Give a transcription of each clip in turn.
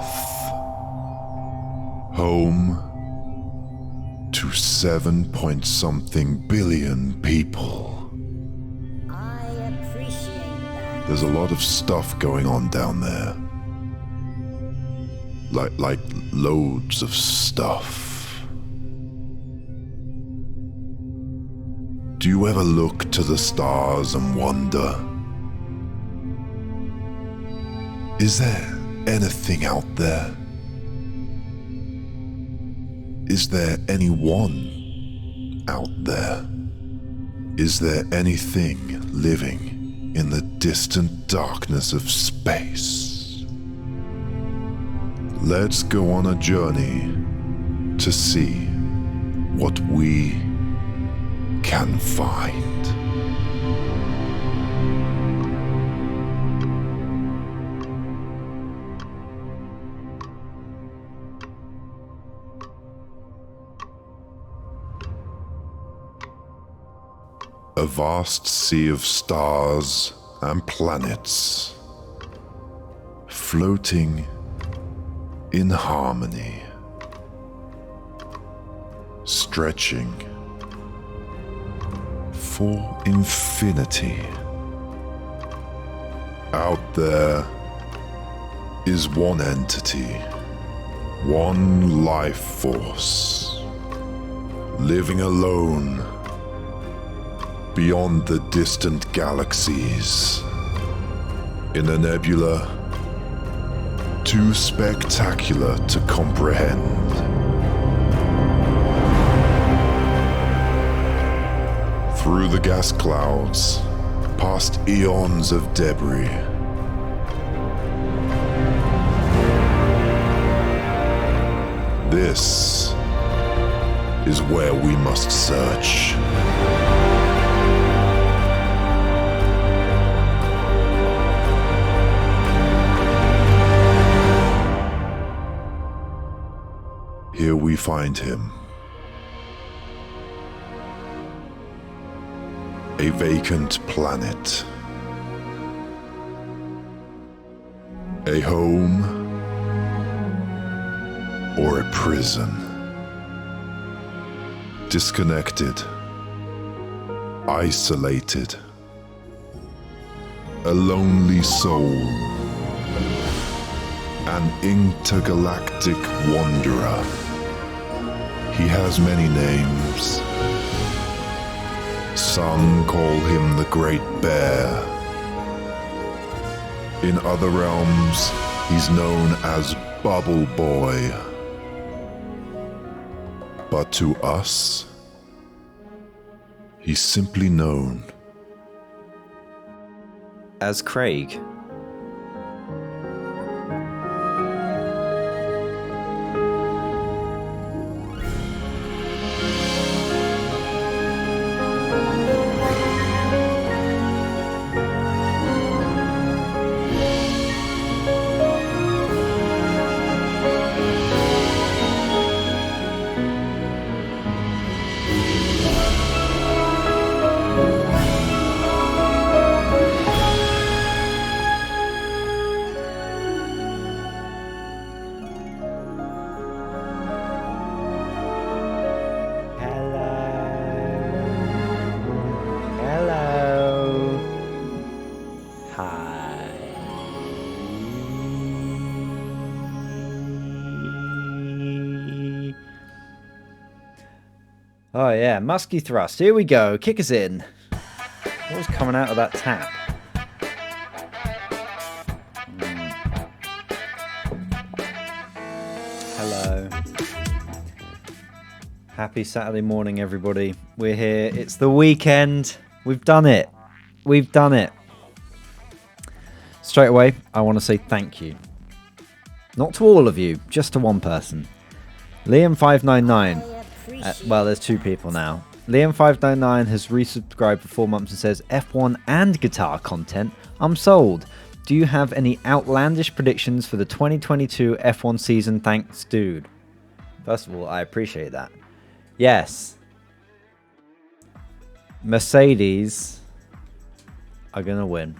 Earth. Home to 7-point-something billion people. I appreciate that. There's a lot of stuff going on down there. Like loads of stuff. Do you ever look to the stars and wonder, is there anything out there? Is there anyone out there? Is there anything living in the distant darkness of space? Let's go on a journey to see what we can find. A vast sea of stars and planets, floating in harmony, stretching for infinity. Out there is one entity, one life force, living alone beyond the distant galaxies, in a nebula too spectacular to comprehend. Through the gas clouds, past eons of debris, this is where we must search. Here we find him. A vacant planet. A home or a prison. Disconnected. Isolated. A lonely soul. An intergalactic wanderer. He has many names. Some call him the Great Bear. In other realms, he's known as Bubble Boy. But to us, he's simply known as Craig. Oh yeah, musky thrust. Here we go. Kick us in. What was coming out of that tap? Hello. Happy Saturday morning, everybody. We're here. It's the weekend. We've done it. We've done it. Straight away, I want to say thank you. Not to all of you, just to one person. Liam599. Well, there's two people now. Liam599 has resubscribed for 4 months and says, F1 and guitar content? I'm sold. Do you have any outlandish predictions for the 2022 F1 season? Thanks, dude. First of all, I appreciate that. Yes. Mercedes are going to win.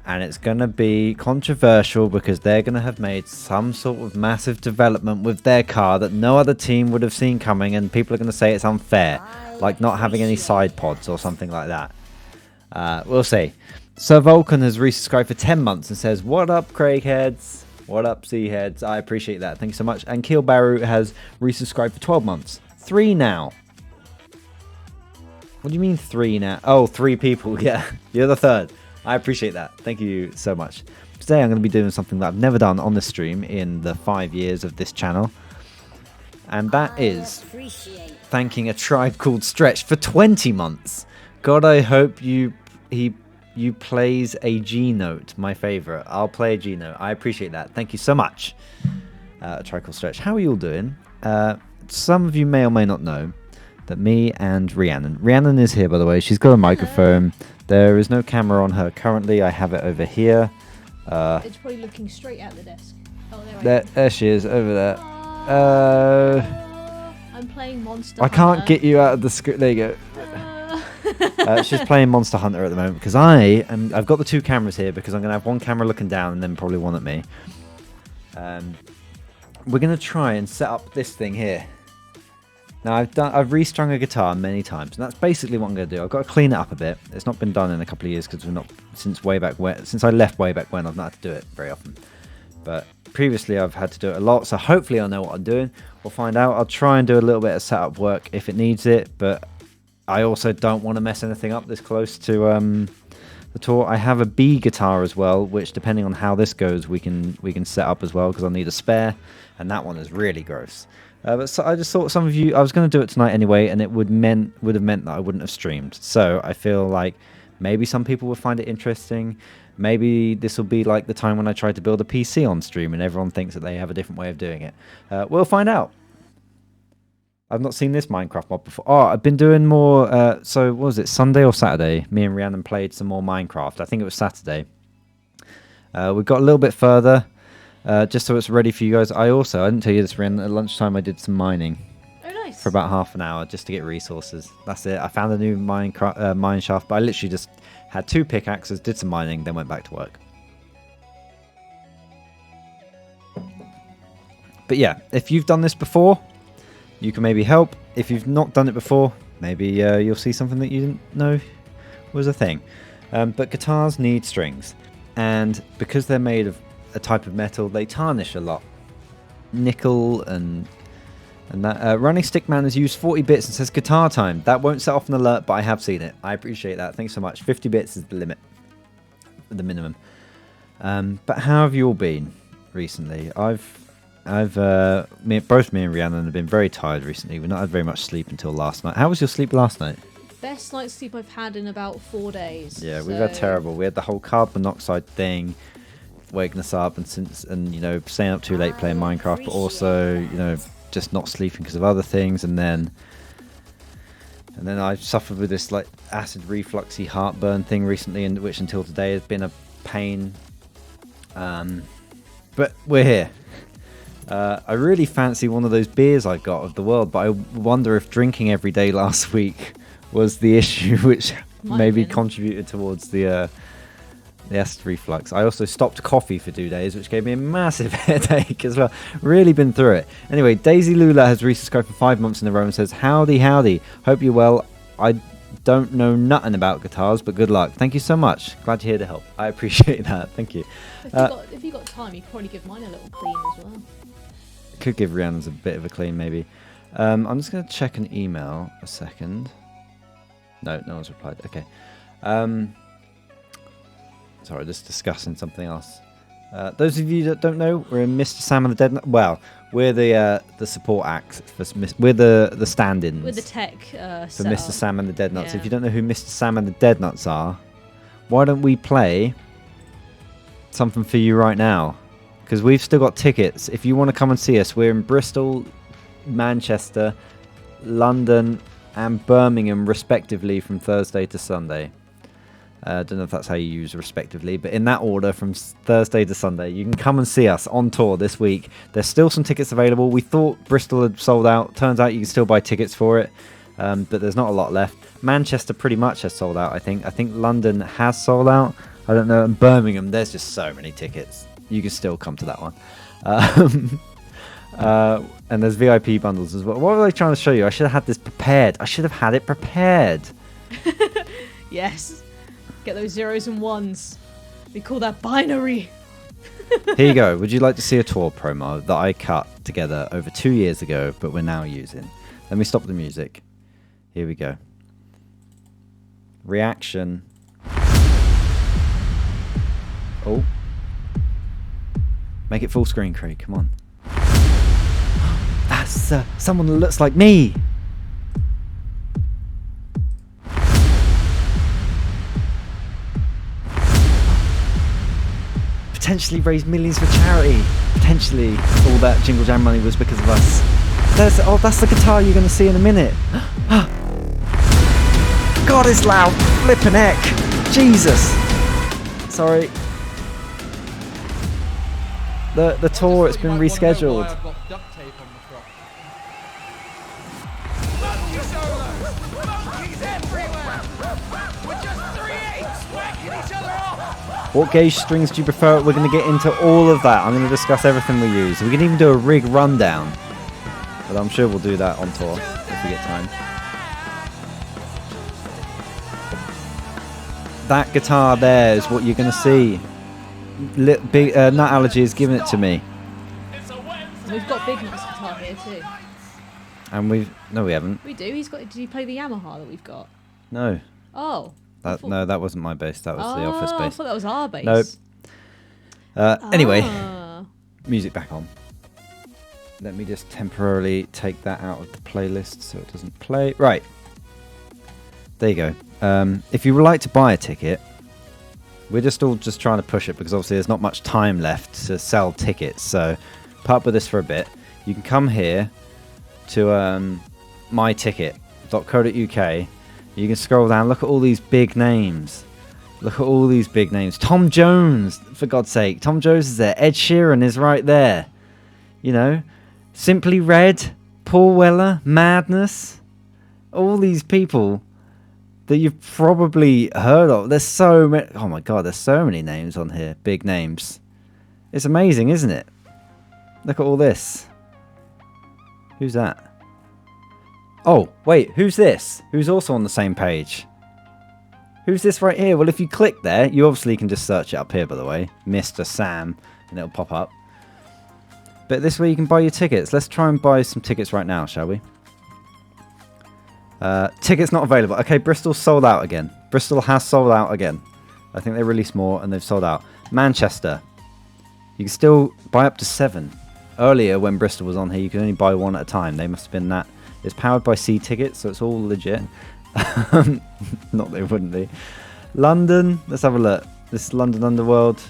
and it's going to be controversial because they're going to have made some sort of massive development with their car that no other team would have seen coming, and people are going to say it's unfair, like not having any side pods or something like that. We'll see. Sir Vulcan has resubscribed for 10 months and says, "What up, Craigheads? What up, Seaheads?" I appreciate that. Thank you so much. And Keel Baru has resubscribed for 12 months. 3 now. What do you mean 3 now? Oh, 3 people. Yeah, you're the third. I appreciate that. Thank you so much. Today I'm going to be doing something that I've never done on the stream in the 5 years of this channel. And that is thanking a tribe called Stretch for 20 months. God, I hope you plays a G note, my favorite. I'll play a G note. I appreciate that. Thank you so much. A tribe called Stretch. How are you all doing? Some of you may or may not know that me and Rhiannon is here, by the way. She's got a microphone. There is no camera on her currently. I have it over here. It's probably looking straight at the desk. Oh, there she is, over there. I'm playing Monster I Hunter. can't get you out of the screen. There you go. She's playing Monster Hunter at the moment because I've got the 2 cameras here because I'm going to have one camera looking down and then probably one at me. We're going to try and set up this thing here. Now I've restrung a guitar many times, and that's basically what I'm going to do. I've got to clean it up a bit. It's not been done in a couple of years because since I left way back when, I've not had to do it very often. But previously I've had to do it a lot, so hopefully I'll know what I'm doing. We'll find out. I'll try and do a little bit of setup work if it needs it, but I also don't want to mess anything up this close to the tour. I have a B guitar as well, which depending on how this goes, we can set up as well because I'll need a spare, and that one is really gross. But so I just thought some of you, I was going to do it tonight anyway, and it would have meant that I wouldn't have streamed. So I feel like maybe some people would find it interesting. Maybe this will be like the time when I tried to build a PC on stream and everyone thinks that they have a different way of doing it. We'll find out. I've not seen this Minecraft mod before. Oh, I've been doing more. So what was it, Sunday or Saturday? Me and Rhiannon played some more Minecraft. I think it was Saturday. We got a little bit further. Just so it's ready for you guys. I didn't tell you this, Rhiannon, at lunchtime I did some mining. Oh, nice. For about half an hour just to get resources. That's it. I found a new mine shaft, but I literally just had 2 pickaxes, did some mining, then went back to work. But yeah, if you've done this before, you can maybe help. If you've not done it before, maybe you'll see something that you didn't know was a thing. But guitars need strings, and because they're made of a type of metal, they tarnish a lot. Nickel and that. Running Stickman has used 40 bits and says guitar time. That won't set off an alert, but I have seen it. I appreciate that. Thanks so much. 50 bits is the limit, the minimum. But how have you all been recently? Both me and Rhiannon have been very tired recently. We've not had very much sleep until last night. How was your sleep last night? Best night's sleep I've had in about 4 days. Yeah, we've had terrible. We had the whole carbon monoxide thing waking us up, and staying up too late playing Minecraft, but also just not sleeping because of other things, and then I suffered with this like acid refluxy heartburn thing recently, and which until today has been a pain. But we're here. I really fancy one of those beers I got of the world, but I wonder if drinking every day last week was the issue, which maybe contributed towards the acid reflux. I also stopped coffee for 2 days, which gave me a massive headache as well. Really been through it. Anyway, Daisy Lula has resubscribed for 5 months in a row and says, "Howdy, howdy. Hope you're well. I don't know nothing about guitars, but good luck." Thank you so much. Glad you're here to help. I appreciate that. Thank you. If you got time, you could probably give mine a little clean as well. Could give Rhiannon's a bit of a clean, maybe. I'm just going to check an email a second. No one's replied. Okay. Sorry, just discussing something else. Those of you that don't know, we're in Mr. Sam and the Dead Nuts. Well, we're the support act. We're the stand-ins. We're the tech for setup. Mr. Sam and the Dead Nuts. Yeah. If you don't know who Mr. Sam and the Dead Nuts are, why don't we play something for you right now? Because we've still got tickets. If you want to come and see us, we're in Bristol, Manchester, London, and Birmingham, respectively, from Thursday to Sunday. I don't know if that's how you use respectively, but in that order, from Thursday to Sunday, you can come and see us on tour this week. There's still some tickets available. We thought Bristol had sold out. Turns out you can still buy tickets for it, but there's not a lot left. Manchester pretty much has sold out, I think. I think London has sold out. I don't know. In Birmingham, there's just so many tickets. You can still come to that one. Um, and there's VIP bundles as well. What were they trying to show you? I should have had this prepared. I should have had it prepared. Yes. Get those zeros and ones. We call that binary. Here you go. Would you like to see a tour promo that I cut together over 2 years ago, but we're now using? Let me stop the music. Here we go. Reaction. Oh. Make it full screen, Craig. Come on. That's someone that looks like me. Potentially raise millions for charity. Potentially all that Jingle Jam money was because of us. That's the guitar you're going to see in a minute. God, it's loud. Flippin' heck. Jesus. Sorry. The tour, it's been rescheduled. What gauge strings do you prefer? We're going to get into all of that. I'm going to discuss everything we use. We can even do a rig rundown. But I'm sure we'll do that on tour if we get time. That guitar there is what you're going to see. Nut Allergy has given it to me. We've got Big Nut's guitar here too. And no, we haven't. We do. Did he play the Yamaha that we've got? No. Oh. No, that wasn't my bass. That was the office I bass. thought that was our bass. Nope. Anyway, Ah. music back on. Let me just temporarily take that out of the playlist so it doesn't play. Right. There you go. If you would like to buy a ticket, we're just trying to push it because obviously there's not much time left to sell tickets. So put up with this for a bit. You can come here to myticket.co.uk. You can scroll down. Look at all these big names. Look at all these big names. Tom Jones, for God's sake. Tom Jones is there. Ed Sheeran is right there. You know, Simply Red, Paul Weller, Madness. All these people that you've probably heard of. There's so many. Oh my God, there's so many names on here. Big names. It's amazing, isn't it? Look at all this. Who's that? Oh, wait, who's this? Who's also on the same page? Who's this right here? Well, if you click there, you obviously can just search it up here, by the way. Mr. Sam, and it'll pop up. But this way you can buy your tickets. Let's try and buy some tickets right now, shall we? Tickets not available. Okay, Bristol's sold out again. Bristol has sold out again. I think they released more and they've sold out. Manchester. You can still buy up to 7. Earlier, when Bristol was on here, you could only buy 1 at a time. They must have been that. It's powered by C Tickets, so it's all legit. Not that it wouldn't be. London, let's have a look. This is London Underworld.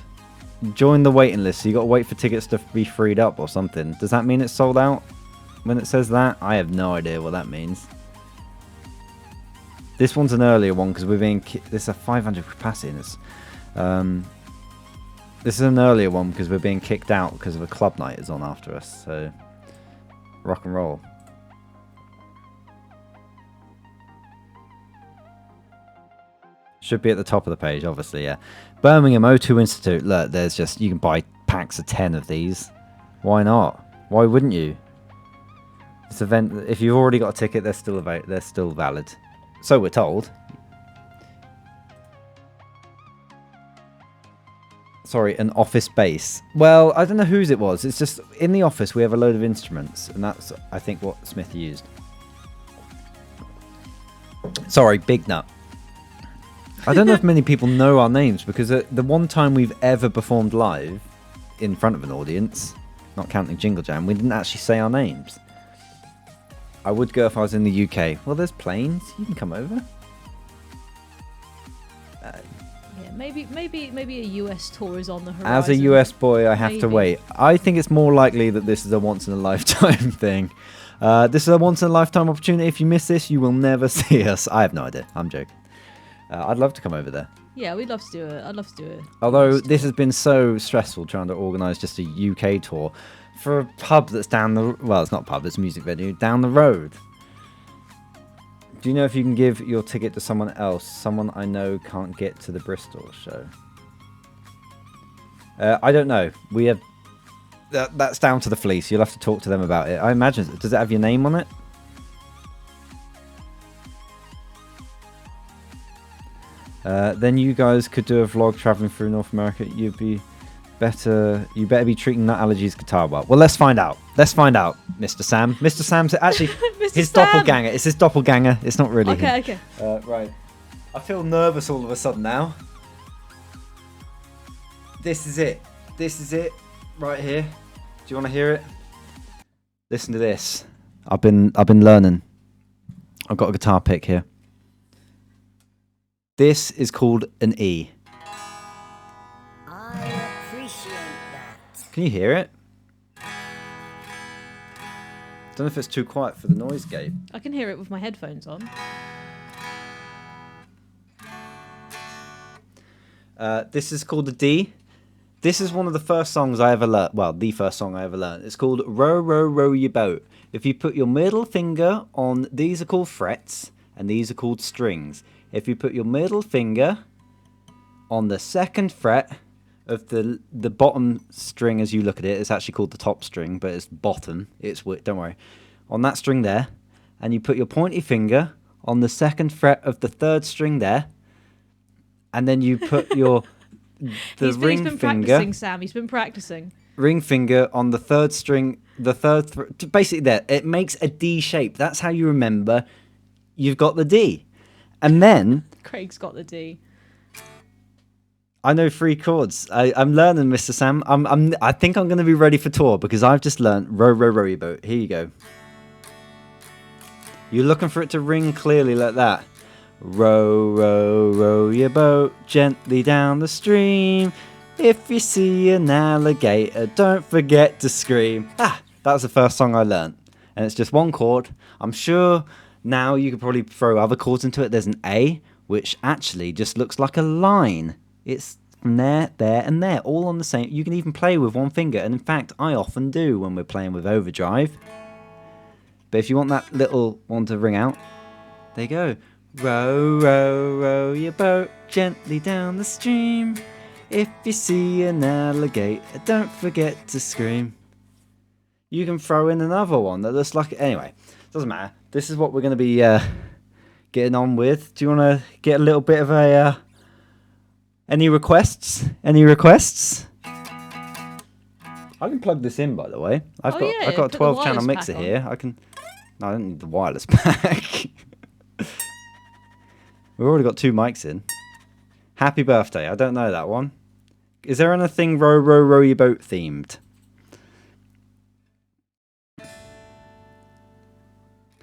Join the waiting list. So you got to wait for tickets to be freed up or something. Does that mean it's sold out when it says that? I have no idea what that means. This one's an earlier one because we're being... This is a 500 capacity. And it's, this is an earlier one because we're being kicked out because of a club night is on after us. So, rock and roll. Should be at the top of the page, obviously, yeah. Birmingham O2 Institute. Look, there's just... You can buy packs of 10 of these. Why not? Why wouldn't you? This event... If you've already got a ticket, they're still valid. So we're told. Sorry, an office bass. Well, I don't know whose it was. It's just... In the office, we have a load of instruments. And that's, I think, what Smith used. Sorry, Big Nut. I don't know if many people know our names because the one time we've ever performed live in front of an audience, not counting Jingle Jam, we didn't actually say our names. I would go if I was in the UK. Well, there's planes. You can come over. Yeah, maybe a US tour is on the horizon. As a US boy, I have to wait. I think it's more likely that this is a once-in-a-lifetime thing. This is a once-in-a-lifetime opportunity. If you miss this, you will never see us. I have no idea. I'm joking. I'd love to come over there. Yeah, we'd love to do it. I'd love to do it. Although this has been so stressful trying to organise just a UK tour for a pub that's down the... Well, it's not a pub, it's a music venue. Down the road. Do you know if you can give your ticket to someone else? Someone I know can't get to the Bristol show. I don't know. We have that's down to the Fleece. You'll have to talk to them about it. I imagine. Does it have your name on it? Then you guys could do a vlog traveling through North America. You better be treating that allergies guitar well. Well, let's find out. Mr. Sam. Mr. Sam's actually his Sam. doppelganger. It's his doppelganger. It's not really him. Okay. Right. I feel nervous all of a sudden now. This is it. Right here. Do you want to hear it? Listen to this. I've been learning. I've got a guitar pick here. This is called an E. I appreciate that. Can you hear it? Don't know if it's too quiet for the noise gate. I can hear it with my headphones on. This is called a D. This is one of the first songs I ever learnt. Well, the first song I ever learnt. It's called Row, Row, Row Your Boat. If you put your middle finger on... These are called frets, and these are called strings. If you put your middle finger on the second fret of the bottom string as you look at it, it's actually called the top string, but it's bottom. Don't worry. On that string there, and you put your pointy finger on the second fret of the third string there, and then you put your He's been practicing, Sam. He's been practicing. Ring finger on the third string, basically there. It makes a D shape. That's how you remember you've got the D. And then Craig's got the D. I know 3 chords. I'm learning, Mr. Sam. I think I'm going to be ready for tour because I've just learnt Row, Row, Row Your Boat. Here you go. You're looking for it to ring clearly like that. Row, row, row your boat gently down the stream. If you see an alligator, don't forget to scream. That was the first song I learnt. And it's just 1 chord. I'm sure now you could probably throw other chords into it. There's an A, which actually just looks like a line. It's from there, and there, all on the same. You can even play with 1 finger. And in fact, I often do when we're playing with Overdrive. But if you want that little one to ring out, there you go. Row, row, row your boat gently down the stream. If you see an alligator, don't forget to scream. You can throw in another one that looks like... Anyway, doesn't matter. This is what we're going to be getting on with. Do you want to get a little bit of a... Any requests? I can plug this in, by the way. I've got a 12-channel mixer here. No, I don't need the wireless pack. We've already got 2 mics in. Happy birthday. I don't know that one. Is there anything Row, Row, Row Your Boat themed?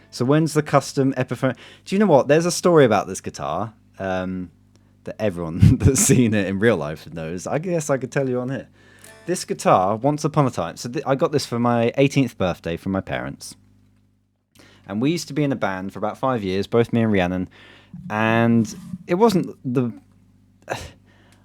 So when's the custom Epiphone? Do you know what? There's a story about this guitar that everyone that's seen it in real life knows. I guess I could tell you on here. This guitar, once upon a time... So I got this for my 18th birthday from my parents. And we used to be in a band for about 5 years, both me and Rhiannon. And it wasn't the...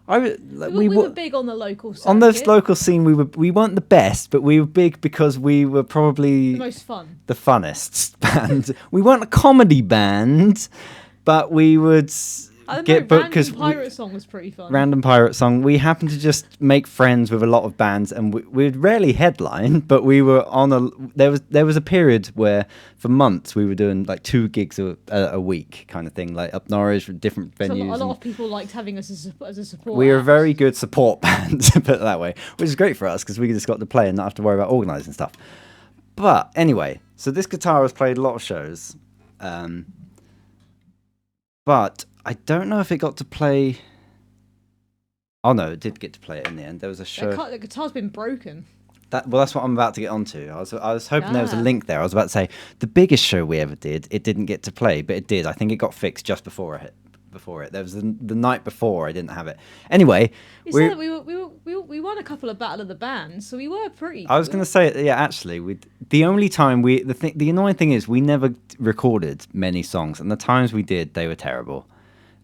We were big on the local circuit. On the local scene, we weren't the best, but we were big because we were probably... The most fun. The funnest band. We weren't a comedy band, but we would... Random Pirate Song was pretty fun. Random Pirate Song. We happened to just make friends with a lot of bands, and we'd rarely headline, but we were on a... There was a period where, for months, we were doing like 2 gigs a week kind of thing, like up Norwich with different venues. So a lot of people liked having us as a support We were a act. very good support band, to put it that way, which is great for us because we just got to play and not have to worry about organising stuff. But anyway, so this guitar has played a lot of shows, but I don't know if it got to play... Oh no, it did get to play it in the end. There was a show... The guitar's been broken. That's what I'm about to get onto. I was hoping there was a link there. I was about to say, the biggest show we ever did, it didn't get to play, but it did. I think it got fixed just before it. There was the night before I didn't have it. Anyway... We won a couple of Battle of the Bands, so we were pretty... I was going to say, yeah, actually, the only time the annoying thing is we never recorded many songs, and the times we did, they were terrible.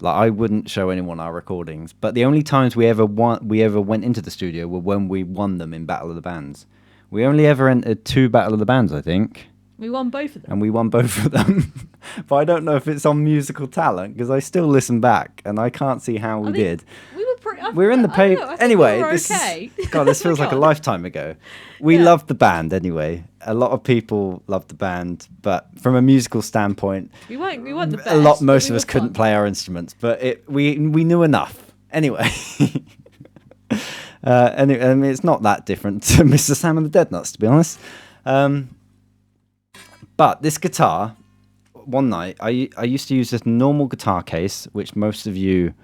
Like, I wouldn't show anyone our recordings, but the only times we ever went into the studio were when we won them in Battle of the Bands. We only ever entered 2 Battle of the Bands, I think. We won both of them. And we won both of them. But I don't know if it's on musical talent, because I still listen back, and I can't see how we did. we're in the I don't know, I pay. think Anyway, we were this okay. God, this feels like a God. lifetime ago. We Yeah. loved the band anyway. A lot of people loved the band, but from a musical standpoint, We weren't the best. a lot. but Most we of us were couldn't fun. play our instruments, but we knew enough anyway. Anyway, I mean, it's not that different to Mr. Sam and the Dead Nuts, to be honest. But this guitar, one night, I used to use this normal guitar case, which most of you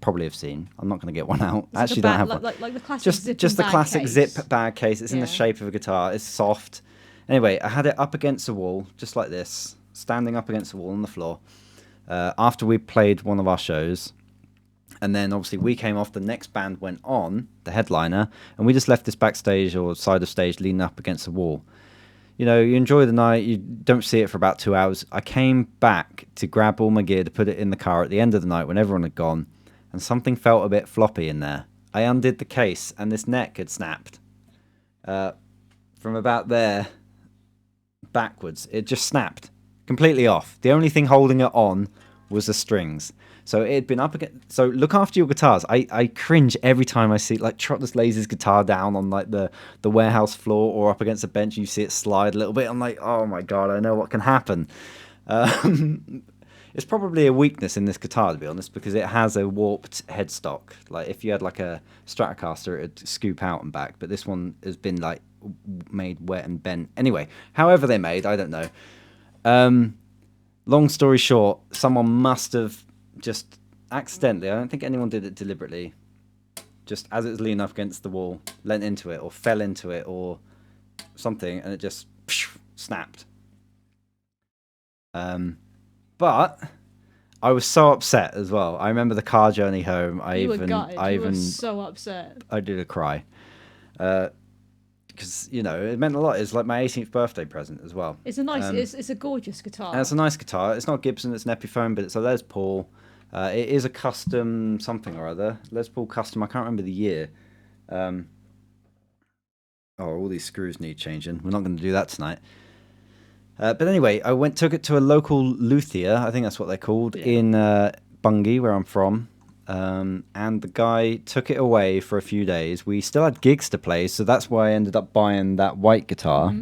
probably have seen. I'm not going to get one out. I actually don't have one. Like the classic zip Just the bag classic case. zip bag case. It's in the Yeah. shape of a guitar. It's soft. Anyway, I had it up against the wall, just like this, standing up against the wall on the floor. After we played one of our shows, and then obviously we came off, the next band went on, the headliner, and we just left this backstage or side of stage leaning up against the wall. You know, you enjoy the night, you don't see it for about 2 hours. I came back to grab all my gear to put it in the car at the end of the night when everyone had gone, and something felt a bit floppy in there. I undid the case, and this neck had snapped. From about there backwards, it just snapped completely off. The only thing holding it on was the strings. So it had been up again. So look after your guitars. I cringe every time I see like Trot just lays his guitar down on like the warehouse floor or up against a bench and you see it slide a little bit. I'm like, oh my God, I know what can happen. It's probably a weakness in this guitar, to be honest, because it has a warped headstock. Like if you had like a Stratocaster, it'd scoop out and back. But this one has been like made wet and bent. Anyway, however they're made, I don't know. Long story short, someone must have just accidentally, I don't think anyone did it deliberately, just as it was leaning up against the wall, leant into it or fell into it or something, and it just snapped. But I was so upset as well. I remember the car journey home. You were gutted. You were so upset. I did a cry. Because, you know, it meant a lot. It's like my 18th birthday present as well. It's a nice, it's a gorgeous guitar. And it's a nice guitar. It's not Gibson, it's an Epiphone, but it's a Les Paul. It is a custom something or other. Les Paul custom, I can't remember the year. All these screws need changing. We're not going to do that tonight. But anyway, I took it to a local luthier, I think that's what they're called, in Bungay, where I'm from. And the guy took it away for a few days. We still had gigs to play, so that's why I ended up buying that white guitar,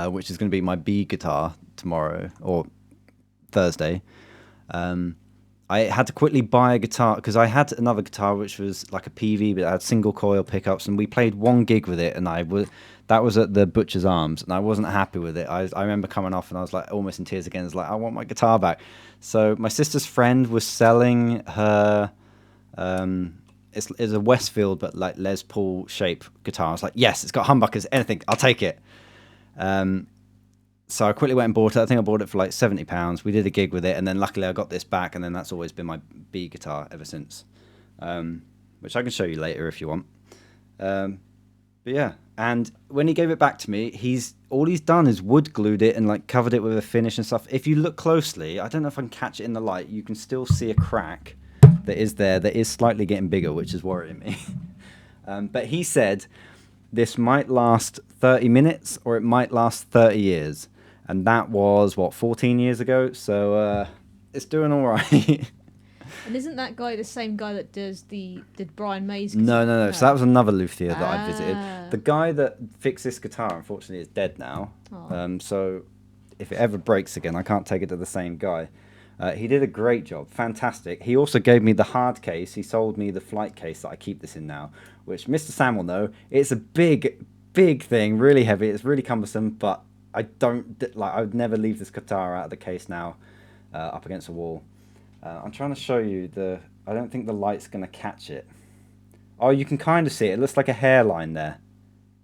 which is going to be my B guitar tomorrow or Thursday. I had to quickly buy a guitar because I had another guitar which was like a PV, but it had single coil pickups, and we played one gig with it, and that was at the Butcher's Arms, and I wasn't happy with it. I remember coming off and I was like almost in tears again. I was like, I want my guitar back. So my sister's friend was selling her it's a Westfield but like Les Paul shape guitar. I was like, yes, it's got humbuckers, anything, I'll take it. So I quickly went and bought it. I think I bought it for like £70. We did a gig with it, and then luckily I got this back, and then that's always been my B guitar ever since, which I can show you later if you want. But yeah, and when he gave it back to me, all he's done is wood glued it and like covered it with a finish and stuff. If you look closely, I don't know if I can catch it in the light, you can still see a crack that is there, that is slightly getting bigger, which is worrying me. But he said this might last 30 minutes or it might last 30 years. And that was, 14 years ago? So it's doing all right. And isn't that guy the same guy that did Brian May's? No. So that was another luthier that I Ah. visited. The guy that fixed this guitar, unfortunately, is dead now. Oh. So if it ever breaks again, I can't take it to the same guy. He did a great job, fantastic. He also gave me the hard case. He sold me the flight case that I keep this in now, which Mr. Sam will know. It's a big thing, really heavy. It's really cumbersome, but I would never leave this guitar out of the case now, up against a wall. I'm trying to show you I don't think the light's going to catch it. Oh, you can kind of see it. It looks like a hairline there.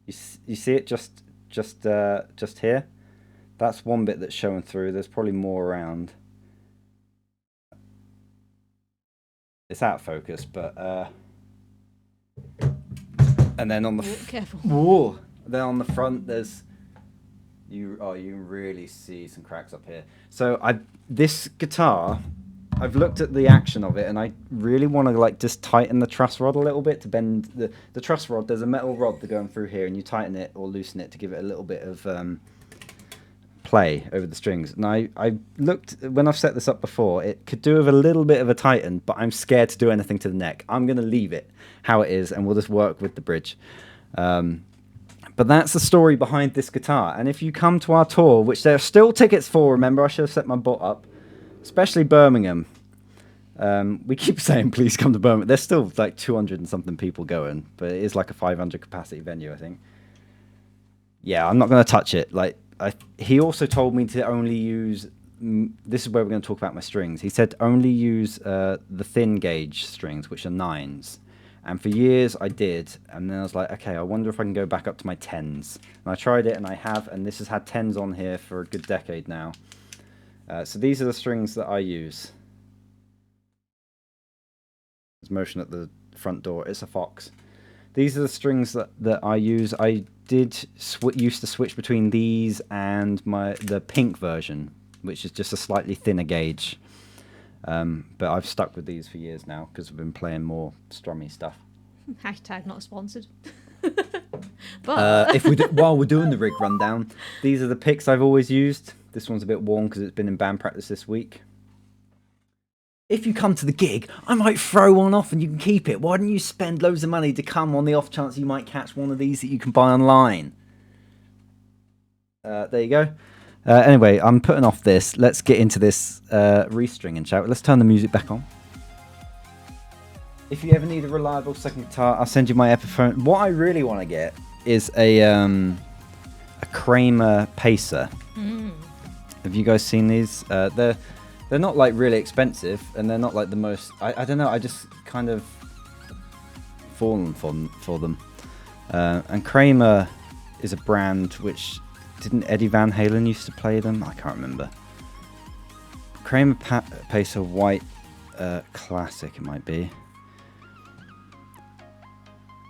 You see it just here? That's one bit that's showing through. There's probably more around. It's out of focus, but and then on the Careful. whoa, then on the front there's you can really see some cracks up here. So this guitar, I've looked at the action of it, and I really want to like just tighten the truss rod a little bit to bend the truss rod. There's a metal rod going through here, and you tighten it or loosen it to give it a little bit of play over the strings. And I looked, when I've set this up before, it could do with a little bit of a tighten, but I'm scared to do anything to the neck. I'm going to leave it how it is, and we'll just work with the bridge. But that's the story behind this guitar. And if you come to our tour, which there are still tickets for, remember, I should have set my bot up, especially Birmingham. We keep saying, please come to Birmingham. There's still like 200 and something people going, but it is like a 500 capacity venue, I think. Yeah, I'm not going to touch it. He also told me to only use, this is where we're going to talk about my strings. He said only use the thin gauge strings, which are 9s. And for years I did, and then I was like, okay, I wonder if I can go back up to my 10s. And I tried it, and I have, and this has had 10s on here for a good decade now. So these are the strings that I use. There's motion at the front door. It's a Fox. These are the strings that I use. I used to switch between these and the pink version, which is just a slightly thinner gauge. But I've stuck with these for years now because I've been playing more strummy stuff. Hashtag not sponsored. But while we're doing the rig rundown, these are the picks I've always used. This one's a bit worn because it's been in band practice this week. If you come to the gig, I might throw one off and you can keep it. Why don't you spend loads of money to come on the off chance you might catch one of these that you can buy online? There you go. Anyway, I'm putting off this. Let's get into this restringing, shall we? Let's turn the music back on. If you ever need a reliable second guitar, I'll send you my Epiphone. What I really want to get is a Kramer Pacer. Have you guys seen these? They're not like really expensive, and they're not like the most. I don't know. I just kind of fallen for them. And Kramer is a brand which didn't Eddie Van Halen used to play them? I can't remember. Kramer Pacer White Classic, it might be.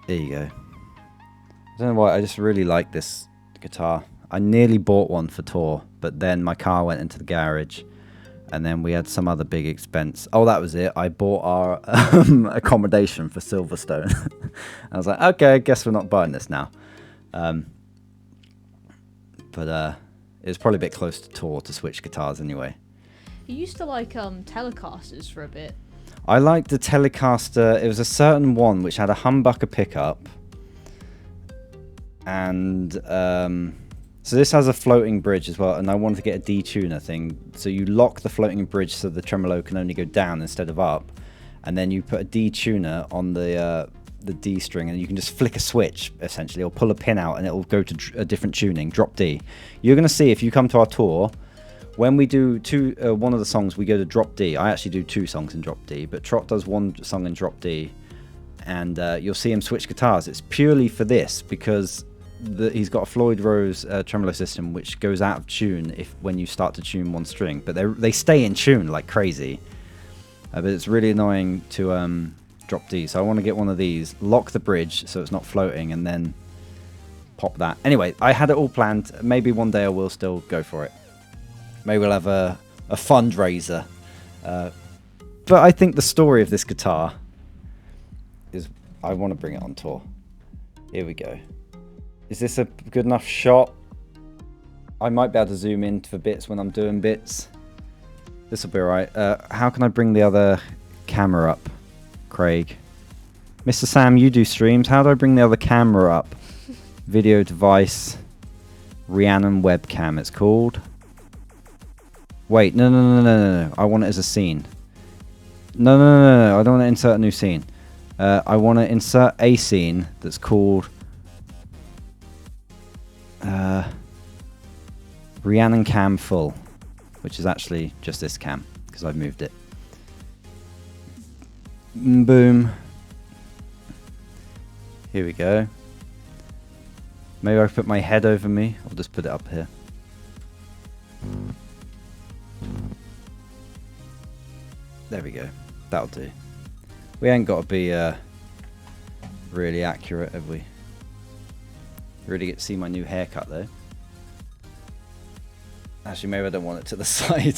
There you go. I don't know why. I just really like this guitar. I nearly bought one for tour, but then my car went into the garage. And then we had some other big expense. Oh, that was it. I bought our accommodation for Silverstone. I was like, okay, I guess we're not buying this now. But it was probably a bit close to tour to switch guitars anyway. you used to like Telecasters for a bit. I liked the Telecaster. It was a certain one which had a humbucker pickup. And so this has a floating bridge as well, and I wanted to get a D-tuner thing. So you lock the floating bridge so the tremolo can only go down instead of up, and then you put a D-tuner on the D string, and you can just flick a switch essentially, or pull a pin out, and it will go to a different tuning, drop D. You're going to see if you come to our tour, when we do one of the songs, we go to drop D. I actually do 2 songs in drop D, but Trott does 1 song in drop D, and you'll see him switch guitars. It's purely for this because he's got a Floyd Rose tremolo system which goes out of tune when you start to tune one string, but they stay in tune like crazy. But it's really annoying to drop D, so I want to get one of these, lock the bridge so it's not floating, and then pop that. Anyway, I had it all planned. Maybe one day I will still go for it. Maybe we'll have a fundraiser. But I think the story of this guitar is I want to bring it on tour. Here we go. Is this a good enough shot? I might be able to zoom in for bits when I'm doing bits. This will be alright. How can I bring the other camera up, Craig? Mr. Sam, you do streams. How do I bring the other camera up? Video device. Rhiannon webcam, it's called. Wait, no. I want it as a scene. No. I don't want to insert a new scene. I want to insert a scene that's called Rhiannon cam full, which is actually just this cam because I've moved it. Boom. Here we go. Maybe I put my head over me. I'll just put it up here. There we go. That'll do. We ain't got to be really accurate, have we? Really get to see my new haircut though. Actually, maybe I don't want it to the side.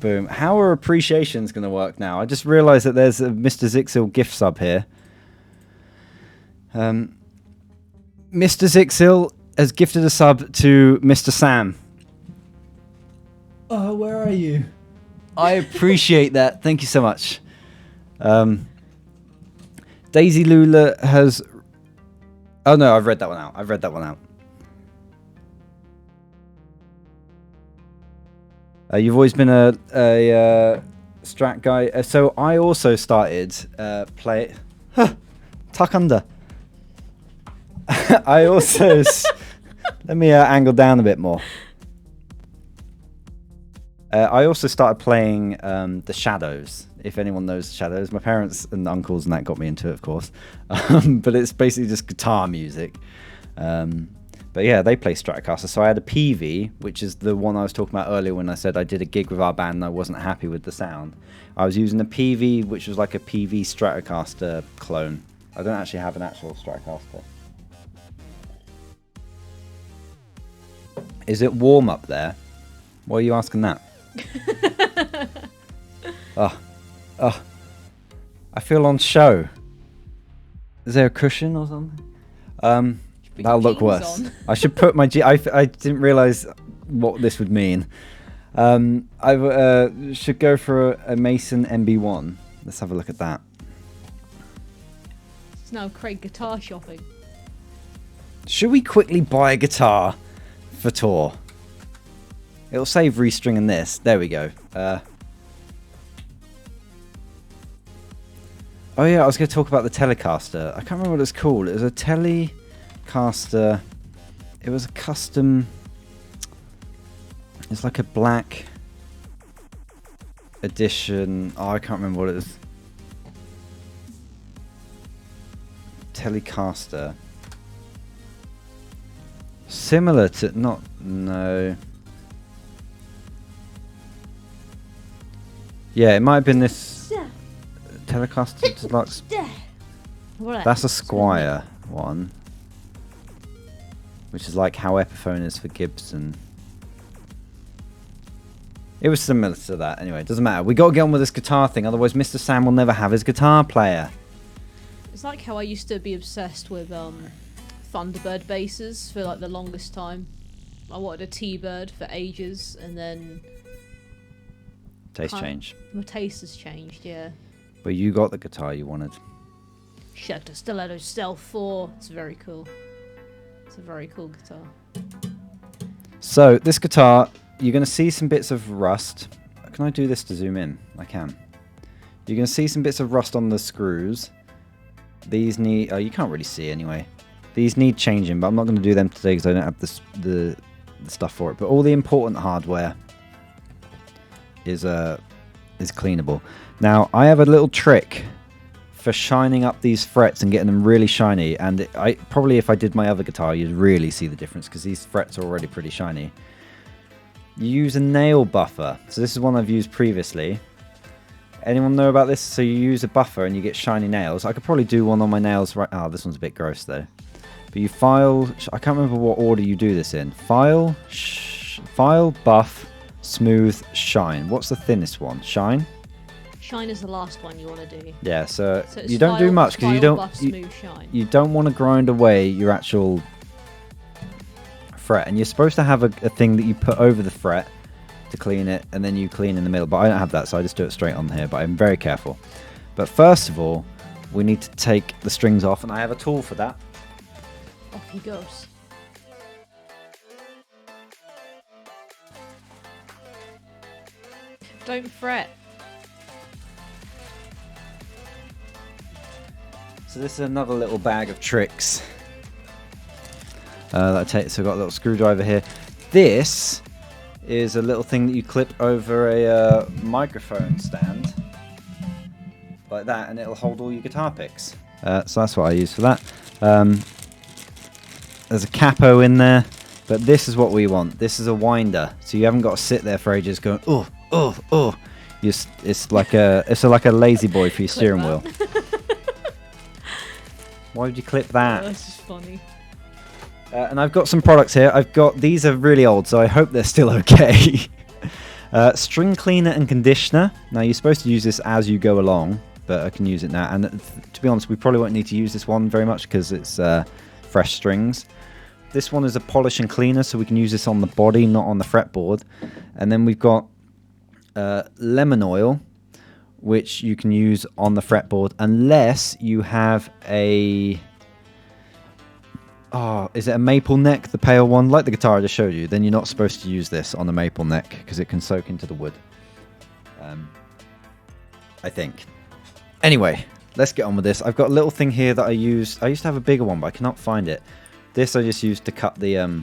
Boom. How are appreciations going to work now? I just realised that there's a Mr. Zixil gift sub here. Mr. Zixil has gifted a sub to Mr. Sam. Oh, where are you? I appreciate that. Thank you so much. Daisy Lula has... Oh no, I've read that one out. You've always been a strat guy. So I also started play... Tuck under. I also... Let me angle down a bit more. I also started playing The Shadows, if anyone knows The Shadows. My parents and uncles and that got me into it, of course. But it's basically just guitar music. But yeah, they play Stratocaster. So I had a PV, which is the one I was talking about earlier when I said I did a gig with our band and I wasn't happy with the sound. I was using a PV, which was like a PV Stratocaster clone. I don't actually have an actual Stratocaster. Is it warm up there? Why are you asking that? Oh, I feel on show. Is there a cushion or something? That'll look worse. I should put my I didn't realize what this would mean. I should go for a Mason MB1. Let's have a look at that. It's now Craig guitar shopping. Should we quickly buy a guitar for tour? It'll save restringing this. There we go. Oh yeah, I was going to talk about the Telecaster. I can't remember what it's called. It was a Telecaster. It was a custom... It's like a black edition. Oh, I can't remember what it is. Telecaster. Similar to... No. Yeah, it might have been this Telecaster Deluxe. That's a Squire one, which is like how Epiphone is for Gibson. It was similar to that. Anyway, it doesn't matter. We got to get on with this guitar thing, otherwise Mr. Sam will never have his guitar player. It's like how I used to be obsessed with Thunderbird basses for like the longest time. I wanted a T-Bird for ages, and then Taste change. My taste has changed, yeah. But you got the guitar you wanted. Schecter Stiletto Stealth 4. It's very cool. It's a very cool guitar. So this guitar, you're going to see some bits of rust. Can I do this to zoom in? I can. You're going to see some bits of rust on the screws. These need... Oh, you can't really see anyway. These need changing, but I'm not going to do them today because I don't have the stuff for it. But all the important hardware is cleanable. Now, I have a little trick for shining up these frets and getting them really shiny. And probably if I did my other guitar, you'd really see the difference because these frets are already pretty shiny. You use a nail buffer. So this is one I've used previously. Anyone know about this? So you use a buffer and you get shiny nails. I could probably do one on my nails right... Oh, this one's a bit gross though. But you file... I can't remember what order you do this in. File, buff, smooth, shine. What's the thinnest one? Shine? Shine is the last one you want to do. Yeah, so it's you don't do much because you don't... Buff, smooth, shine. You don't want to grind away your actual fret. And you're supposed to have a thing that you put over the fret to clean it, and then you clean in the middle, but I don't have that, so I just do it straight on here, but I'm very careful. But first of all, we need to take the strings off, and I have a tool for that. Off he goes. Don't fret. So this is another little bag of tricks that I take. So I've got a little screwdriver here. This is a little thing that you clip over a microphone stand like that, and it'll hold all your guitar picks. So that's what I use for that. There's a capo in there, but this is what we want. This is a winder, so you haven't got to sit there for ages going oh. It's like a lazy boy for your steering wheel. Why would you clip that? Oh, that's just funny. And I've got some products here. These are really old, so I hope they're still okay. String cleaner and conditioner. Now, you're supposed to use this as you go along, but I can use it now. And to be honest, we probably won't need to use this one very much because it's fresh strings. This one is a polish and cleaner, so we can use this on the body, not on the fretboard. And then we've got lemon oil, which you can use on the fretboard unless you have a... Oh, is it a maple neck, the pale one? Like the guitar I just showed you, then you're not supposed to use this on the maple neck because it can soak into the wood. I think. Anyway, let's get on with this. I've got a little thing here that I used to have a bigger one, but I cannot find it. This I just used to cut the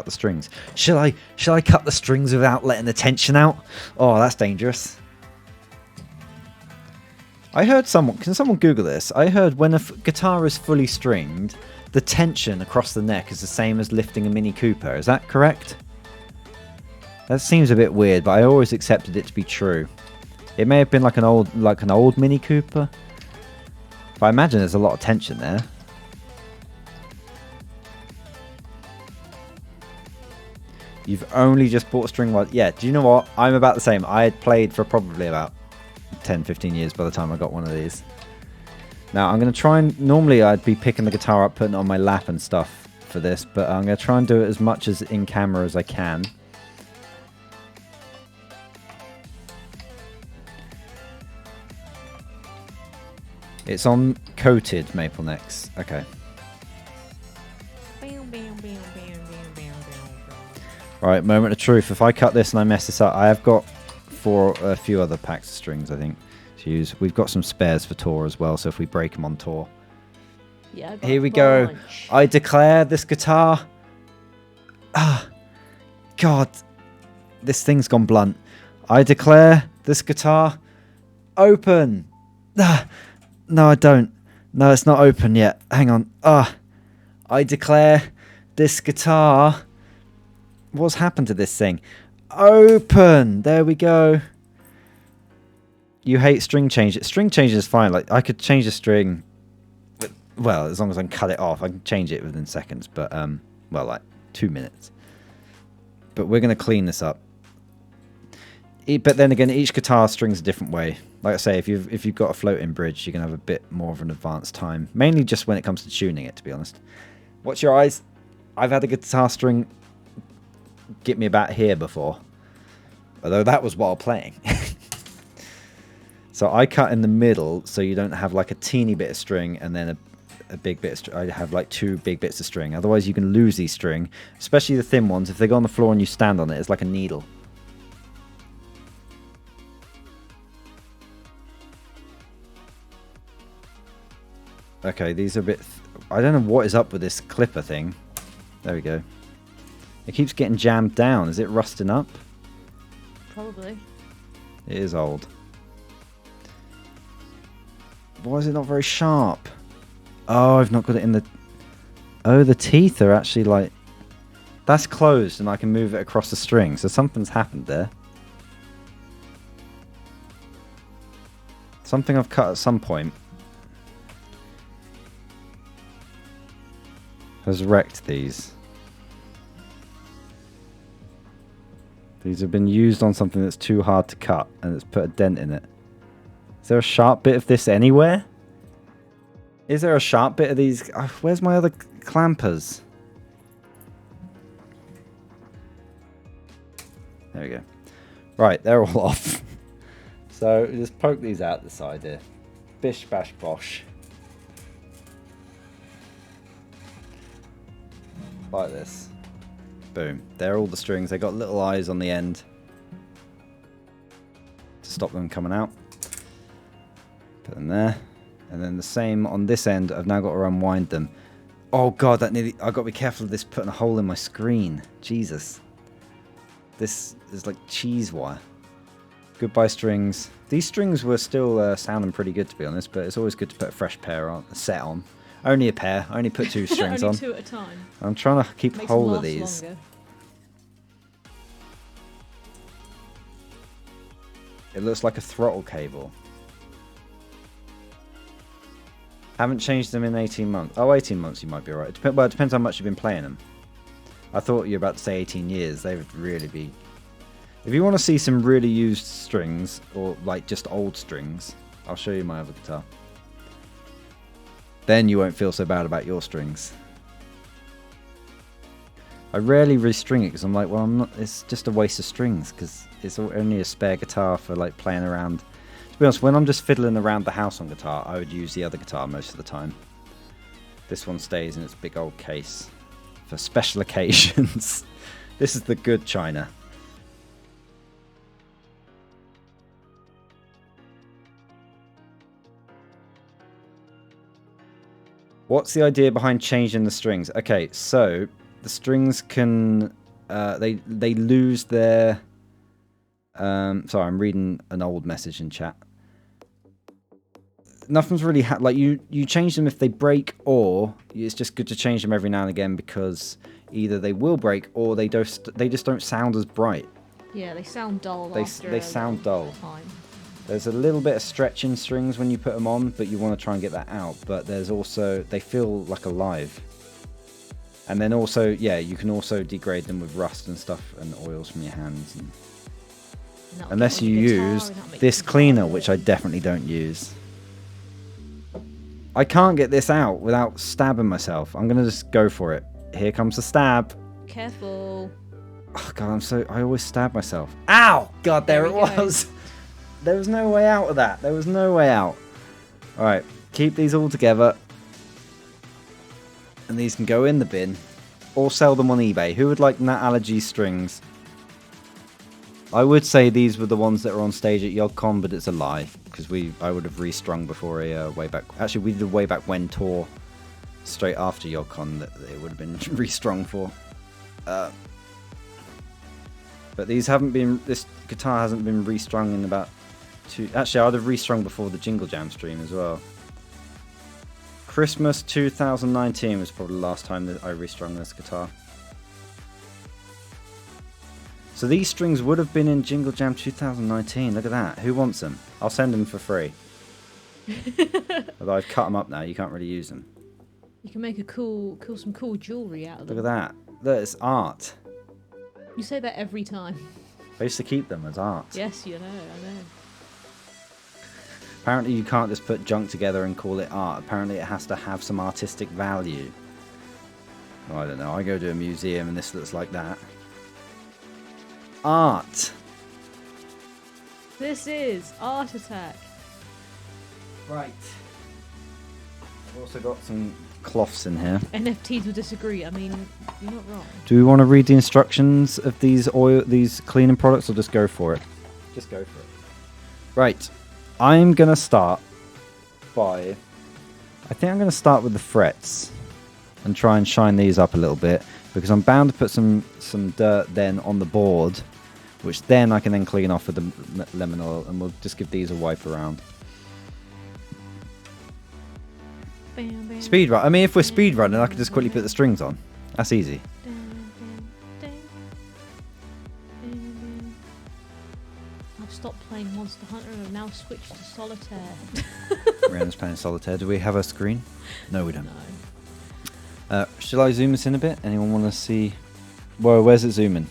strings. Shall I cut the strings without letting the tension out? Oh, that's dangerous. I heard can someone Google this? I heard when a guitar is fully stringed, the tension across the neck is the same as lifting a Mini Cooper. Is that correct? That seems a bit weird, but I always accepted it to be true. It may have been like an old Mini Cooper, but I imagine there's a lot of tension there. You've only just bought a string rod. Yeah, do you know what? I'm about the same. I had played for probably about 10-15 years by the time I got one of these. Now I'm going to try and... Normally I'd be picking the guitar up, putting it on my lap and stuff for this, but I'm going to try and do it as much as in camera as I can. It's on coated maple necks. Okay. Right, moment of truth. If I cut this and I mess this up, I have got a few other packs of strings, I think, to use. We've got some spares for tour as well, so if we break them on tour. Yeah, I got Here a we go. bunch. I declare this guitar... God. This thing's gone blunt. I declare this guitar open. No, I don't. No, it's not open yet. Hang on. I declare this guitar... What's happened to this thing? Open! There we go. You hate string change. String change is fine. Like, I could change the string... Well, as long as I can cut it off, I can change it within seconds. But, well, like 2 minutes. But we're going to clean this up. But then again, each guitar string's a different way. Like I say, if you've got a floating bridge, you can have a bit more of an advanced time. Mainly just when it comes to tuning it, to be honest. Watch your eyes. I've had a guitar string get me about here before. Although that was while playing. So I cut in the middle so you don't have like a teeny bit of string and then a big bit of string. I have like 2 big bits of string. Otherwise you can lose these string. Especially the thin ones. If they go on the floor and you stand on it, it's like a needle. Okay, these are a bit... I don't know what is up with this clipper thing. There we go. It keeps getting jammed down. Is it rusting up? Probably. It is old. Why is it not very sharp? Oh, I've not got it in the... Oh, the teeth are actually like... That's closed and I can move it across the string. So something's happened there. Something I've cut at some point has wrecked these. These have been used on something that's too hard to cut and it's put a dent in it. Is there a sharp bit of this anywhere? Is there a sharp bit of these? Where's my other clampers? There we go. Right, they're all off. So just poke these out the side here. Bish bash bosh. Like this. Boom. There are all the strings. They got little eyes on the end to stop them coming out. Put them there. And then the same on this end. I've now got to unwind them. Oh god, that nearly... I've got to be careful of this putting a hole in my screen. Jesus. This is like cheese wire. Goodbye strings. These strings were still sounding pretty good, to be honest, but it's always good to put a fresh pair on, a set on. Only a pair. I only put 2 strings Only on. 2 at a time. I'm trying to keep Makes hold them of last these. longer. It looks like a throttle cable. Haven't changed them in 18 months. Oh, 18 months you might be right. Well, it depends how much you've been playing them. I thought you were about to say 18 years. They would really be... If you want to see some really used strings, or like just old strings, I'll show you my other guitar. Then you won't feel so bad about your strings. I rarely restring it because I'm like, well, I'm not. It's just a waste of strings because it's only a spare guitar for like playing around. To be honest, when I'm just fiddling around the house on guitar, I would use the other guitar most of the time. This one stays in its big old case for special occasions. This is the good china. What's the idea behind changing the strings? Okay, so the strings can they lose their sorry, I'm reading an old message in chat. Nothing's really like you change them if they break, or it's just good to change them every now and again because either they will break or they just don't sound as bright. Yeah, they sound dull. They sound dull. Time. There's a little bit of stretch in strings when you put them on, but you want to try and get that out. But there's also, they feel like alive. And then also, yeah, you can also degrade them with rust and stuff and oils from your hands. And unless you use this cleaner, which I definitely don't use. I can't get this out without stabbing myself. I'm going to just go for it. Here comes the stab. Careful. Oh, God, I always stab myself. Ow! God, there it was. There was no way out of that. There was no way out. Alright, keep these all together. And these can go in the bin. Or sell them on eBay. Who would like Nat Allergy strings? I would say these were the ones that were on stage at YogCon, but it's a lie. Because I would have restrung before a way back. Actually, we did a way back when tour. Straight after YogCon that it would have been restrung for. But these haven't been... This guitar hasn't been restrung in about... Actually, I'd have restrung before the Jingle Jam stream as well. Christmas 2019 was probably the last time that I restrung this guitar. So these strings would have been in Jingle Jam 2019. Look at that. Who wants them? I'll send them for free. Although I've cut them up now, you can't really use them. You can make some cool jewelry out of them. Look at that. Look, it's art. You say that every time. I used to keep them as art. Yes, you know, I know. Apparently you can't just put junk together and call it art. Apparently it has to have some artistic value. Well, I don't know. I go to a museum and this looks like that. Art. This is Art Attack. Right. I've also got some cloths in here. NFTs will disagree. I mean, you're not wrong. Do we want to read the instructions of these cleaning products or just go for it? Just go for it. Right. I'm going to start by... I think I'm going to start with the frets and try and shine these up a little bit because I'm bound to put some dirt then on the board, which then I can then clean off with the lemon oil, and we'll just give these a wipe around. Bam, bam, Speed run. I mean, if we're speed running, I can just quickly put the strings on. That's easy. I've stopped playing Monster Hunter and have now switched to Solitaire. Rihanna's playing solitaire. Do we have a screen? No, we don't. No. Shall I zoom us in a bit? Anyone want to see? Whoa, where's it zooming?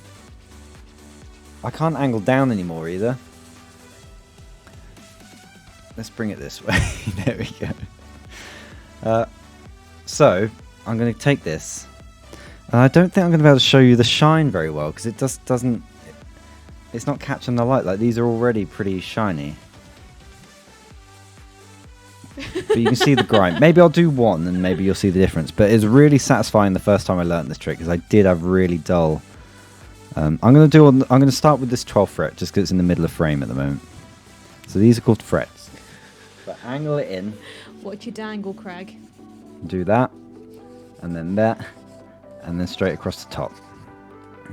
I can't angle down anymore either. Let's bring it this way. There we go. So, I'm going to take this. And I don't think I'm going to be able to show you the shine very well because it just doesn't... It's not catching the light. Like, these are already pretty shiny. But you can see the grime. Maybe I'll do one and maybe you'll see the difference. But it's really satisfying the first time I learned this trick because I did have really dull... I'm going to start with this 12th fret just because it's in the middle of frame at the moment. So these are called frets. But angle it in. Watch your dangle, Craig. Do that. And then that. And then straight across the top.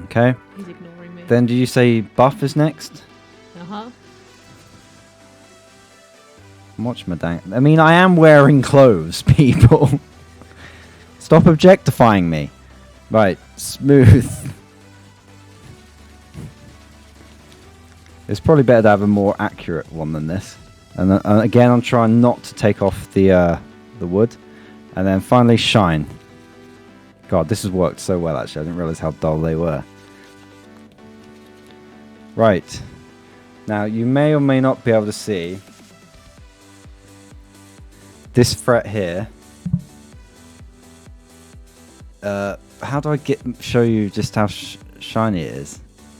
Okay. He's ignoring me. Then do you say buff is next? Uh-huh. Watch my dang... I mean, I am wearing clothes, people. Stop objectifying me. Right. Smooth. It's probably better to have a more accurate one than this. And again, I'm trying not to take off the wood. And then finally, shine. God, this has worked so well, actually. I didn't realize how dull they were. Right. Now, you may or may not be able to see this fret here How do I show you just how shiny it is?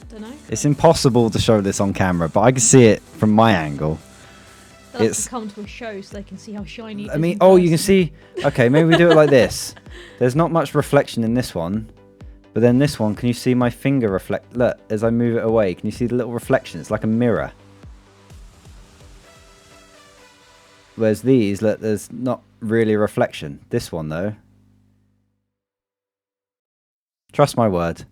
Don't know. It's impossible to show this on camera, but I can see it from my angle. They'll have It's- to come to a show so they can see how shiny it I is mean, in oh, you can person. see. Okay, maybe we do it like this. There's not much reflection in this one, but then this one, can you see my finger reflect? Look, as I move it away, can you see the little reflection? It's like a mirror. Whereas these, look, there's not really a reflection. This one, though. Trust my word.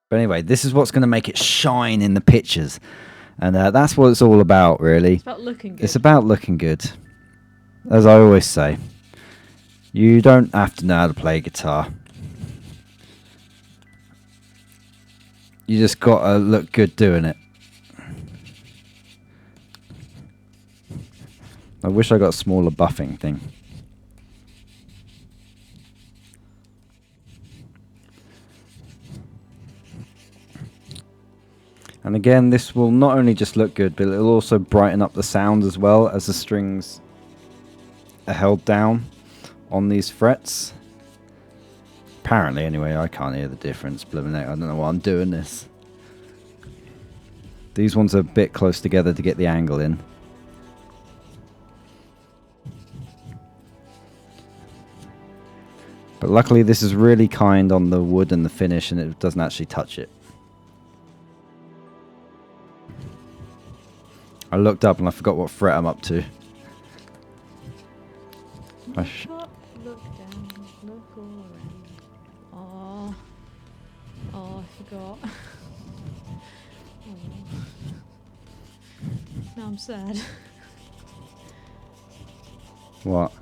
But anyway, this is what's going to make it shine in the pictures. And that's what it's all about, really. It's about looking good. It's about looking good. As I always say, you don't have to know how to play guitar. You just gotta look good doing it. I wish I got a smaller buffing thing. And again, this will not only just look good, but it'll also brighten up the sound as well, as the strings are held down on these frets. Apparently, anyway, I can't hear the difference. Blimmin' heck, I don't know why I'm doing this. These ones are a bit close together to get the angle in. But luckily, this is really kind on the wood and the finish, and it doesn't actually touch it. I looked up and I forgot what fret I'm up to. I Look up, look down, look all around. Oh, I forgot. Oh. Now I'm sad. What?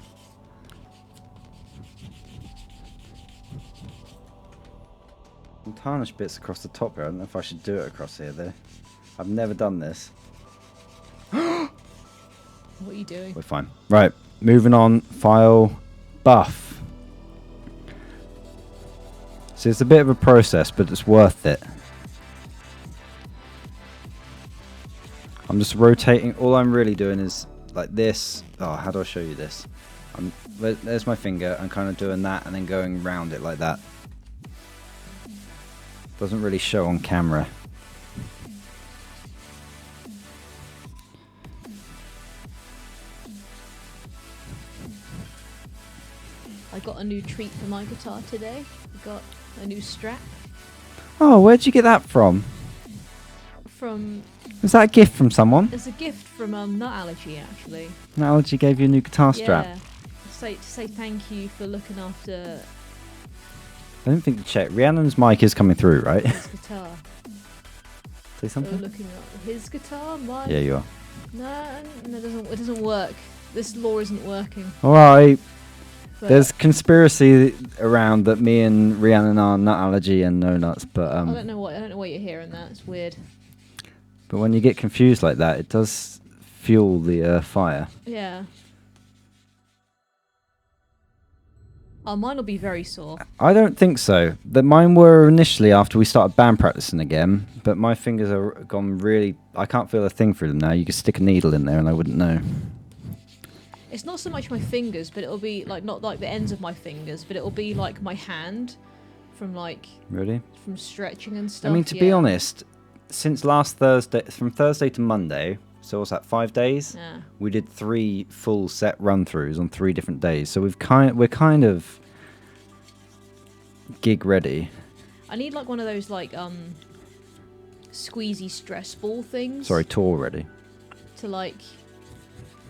Some tarnished bits across the top here. I don't know if I should do it across here though. I've never done this. What are you doing? We're fine. Right, moving on. File buff. So it's a bit of a process, but it's worth it. I'm just rotating. All I'm really doing is like this. Oh, how do I show you this? There's my finger. I'm kind of doing that and then going round it like that. Doesn't really show on camera. I got a new treat for my guitar today. I got a new strap Oh, where'd you get that from? from. Was that a gift from someone? It's a gift from Nut Allergy, actually. Allergy gave you a new guitar strap. Yeah. To say thank you for looking after I don't think you checked. Rhiannon's mic is coming through, right? his guitar. Say For something? looking at his guitar, mine. Yeah, you are. No, it doesn't work. This law isn't working. Alright. But There's conspiracy around that me and Rhiannon are nut allergy and no nuts, but I don't know what you're hearing. That it's weird. but when you get confused like that, it does fuel the fire. Yeah. Oh, mine will be very sore. I don't think so. That mine were initially after we started band practicing again, but my fingers are gone really. I can't feel a thing through them now. You could stick a needle in there and I wouldn't know. It's not so much my fingers, but it'll be like not like the ends of my fingers, but it'll be like my hand from Really? from stretching and stuff. I mean, to be honest, since last Thursday, from Thursday to Monday, so what's that? 5 days. Yeah. We did 3 full set run-throughs on 3 different days, so we're kind of gig ready. I need like one of those like squeezy stress ball things. Sorry, tour ready. To like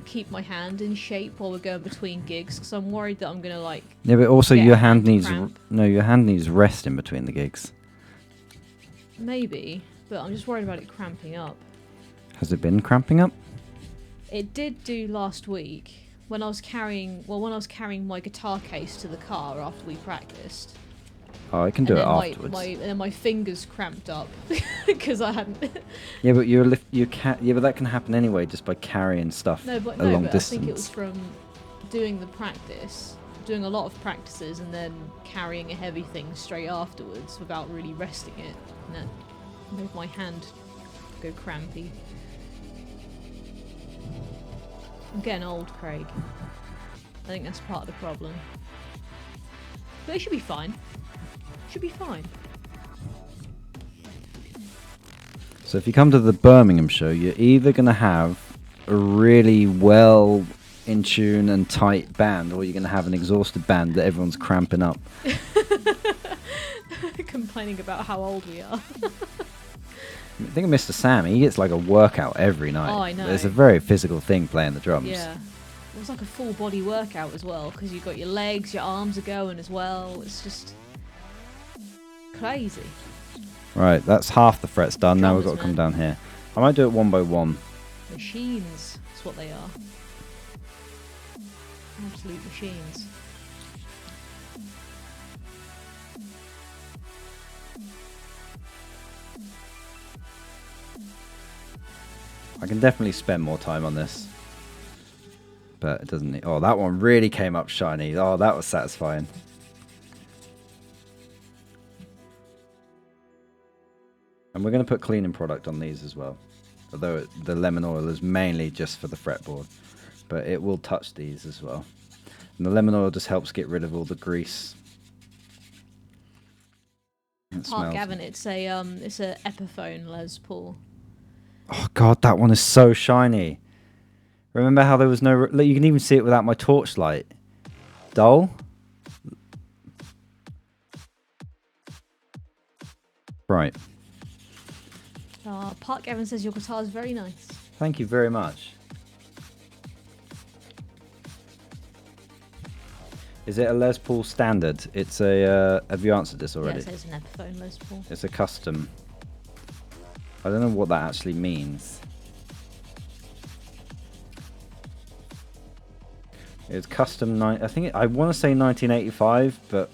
keep my hand in shape while we're going between gigs, because I'm worried that I'm gonna like. Yeah, but also Get your a hand hand needs cramp. your hand needs rest in between the gigs. Maybe, but I'm just worried about it cramping up. Has it been cramping up? It did do last week when I was carrying my guitar case to the car after we practiced. Oh, I can do and it then afterwards. and then my fingers cramped up because I hadn't. Yeah, but but that can happen anyway just by carrying stuff No, but a long I distance. think it was from doing a lot of practices, and then carrying a heavy thing straight afterwards without really resting it, and that made my hand go crampy. I'm getting old, Craig. I think that's part of the problem. But it should be fine. Should be fine. So if you come to the Birmingham show, you're either going to have a really well in tune and tight band, or you're going to have an exhausted band that everyone's cramping up. Complaining about how old we are. Think of Mr. Sam. He gets like a workout every night. Oh, I know. It's a very physical thing playing the drums. Yeah. It was like a full body workout as well, because you've got your legs, your arms are going as well. It's just crazy. Right, that's half the frets done. Now we've got Drummers, to come man. down here. I might do it one by one. Machines. That's what they are. Absolute machines. I can definitely spend more time on this. But it doesn't need... Oh, that one really came up shiny. Oh, that was satisfying. And we're going to put cleaning product on these as well. Although the lemon oil is mainly just for the fretboard. But it will touch these as well. And the lemon oil just helps get rid of all the grease. It Park smells... Gavin, it's a Epiphone Les Paul. Oh god, that one is so shiny. Remember how there was no... Look, you can even see it without my torchlight. Dull? Right. Park Gavin says your guitar is very nice. Thank you very much. Is it a Les Paul standard? It's a... have you answered this already? Yeah, it says an Epiphone Les Paul. It's a custom. I don't know what that actually means. It's custom... I think... I want to say 1985, but...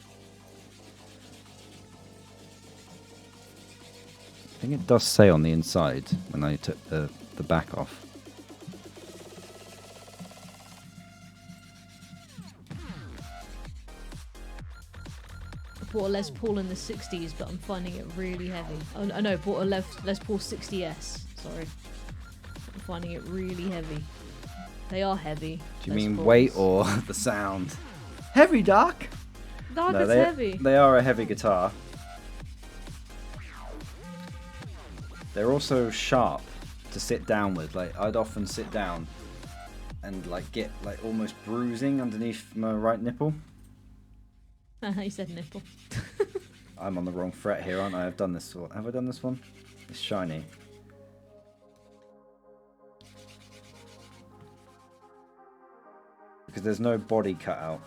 I think it does say on the inside when I took the back off. I bought a Les Paul in the 60s, but I'm finding it really heavy. Oh, no, I bought a Les Paul 60S. Sorry. I'm finding it really heavy. They are heavy. Do you Les mean Pauls. weight or the sound? Heavy, Doc? Dark No, is they, heavy. they are a heavy guitar. They're also sharp to sit down with. Like, I'd often sit down and like get like almost bruising underneath my right nipple. He said nipple. I'm on the wrong fret here, aren't I? I've done this one. Have I done this one? It's shiny. Because there's no body cut out.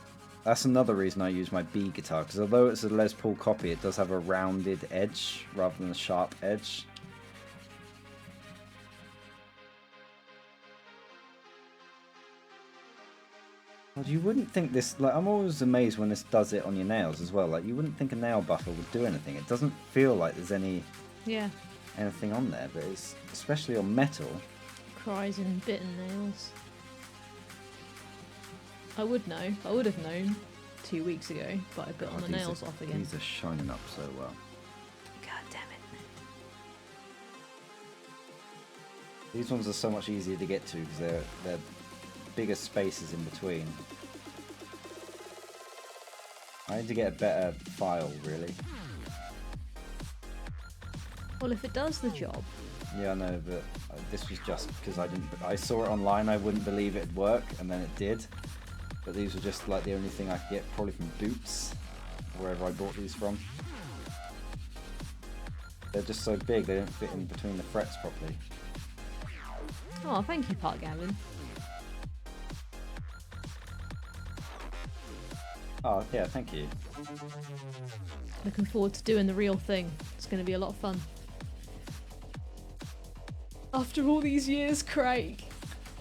That's another reason I use my B guitar, because although it's a Les Paul copy, it does have a rounded edge rather than a sharp edge. God, you wouldn't think this, like, I'm always amazed when this does it on your nails as well. Like, you wouldn't think a nail buffer would do anything. It doesn't feel like there's Yeah. anything on there, but it's, especially on metal. Cries and bitten nails. I would know. I would have known 2 weeks ago, but I bit on the these nails are, off again. These are shining up so well. God damn it. These ones are so much easier to get to because they're bigger spaces in between. I need to get a better file, really. Well, if it does the job. Yeah, I know, but this was just because I saw it online. I wouldn't believe it'd work, and then it did. But these were just like the only thing I could get, probably from Boots, wherever I bought these from. They're just so big, they don't fit in between the frets properly. Oh, thank you, Park Gavin. Oh, yeah, thank you. Looking forward to doing the real thing. It's going to be a lot of fun. After all these years, Craig.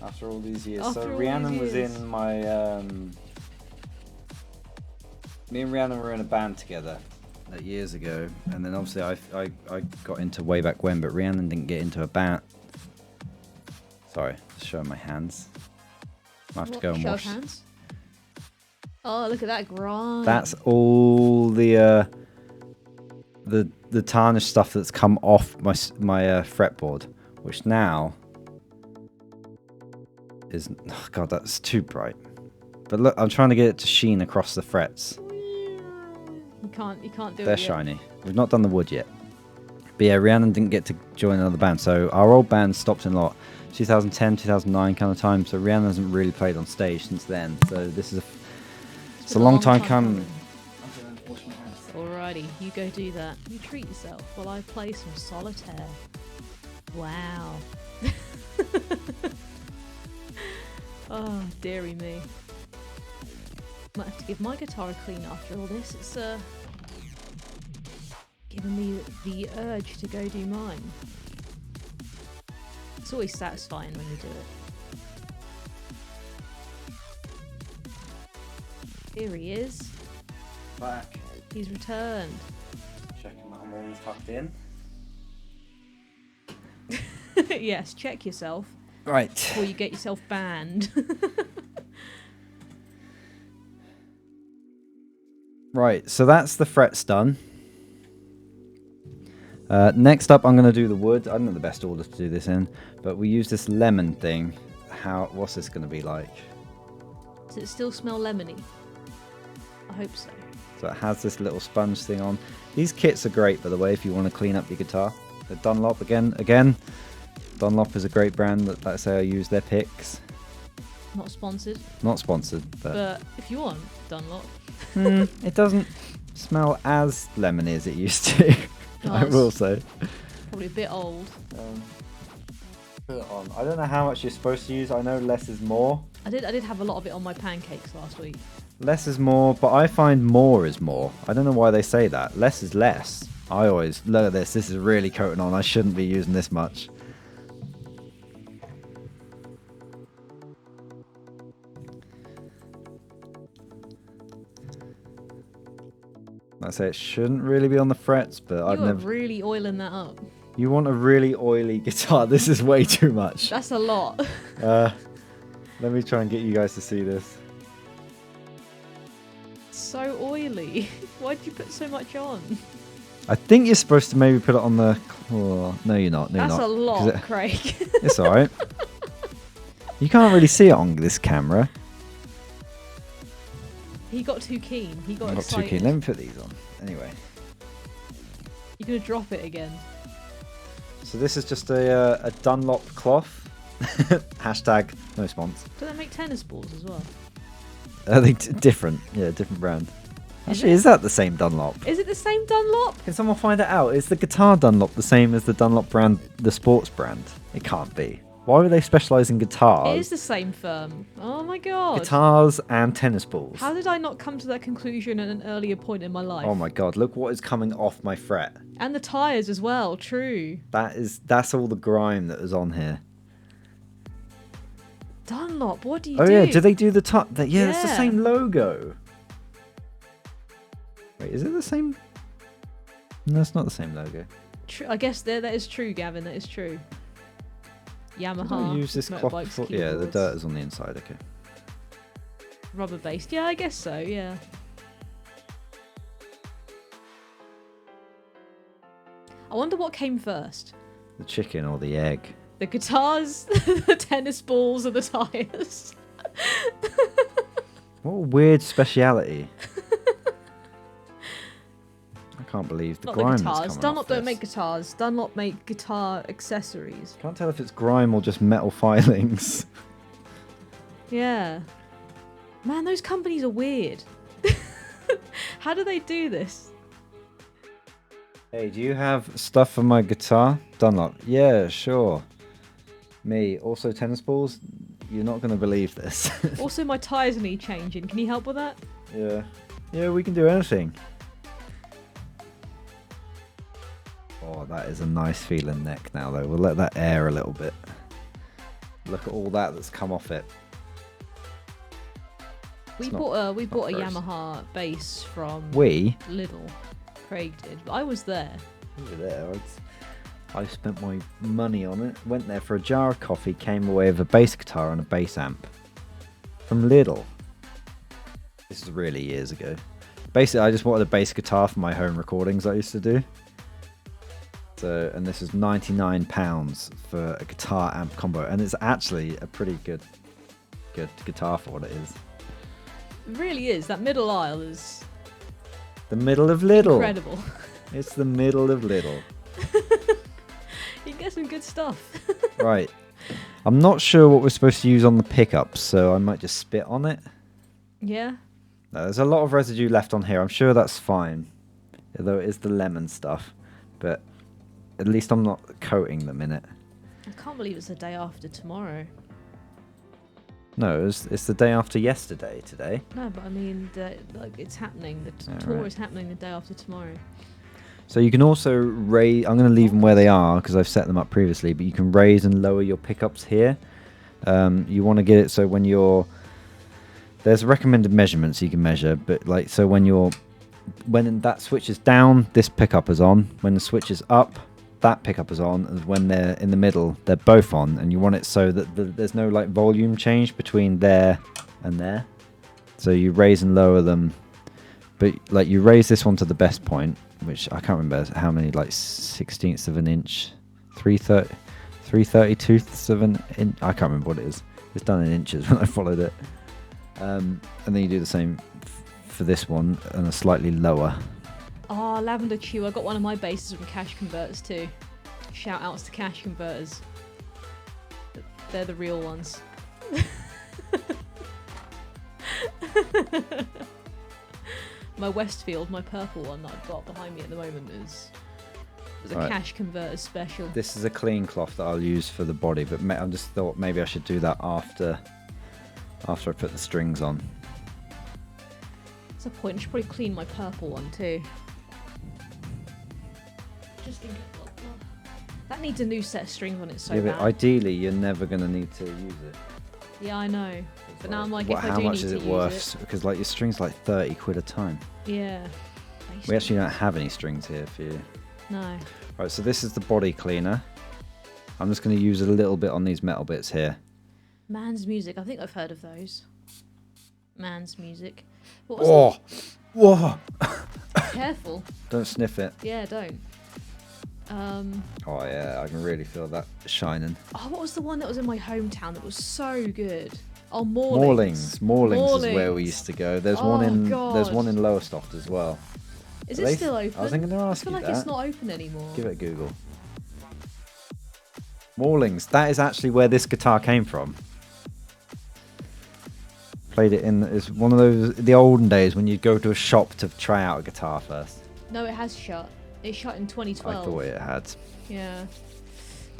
After all these years. After So all Rhiannon these was years. in my... Me and Rhiannon were in a band together years ago, and then obviously I got into way back when, but Rhiannon didn't get into a band. Sorry, just showing my hands. I have to go and Show of wash. hands. Oh, look at that grind. That's all the tarnish stuff that's come off my fretboard, which now is... Oh God, that's too bright. But look, I'm trying to get it to sheen across the frets. You can't do They're it yet. shiny. We've not done the wood yet. But yeah, Rhiannon didn't get to join another band. So our old band stopped in a lot. 2010, 2009 kind of time. So Rhiannon hasn't really played on stage since then. So this is it's a been long time coming. Alrighty, you go do that. You treat yourself while I play some solitaire. Wow. Oh, dearie me. Might have to give my guitar a clean after all this. It's giving me the urge to go do mine. It's always satisfying when you do it. Here he is. Back. He's returned. Checking that I'm all tucked in. Yes, check yourself Right. before you get yourself banned. Right, so that's the frets done. Next up, I'm going to do the wood. I don't know the best order to do this in, but we use this lemon thing. What's this going to be like? Does it still smell lemony? I hope so. So it has this little sponge thing on. These kits are great, by the way, if you want to clean up your guitar. The Dunlop again. Dunlop is a great brand. That, like I say, I use their picks. Not sponsored, Not sponsored, but if you want, Dunlop. it doesn't smell as lemony as it used to. I Nice. will say. Probably a bit old. Put it on. I don't know how much you're supposed to use. I know less is more. I did have a lot of it on my pancakes last week. Less is more, but I find more is more. I don't know why they say that. Less is less. I always look at this. This is really coating on. I shouldn't be using this much. I say it shouldn't really be on the frets, but I've You are never. really oiling that up. You want a really oily guitar? This is way too much. That's a lot. Let me try and get you guys to see this. So oily. Why'd you put so much on? I think you're supposed to maybe put it on the. Oh, no, you're not. No, That's you're a not. 'Cause lot, Craig. It's alright. You can't really see it on this camera. He got too keen. He got I'm not too excited. keen. Let me put these on. Anyway. You're gonna drop it again. So this is just a Dunlop cloth. Hashtag no spons. Do they make tennis balls as well? I think different. Yeah, different brand. Actually, is that the same Dunlop? Is it the same Dunlop? Can someone find it out? Is the guitar Dunlop the same as the Dunlop brand, the sports brand? It can't be. Why would they specialise in It guitars? is the same firm. Oh my god. Guitars and tennis balls. How did I not come to that conclusion at an earlier point in my life? Oh my god, look what is coming off my fret. And the tyres as well, true. That's all the grime that was on here. Dunlop, what do you Oh do? yeah, do they do the top? Yeah, it's the Yeah. same logo. Wait, is it the same? No, it's not the same logo. I guess that is true, Gavin, that is true. Yamaha. I use this cloth motorbikes, before. Yeah, the keyboards, dirt is on the inside. Okay. Rubber based. Yeah, I guess so, yeah. I wonder what came first. The chicken or the egg? The guitars, the tennis balls, or the tyres? What a weird speciality. I can't believe the Not the grime that's guitars. coming Dunlop off don't this. make guitars. Dunlop make guitar accessories. Can't tell if it's grime or just metal filings. Yeah. Man, those companies are weird. How do they do this? Hey, do you have stuff for my guitar? Dunlop. Yeah, sure. Me. Also tennis balls? You're not going to believe this. Also, my tyres need changing. Can you help with that? Yeah. Yeah, we can do anything. Oh, that is a nice feeling neck now, though. We'll let that air a little bit. Look at all that that's come off it. We It's not- bought a not Yamaha gross. bass from We? Lidl. Craig did, but I was there. Over there. I spent my money on it. Went there for a jar of coffee, came away with a bass guitar and a bass amp. From Lidl. This is really years ago. Basically, I just wanted a bass guitar for my home recordings I used to do. So, and this is £99 for a guitar amp combo. And it's actually a pretty good guitar for what it is. It really is. That middle aisle is The middle of Lidl. Incredible. It's the middle of Lidl. You get some good stuff. Right. I'm not sure what we're supposed to use on the pickups, so I might just spit on it. Yeah. No, there's a lot of residue left on here. I'm sure that's fine. Although it is the lemon stuff. But at least I'm not coating them in it. I can't believe it's the day after tomorrow. No, it's the day after yesterday today. No, but I mean, like it's happening. The Yeah, tour right. is happening the day after tomorrow. So you can also raise... I'm going to leave them where they are because I've set them up previously. But you can raise and lower your pickups here. You want to get it so when you're... There's recommended measurements you can measure. But like, so when that switch is down, this pickup is on. When the switch is up, that pickup is on. And when they're in the middle, they're both on. And you want it so that there's no like volume change between there and there. So you raise and lower them. But like you raise this one to the best point, which I can't remember how many, like 16ths of an inch, 3/32ths of an inch. I can't remember what it is. It's done in inches when I followed it. And then you do the same for this one and a slightly lower. Oh, Lavender Q. I got one of my bases from Cash Converters too. Shout outs to Cash Converters. They're the real ones. My Westfield, my purple one that I've got behind me at the moment is a Right. Cash Converters special. This is a clean cloth that I'll use for the body, but I just thought maybe I should do that after I put the strings on. That's a point. I should probably clean my purple one too. Just think that needs a new set of strings on it so Yeah, bad. but ideally, you're never going to need to use it. Yeah, I know. But now I'm like, What- if I how do much need is to it use worth? Because like your strings like 30 quid a time. yeah. We actually don't have any strings here for you. No. Right, so this is the body cleaner. I'm just going to use a little bit on these metal bits here. Man's Music. I think I've heard of those. Man's Music. What was Whoa! Careful. Don't sniff it. Yeah, don't. Oh yeah, I can really feel that shining. Oh, what was the one that was in my hometown that was so good? Oh, Morlings. Morlings is where we used to go. There's one Oh, in God. there's one in Lowestoft as well. Is Are it they- still open? I was thinking to I ask feel you like it's that. not open anymore. Give it a Google. Morlings. That is actually where this guitar came from. Played it in. It's one of those the olden days when you'd go to a shop to try out a guitar first. No, it has shut. It shut in I 2012. thought it had. Yeah.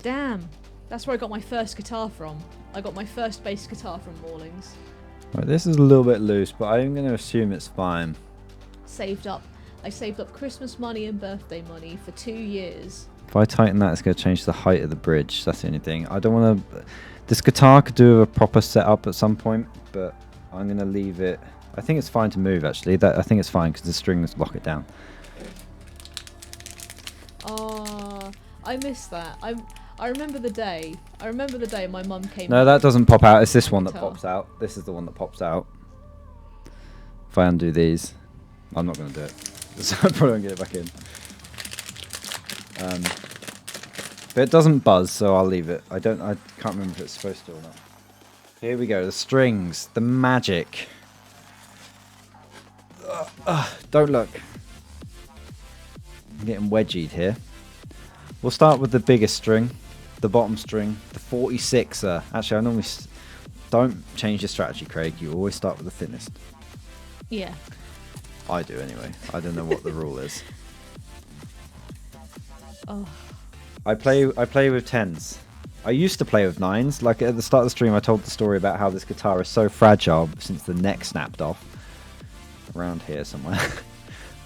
Damn. That's where I got my first guitar from. I got my first bass guitar from Morlings. Right, this is a little bit loose, but I'm going to assume it's fine. Saved up. I saved up Christmas money and birthday money for 2 years. If I tighten that, it's going to change the height of the bridge. That's the only thing. I don't want to... This guitar could do a proper setup at some point, but I'm going to leave it... I think it's fine to move, actually. I think it's fine because the strings lock it down. Oh, I missed that. I remember the day. I remember the day my mum came. No, that doesn't pop out. It's this one that Guitar. pops out. This is the one that pops out. If I undo these... I'm not going to do it. So I probably won't get it back in. But it doesn't buzz, so I'll leave it. I can't remember if it's supposed to or not. Here we go, the strings, the magic. Don't look. I'm getting wedgied here. We'll start with the biggest string, the bottom string, the 46er. Actually, I normally don't change your strategy, Craig. You always start with the thinnest. Yeah. I do anyway. I don't know what the rule is. Oh. I play with 10s. I used to play with 9s. Like at the start of the stream, I told the story about how this guitar is so fragile since the neck snapped off. Around here somewhere.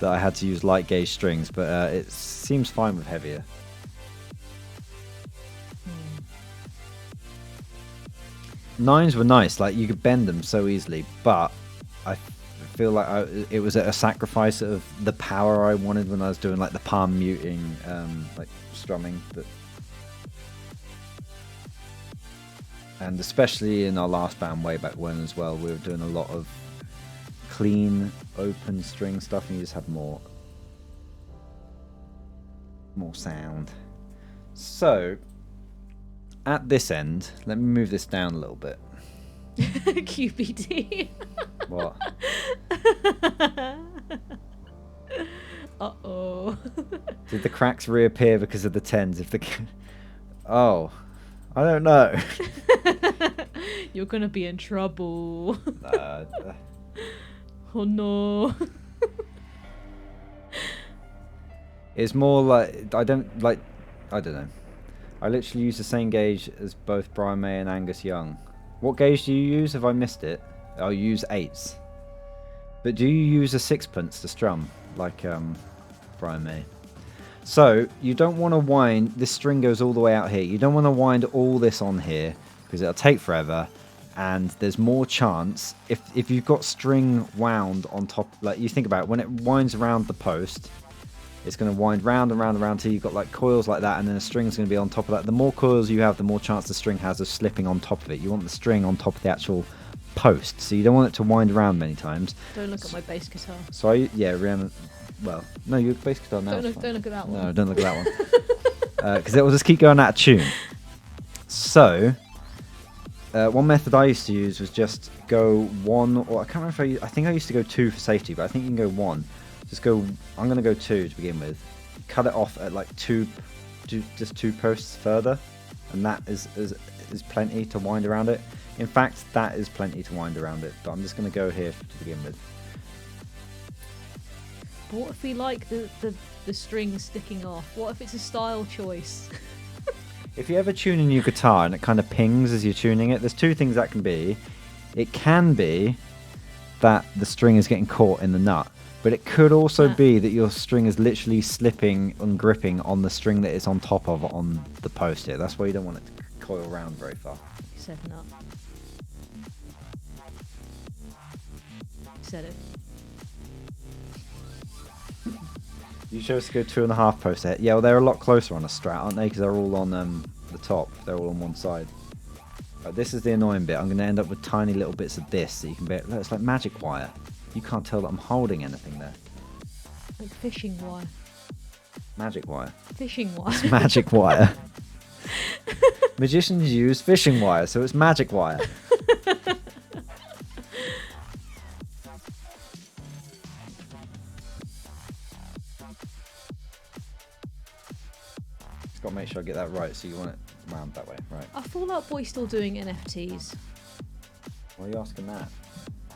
That I had to use light gauge strings, but it seems fine with heavier. Nines were nice. Like you could bend them so easily, but I feel like it was at a sacrifice of the power I wanted when I was doing like the palm muting, like strumming. And especially in our last band way back when as well, we were doing a lot of clean, open string stuff, and you just have more sound. So at this end, let me move this down a little bit. QPD. What? Did the cracks reappear because of the tens? If the oh, I don't know. You're gonna be in trouble. uh, Oh no. it's more like I don't know. I literally use the same gauge as both Brian May and Angus Young. What gauge do you use? Have I missed it? I'll use 8s. But do you use a sixpence to strum like Brian May? So you don't want to wind. This string goes all the way out here. You don't want to wind all this on here because it'll take forever, and there's more chance if you've got string wound on top. Like you think about it, when it winds around the post, it's going to wind round and round and round till you've got like coils like that, and then a string's going to be on top of that. The more coils you have, the more chance the string has of slipping on top of it. You want the string on top of the actual post, so you don't want it to wind around many times. Don't look at my bass guitar. So Rihanna. Well, no, your bass guitar now. Don't look at that one. No, don't look at that one. Because it will just keep going out of tune. So, one method I used to use was just go 1, or I can't remember if I think I used to go 2 for safety, but I think you can go 1. Just go. I'm going to go 2 to begin with. Cut it off at like 2 posts further, and that is plenty to wind around it. In fact, that is plenty to wind around it. But I'm just going to go here to begin with. But what if we like the string sticking off? What if it's a style choice? If you ever tune in your guitar and it kind of pings as you're tuning it, there's 2 things that can be. It can be that the string is getting caught in the nut, but it could also be that your string is literally slipping and gripping on the string that it's on top of on the post here. That's why you don't want it to coil around very far. You said nut. Said it. You chose to go 2.5 posts there. Yeah, well, they're a lot closer on a Strat, aren't they? Because they're all on the top. They're all on one side. This is the annoying bit. I'm going to end up with tiny little bits of this that you can look, it's like magic wire. You can't tell that I'm holding anything there. Like fishing wire. Magic wire. Fishing wire. It's magic wire. Magicians use fishing wire, so it's magic wire. Just got to make sure I get that right, so you want it round that way, right? Are Fall Out Boy still doing NFTs? Why are you asking that?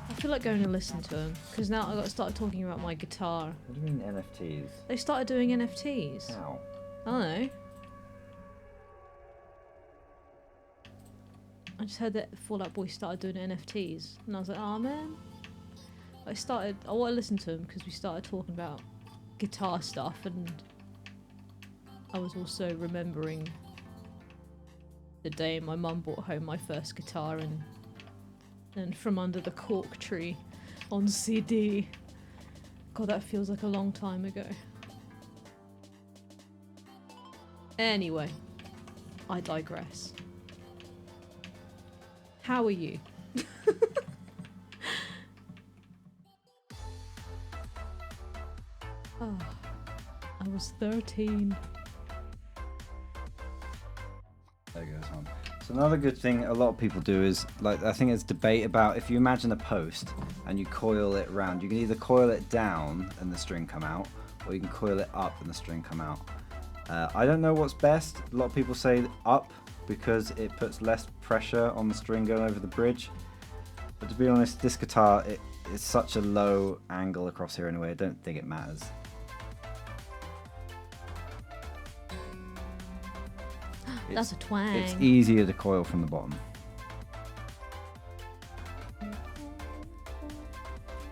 I feel like going to listen to them because now I got started talking about my guitar. What do you mean NFTs? They started doing NFTs. How? I don't know. I just heard that Fall Out Boy started doing NFTs, and I was like, oh man. I want to listen to him because we started talking about guitar stuff, and I was also remembering the day my mum brought home my first guitar, and From Under the Cork Tree on CD. God, that feels like a long time ago. Anyway, I digress. How are you? Oh, I was 13. There goes on. So another good thing a lot of people do is, like, I think there's debate about if you imagine a post and you coil it round, you can either coil it down and the string come out, or you can coil it up and the string come out. I don't know what's best. A lot of people say up because it puts less pressure on the string going over the bridge. But to be honest, this guitar, it's such a low angle across here anyway, I don't think it matters. That's a twang. It's easier to coil from the bottom.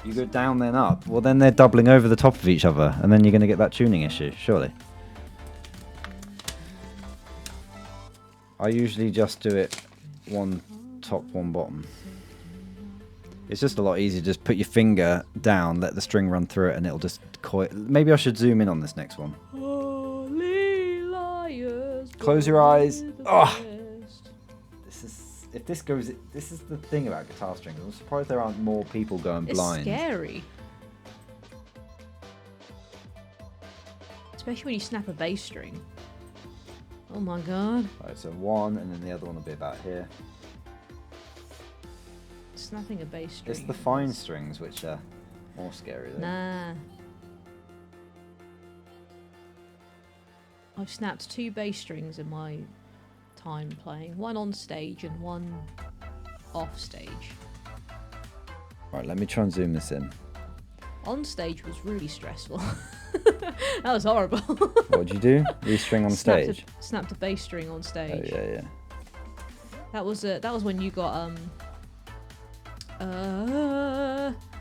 You go down then up, well then they're doubling over the top of each other, and then you're going to get that tuning issue, surely. I usually just do it one top, one bottom. It's just a lot easier. Just put your finger down, let the string run through it, and it'll just coil. Maybe I should zoom in on this next one. Close your eyes. Oh, if this goes. This is the thing about guitar strings. I'm surprised there aren't more people going blind. It's scary. Especially when you snap a bass string. Oh my god. Right, so one, and then the other one will be about here. Snapping a bass string. It's the fine strings which are more scary though. Nah. I've snapped 2 bass strings in my time playing. One on stage and one off stage. Right, let me try and zoom this in. On stage was really stressful. That was horrible. What would you do? Restring on stage? Snapped a bass string on Oh, stage. yeah. That was when you got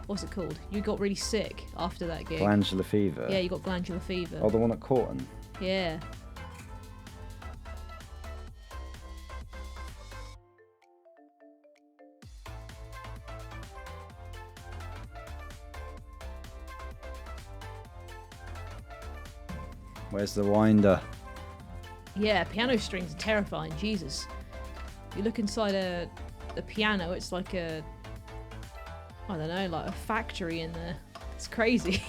what's it called? You got really sick after that gig. Glandular fever. Yeah, you got glandular fever. Oh, the one at Corton. Yeah. Where's the winder? Yeah, piano strings are terrifying. Jesus. You look inside a piano, it's like I don't know, like a factory in there. It's crazy.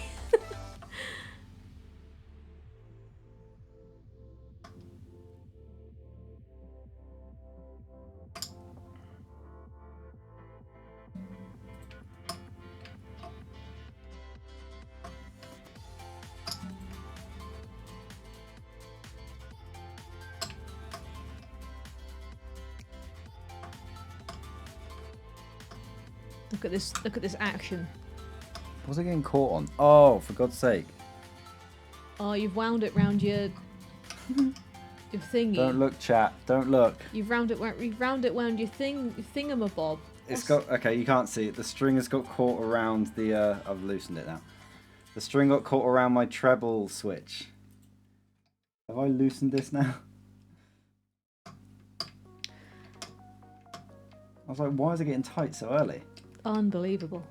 Look at this action. What was I getting caught on? Oh, for God's sake. Oh, you've wound it round your thingy. Don't look, chat. Don't look. You've round it round your thingamabob. It's got, okay, you can't see it. The string has got caught around the, I've loosened it now. The string got caught around my treble switch. Have I loosened this now? I was like, why is it getting tight so early? Unbelievable.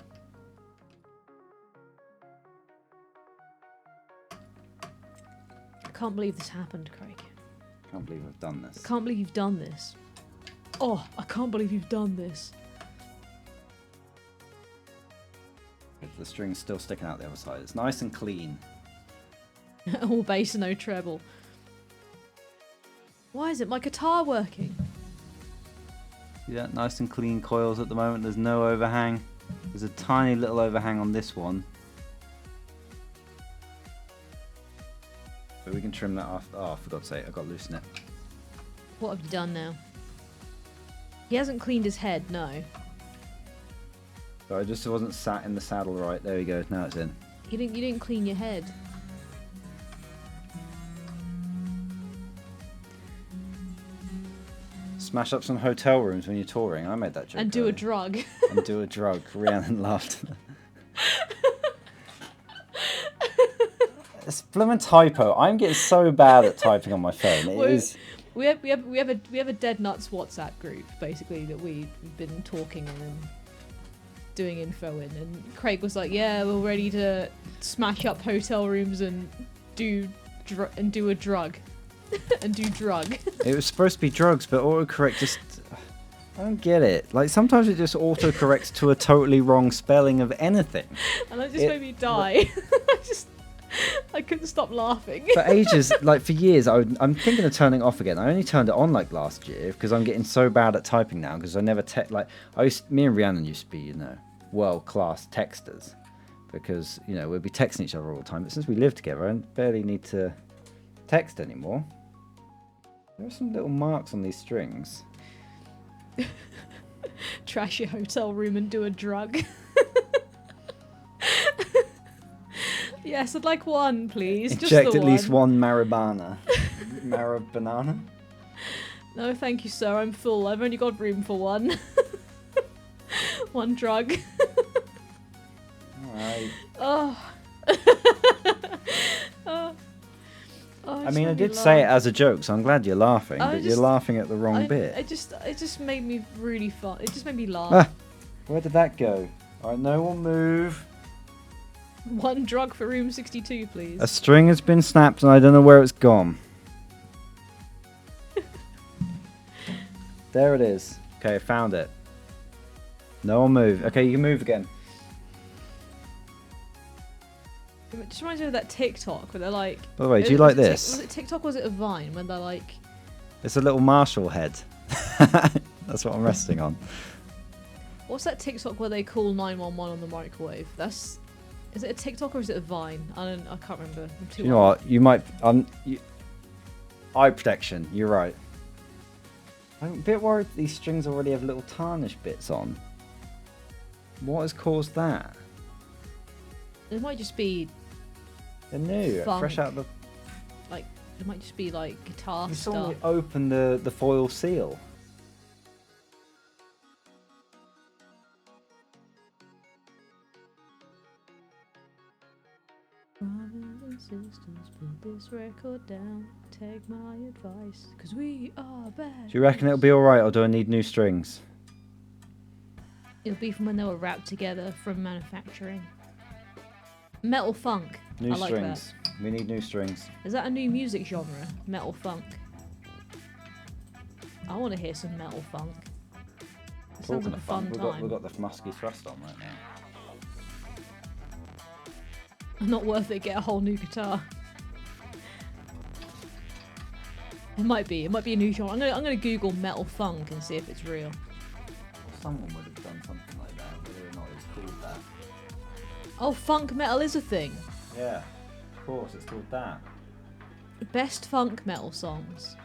I can't believe this happened, Craig. Can't believe I've done this. I can't believe you've done this. Oh, I can't believe you've done this. The string's still sticking out the other side. It's nice and clean. All bass and no treble. Why is it my guitar working? Yeah, nice and clean coils at the moment. There's no overhang. There's a tiny little overhang on this one. But we can trim that off. Oh, for God's sake, I've got to loosen it. What have you done now? He hasn't cleaned his head, no. So I just wasn't sat in the saddle right. There we go. Now it's in. You didn't clean your head. Smash up some hotel rooms when you're touring. I made that joke. And do a earlier. drug. And do a drug. Rhiannon laughed. It's blooming typo. I'm getting so bad at typing on my phone. It is. We have a Dead Nuts WhatsApp group basically that we've been talking in and doing info in, and Craig was like, "Yeah, we're ready to smash up hotel rooms and do a drug and do drug." It was supposed to be drugs, but autocorrect just. I don't get it. Like sometimes it just autocorrects to a totally wrong spelling of anything. And that just made me die. I couldn't stop laughing. For ages, like for years, I'm thinking of turning it off again. I only turned it on like last year because I'm getting so bad at typing now because I never me and Rhiannon used to be, you know, world-class texters because, you know, we'd be texting each other all the time. But since we live together, I barely need to text anymore. There are some little marks on these strings. Trash your hotel room and do a drug. Yes, I'd like one, please. Inject just the at least one marijuana. Marijuana? No, thank you, sir. I'm full. I've only got room for one. One drug. Alright. Oh. Oh. I mean, I did say it as a joke, so I'm glad you're laughing, but you're laughing at the wrong bit. It just made me really fun. It just made me laugh. Ah, where did that go? Alright, no one move. One drug for room 62, please. A string has been snapped and I don't know where it's gone. There it is. Okay, I found it. No one move. Okay, you can move again. It just reminds me of that TikTok where they're like... By the way, do you like this? Was it TikTok or was it a Vine when they're like... It's a little Marshall head. That's what I'm resting on. What's that TikTok where they call 911 on the microwave? Is it a TikTok or is it a Vine? I can't remember. I'm too You know what? You might. Eye protection, you're right. I'm a bit worried these strings already have little tarnish bits on. What has caused that? It might just be They're new, Funk. fresh out the... like, it might just be like guitar You saw stuff. me open the foil seal. Brothers and sisters, put this record down. Take my advice, cause we are bad. Do you reckon it'll be alright, or do I need new strings? It'll be from when they were wrapped together from manufacturing. Metal funk. New I like strings. We need new strings. that. Is that a new music genre? Metal funk. I want to hear some metal funk. It sounds like a fun time. We've got the musky thrust on right now. Not worth it. Get a whole new guitar. It might be. It might be a new genre. I'm gonna Google metal funk and see if it's real. Someone would have done something like that, whether or not it's called that. Oh, funk metal is a thing. Yeah, of course, it's called that. Best funk metal songs.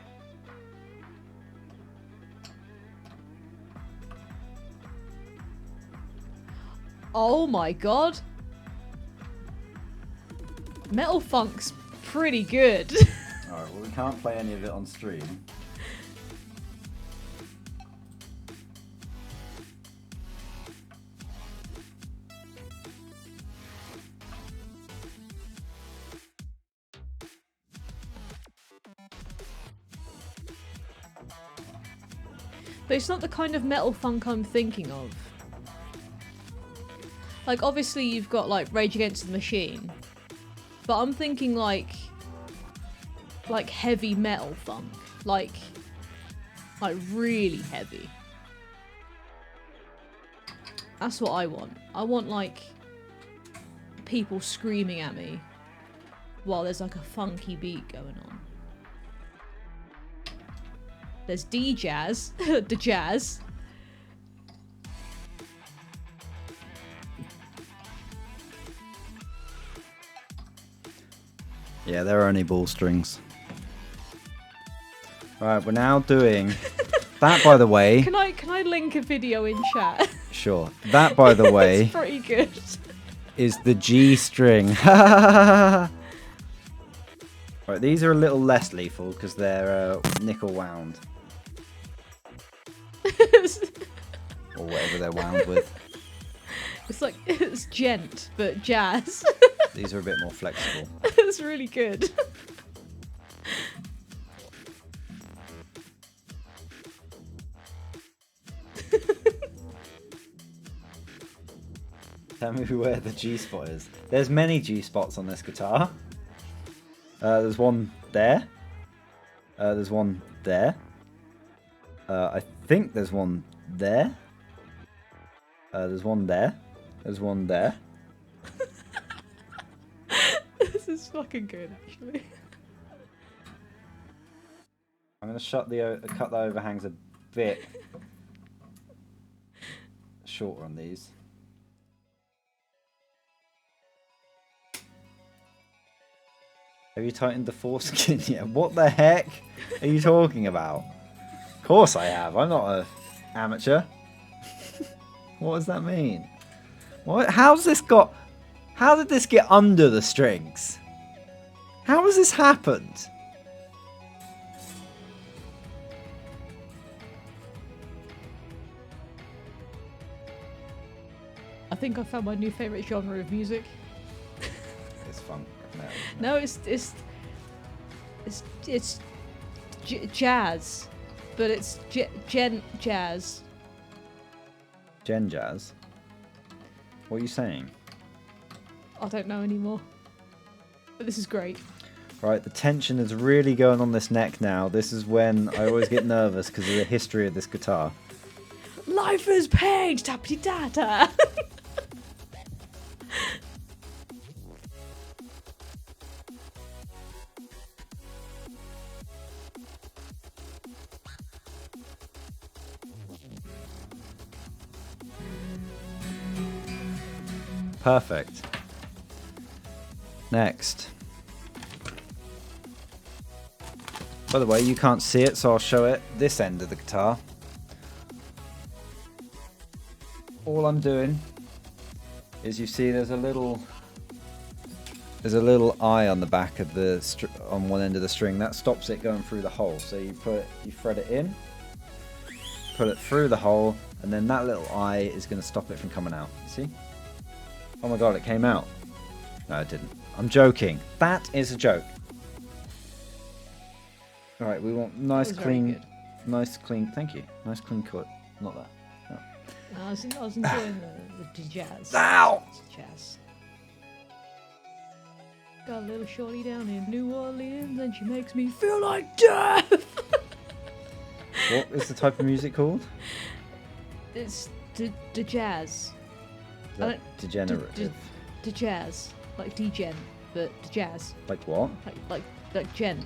Oh my god. Metal funk's pretty good. Alright, well we can't play any of it on stream. But it's not the kind of metal funk I'm thinking of. Like, obviously you've got, like, Rage Against the Machine. But I'm thinking, like heavy metal funk. Like really heavy. That's what I want. I want, like, people screaming at me while there's, like, a funky beat going on. There's D-Jazz. The jazz. Yeah, they're only ball strings. Right, we're now doing... That, by the way... Can I link a video in chat? Sure. That, by the way, It's pretty good. is the G string. Right, these are a little less lethal because they're nickel wound. Or whatever they're wound with. It's like, it's gent, but jazz. These are a bit more flexible. It's really good. Tell me where the G spot is. There's many G spots on this guitar. There's one there. There's one there. I think there's one there. There's one there. There's one there. This is fucking good, actually. I'm gonna cut the overhangs a bit shorter on these. Have you tightened the foreskin yet? What the heck are you talking about? Of course I have. I'm not a amateur. What does that mean? What? How's this got? How did this get under the strings? How has this happened? I think I found my new favourite genre of music. It's funk. No, it's jazz, but it's gen jazz. Gen jazz? What are you saying? I don't know anymore. But this is great. Right, the tension is really going on this neck now. This is when I always get nervous because of the history of this guitar. Life is pain, tappity data. Perfect. By the way, you can't see it, so I'll show it this end of the guitar. All I'm doing is you see there's a little eye on the back of the on one end of the string that stops it going through the hole. So you thread it in, put it through the hole, and then that little eye is going to stop it from coming out. See? Oh my god, it came out. No, it didn't. I'm joking. That is a joke. All right, we want nice clean, thank you. Nice clean cut. Not that. No. I was enjoying the jazz. Ow! Jazz. Got a little shorty down in New Orleans and she makes me feel like death! What is the type of music called? It's the jazz. Is that degenerative? The jazz. Like degen, but the jazz. Like what? Like gen.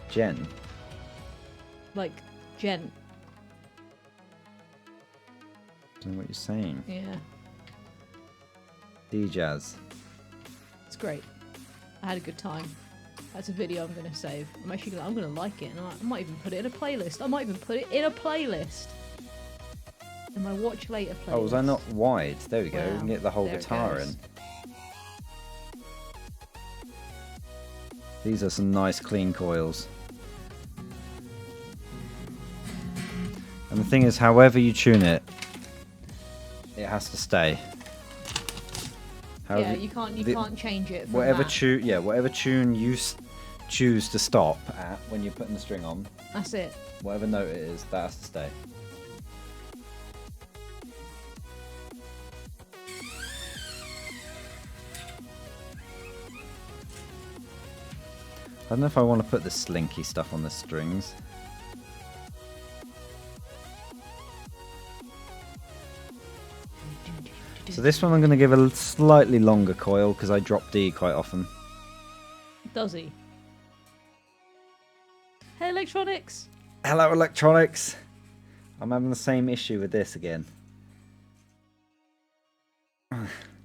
Jen? Like gen. I don't know what you're saying. Yeah. D-Jazz. It's great. I had a good time. That's a video I'm going to save. I'm going to like it, and I might even put it in a playlist. In my watch later playlist. Oh, was I not wide? There we go. Wow. We can get the whole There it guitar goes. in. These are some nice clean coils. And the thing is, however you tune it, it has to stay. Yeah, you can't change it. From Whatever that. whatever tune you choose to stop at when you're putting the string on, That's it. whatever note it is, that has to stay. I don't know if I want to put the slinky stuff on the strings. So this one I'm going to give a slightly longer coil because I drop D quite often. Does he? Hey, electronics. Hello, electronics. I'm having the same issue with this again.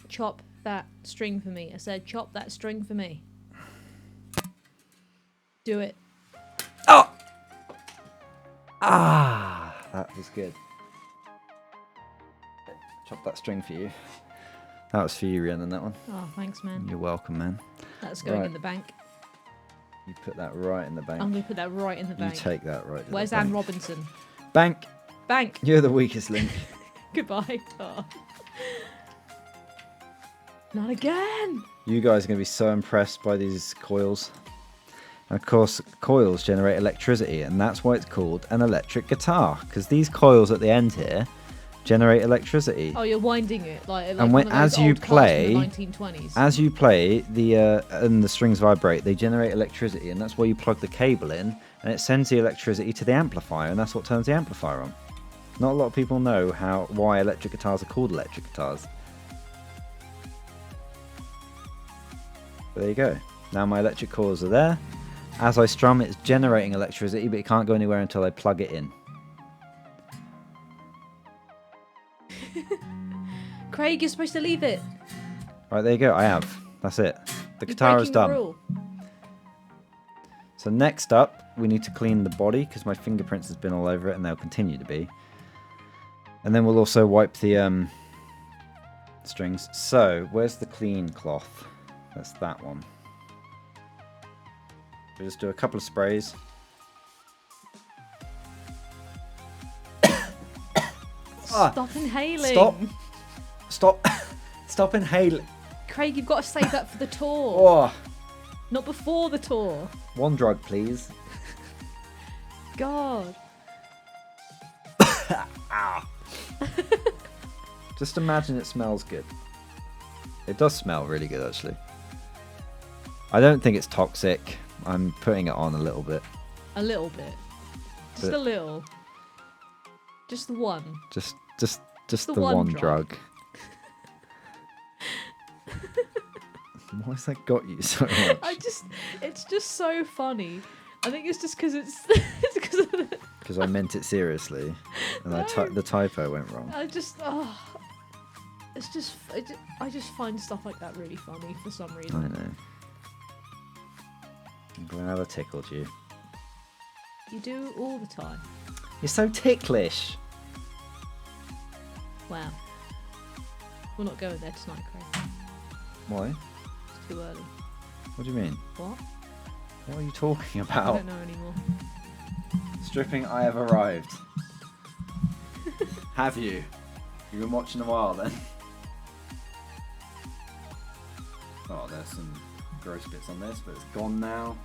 Chop that string for me. I said chop that string for me. Do it. Oh! Ah, that was good. Chop that string for you. That was for you, Rhiannon, that one. Oh, thanks, man. You're welcome, man. That's going Right. in the bank. You put that right in the bank. I'm going to put that right in the You bank. take that right to Where's the bank. Anne Robinson? Bank! Bank. You're the weakest link. Goodbye. Oh. Not again. You guys are going to be so impressed by these coils. And of course, coils generate electricity, and that's why it's called an electric guitar. Because these coils at the end here generate electricity. Oh, you're winding it like And one of as those you old cars from the play- 1920s. As you play, and the strings vibrate, they generate electricity, and that's why you plug the cable in, and it sends the electricity to the amplifier, and that's what turns the amplifier on. Not a lot of people know why electric guitars are called electric guitars. But there you go. Now my electric coils are there. As I strum, it's generating electricity, but it can't go anywhere until I plug it in. Craig, you're supposed to leave it. Right, there you go. I have. That's it. The You're guitar is breaking the done. rule. So next up, we need to clean the body because my fingerprints has been all over it, and they'll continue to be. And then we'll also wipe the strings. So where's the clean cloth? That's that one. We'll just do a couple of sprays. Stop inhaling. Stop inhaling. Craig, you've got to save that for the tour. Oh, Not before the tour. one drug, please. God. Just imagine it smells good. It does smell really good, actually. I don't think it's toxic. I'm putting it on a little bit. A little bit. Just But- a little. Just the one. Just the the one one drug. drug. Why has that got you so much? It's just so funny. I think it's just because it's because of the, Because I meant it seriously, and the typo went wrong. I just I just find stuff like that really funny for some I reason. know. I'm glad I tickled you. You do all the time. You're so ticklish. Wow. We're not going there tonight, Craig. Why? It's too early. What do you mean? What? What are you talking I about? don't know anymore. Stripping, I have arrived. Have you? You've been watching a while then? Oh, there's some gross bits on this, but it's gone now.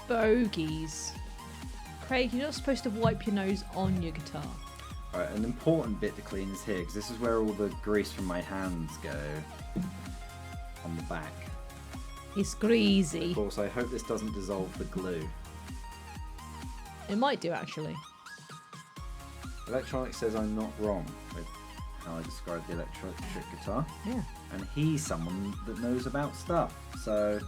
Bogies. Craig, you're not supposed to wipe your nose on your guitar. Alright, an important bit to clean is here, because this is where all the grease from my hands go. On the back. It's greasy. Of course, I hope this doesn't dissolve the glue. It might do, actually. Electronic says I'm not wrong with how I describe the electric guitar. Yeah. And he's someone that knows about stuff, so...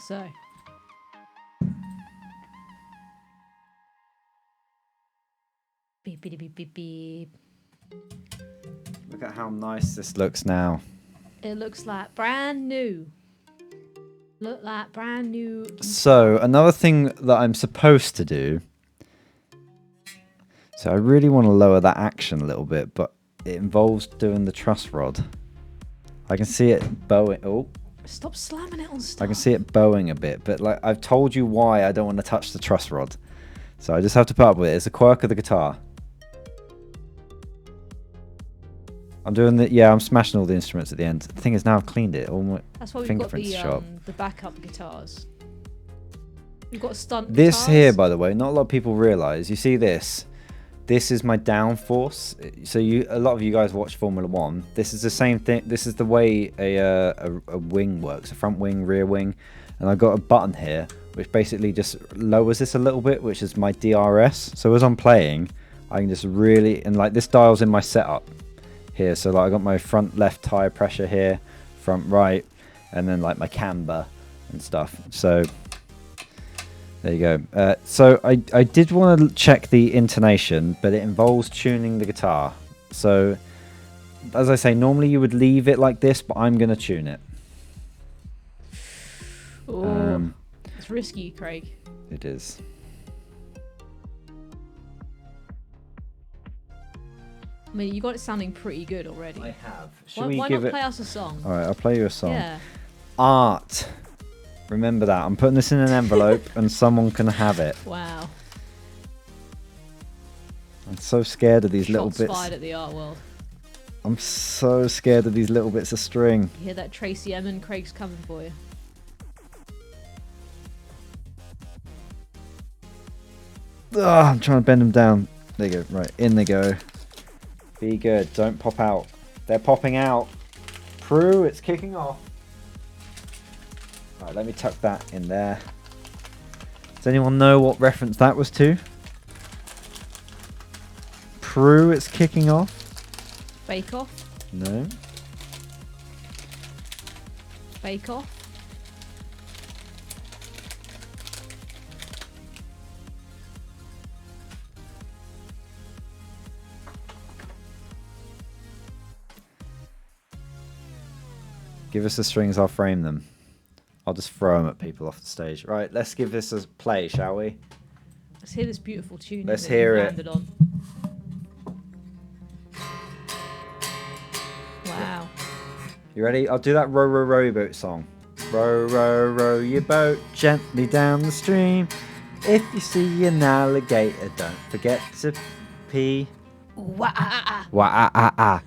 So. Beep, beep, beep, beep, beep. Look at how nice this looks now. It looks like brand new. Look like brand new. So, another thing that I'm supposed to do... So I really want to lower that action a little bit, but it involves doing the truss rod. I can see it bowing... Oh, Stop slamming it on stuff. I can see it bowing a bit, but like I've told you why I don't want to touch the truss rod. So I just have to put up with it. It's a quirk of the guitar. I'm doing the... Yeah, I'm smashing all the instruments at the end. The thing is, now I've cleaned it. All my That's why we've got fingerprints sharp. the backup guitars. We've got stunt This guitars. here, by the way, not a lot of people realise. You see this? This is my downforce. So a lot of you guys watch Formula One. This is the same thing. This is the way a wing works, a front wing, rear wing. And I've got a button here, which basically just lowers this a little bit, which is my DRS. So as I'm playing, I can just really... And like this dial's in my setup here. So like I got my front left tire pressure here, front right, and then like my camber and stuff. So... There you go. So I did want to check the intonation, but it involves tuning the guitar. So, as I say, normally you would leave it like this, but I'm going to tune it. Ooh, it's risky, Craig. It is. I mean, you got it sounding pretty good already. I have. Why not play us a song? All right, I'll play you a song. Yeah. Art. Remember that. I'm putting this in an envelope and someone can have it. Wow. I'm so scared of these little Shots bits. fired at the art world. I'm so scared of these little bits of string. You hear that, Tracy Emin? Craig's coming for you. I'm trying to bend them down. There you go. Right, in they go. Be good. Don't pop out. They're popping out. Prue, it's kicking off. Right, let me tuck that in there. Does anyone know what reference that was to? Prue, it's kicking off. Bake Off? No. Bake Off? Give us the strings, I'll frame them. I'll just throw them at people off the stage. Right, let's give this a play, shall we? Let's hear this beautiful tune. Let's that hear you it. landed on. Wow. You ready? I'll do that row, row, row your boat song. Row, row, row your boat gently down the stream. If you see an alligator, don't forget to pee. Wah-ah-ah. Wah-ah-ah-ah.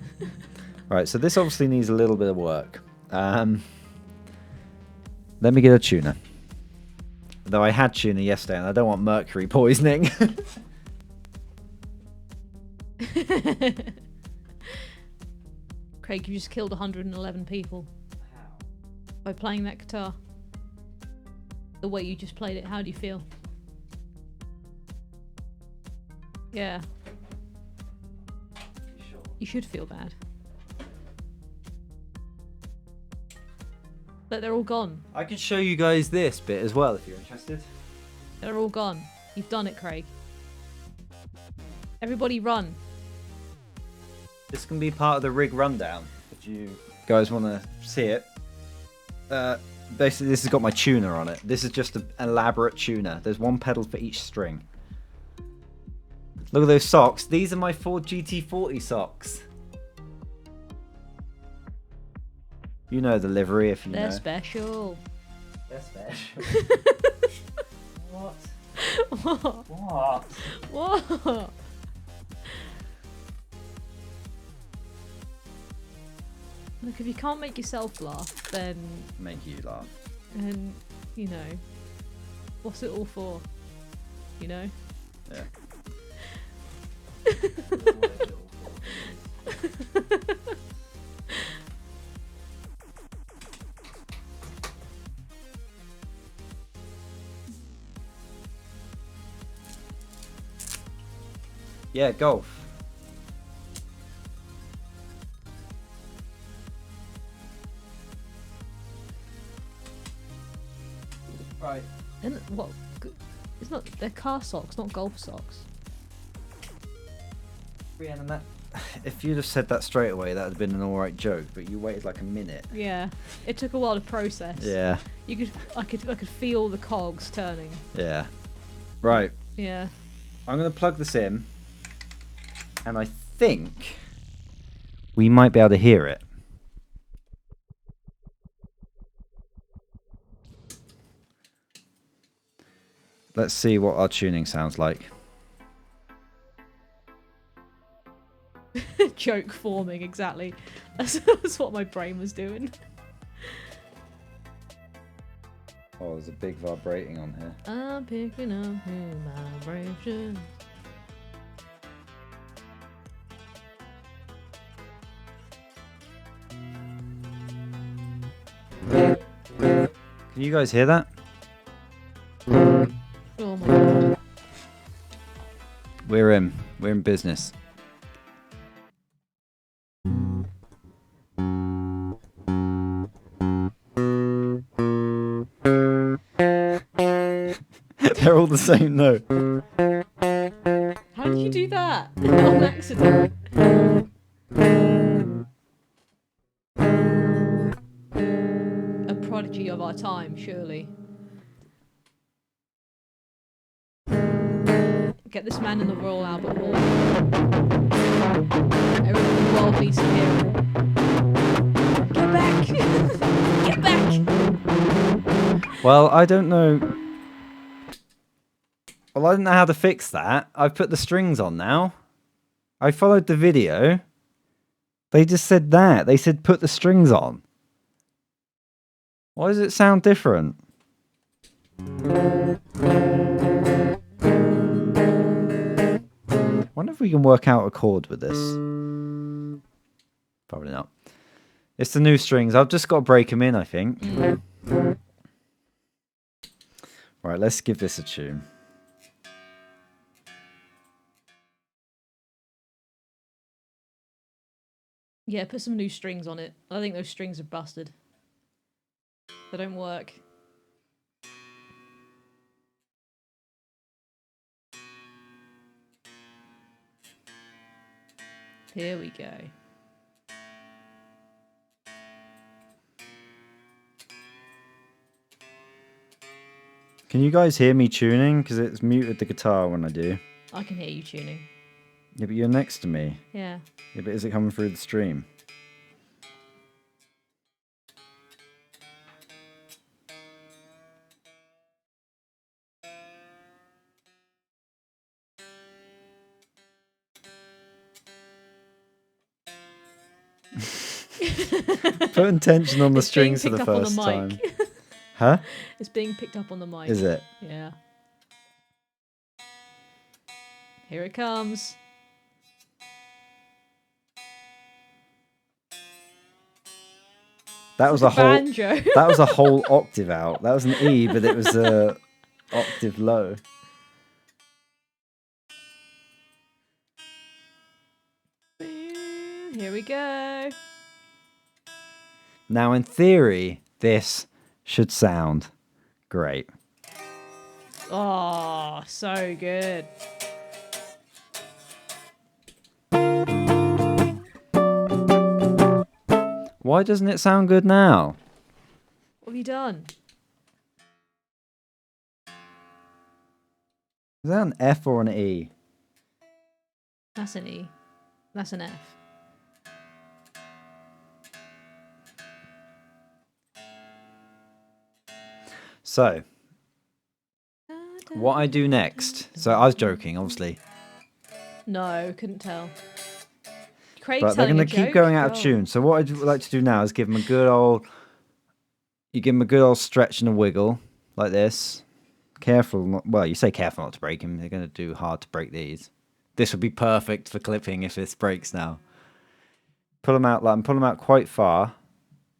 Right, so this obviously needs a little bit of work. Let me get a tuner. Though I had tuner yesterday and I don't want mercury poisoning. Craig, you just killed 111 people. By playing that guitar. The way you just played it, how do you feel? Yeah. You should feel bad. But they're all gone. I can show you guys this bit as well if you're interested. They're all gone. You've done it, Craig. Everybody run. This can be part of the rig rundown if you guys want to see it. Basically, this has got my tuner on it. This is just an elaborate tuner. There's one pedal for each string. Look at those socks. These are my Ford GT40 socks. You know the livery if you know. They're special. They're special. What? What? What? What? Look, if you can't make yourself laugh, then Make you laugh. you know, what's it all for? You know? Yeah. Yeah, golf. Right. And what? It's not. They're car socks, not golf socks. Rhiannon, that, if you'd have said that straight away, that would have been an alright joke, but you waited like a minute. Yeah, it took a while to process. Yeah, I could feel the cogs turning. yeah. Right, Yeah. I'm going to plug this in, and I think we might be able to hear it. Let's see what our tuning sounds like. Joke forming, exactly. That's what my brain was doing. Oh, there's a big vibrating on here. I'm picking up new vibrations. Can you guys hear that? Oh my god. We're in business. They're all the same note. How did you do that? On accident. A prodigy of our time, surely. Get this man in the Royal Albert Hall. Everyone in the world needs to hear him. Get back! Get back! Well, I don't know. Well, I don't know how to fix that. I've put the strings on now. I followed the video. They just said that. They said put the strings on. Why does it sound different? Wonder if we can work out a chord with this. Probably not. It's the new strings. I've just got to break them in, I think. Right, let's give this a tune. Yeah, put some new strings on it. I think those strings are busted. They don't work. Here we go. Can you guys hear me tuning? Because it's muted the guitar when I do. I can hear you tuning. Yeah, but you're next to me. Yeah. Yeah, but is it coming through the stream? Putting tension on the It's being strings for the picked up on first the time. mic. Huh? It's being picked up on the mic. Is it? Yeah. Here it comes. That was It's a whole. banjo. That was a whole octave out. That was an E, but it was a octave low. Here we go. Now, in theory, this should sound great. Oh, so good. Why doesn't it sound good now? What have you done? Is that an F or an E? That's an E. That's an F. So, what I do next. So I was joking, obviously. No, couldn't tell. Craig's But they're telling going a to keep joke? going out of Go on. tune. So what I'd like to do now is give them a good old... You give them a good old stretch and a wiggle, like this. Careful, well, you say careful not to break them. They're going to do hard to break these. This would be perfect for clipping if this breaks now. Pull them out, pull them out quite far.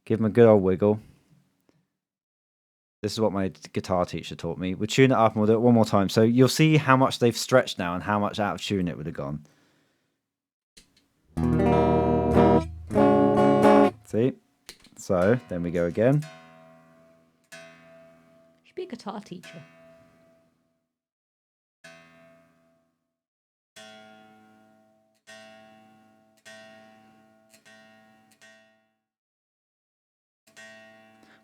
Give them a good old wiggle. This is what my guitar teacher taught me. We'll tune it up and we'll do it one more time. So you'll see how much they've stretched now and how much out of tune it would have gone. See? So, then we go again. Should be a guitar teacher.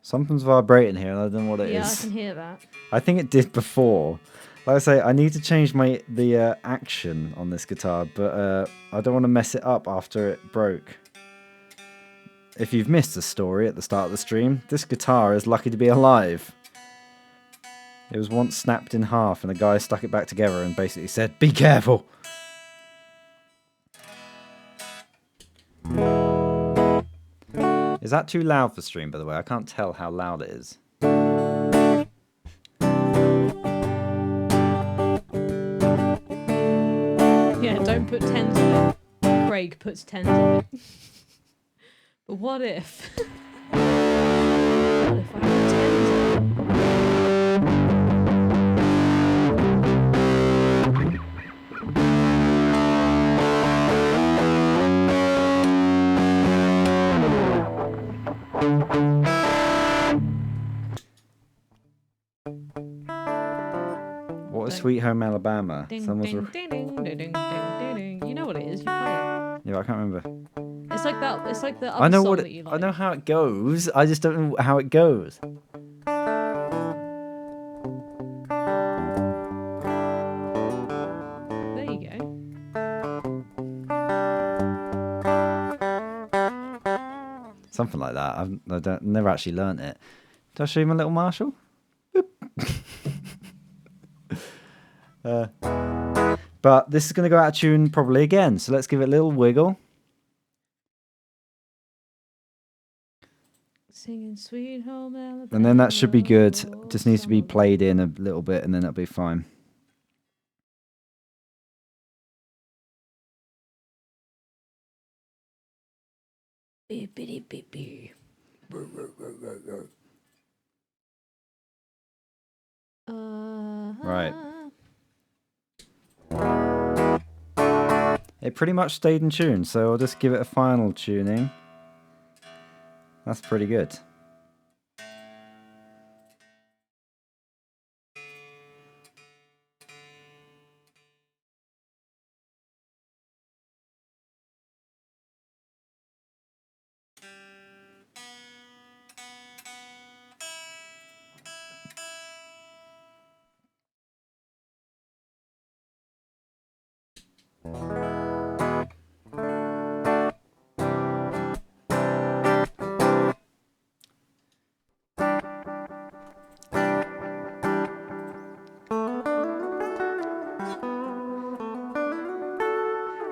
Something's vibrating here and I don't know what it Yeah, I is. can hear that. I think it did before. Like I say, I need to change the action on this guitar, but I don't want to mess it up after it broke. If you've missed the story at the start of the stream, this guitar is lucky to be alive. It was once snapped in half and a guy stuck it back together and basically said, "Be careful!" Is that too loud for stream, by the way? I can't tell how loud it is. Yeah, don't put tens in it. Craig puts tens in it. But what if? What if I put tens in it? What is Sweet Home Alabama? Ding, Someone's ding, ding, ding, ding, ding, ding, ding. You know what it is. You play it. Yeah, I can't remember. It's like that. It's like the other I know song what that you like. I know how it goes. I just don't know how it goes. There you go. Something like that. I don't never actually learnt it. Did I show you my little Marshall? But this is going to go out of tune probably again. So let's give it a little wiggle. Singing Sweet Home Alabama. And then that should be good. Just needs to be played in a little bit and then that'll be fine. Bippity bippy. Right. It pretty much stayed in tune, so I'll just give it a final tuning. That's pretty good.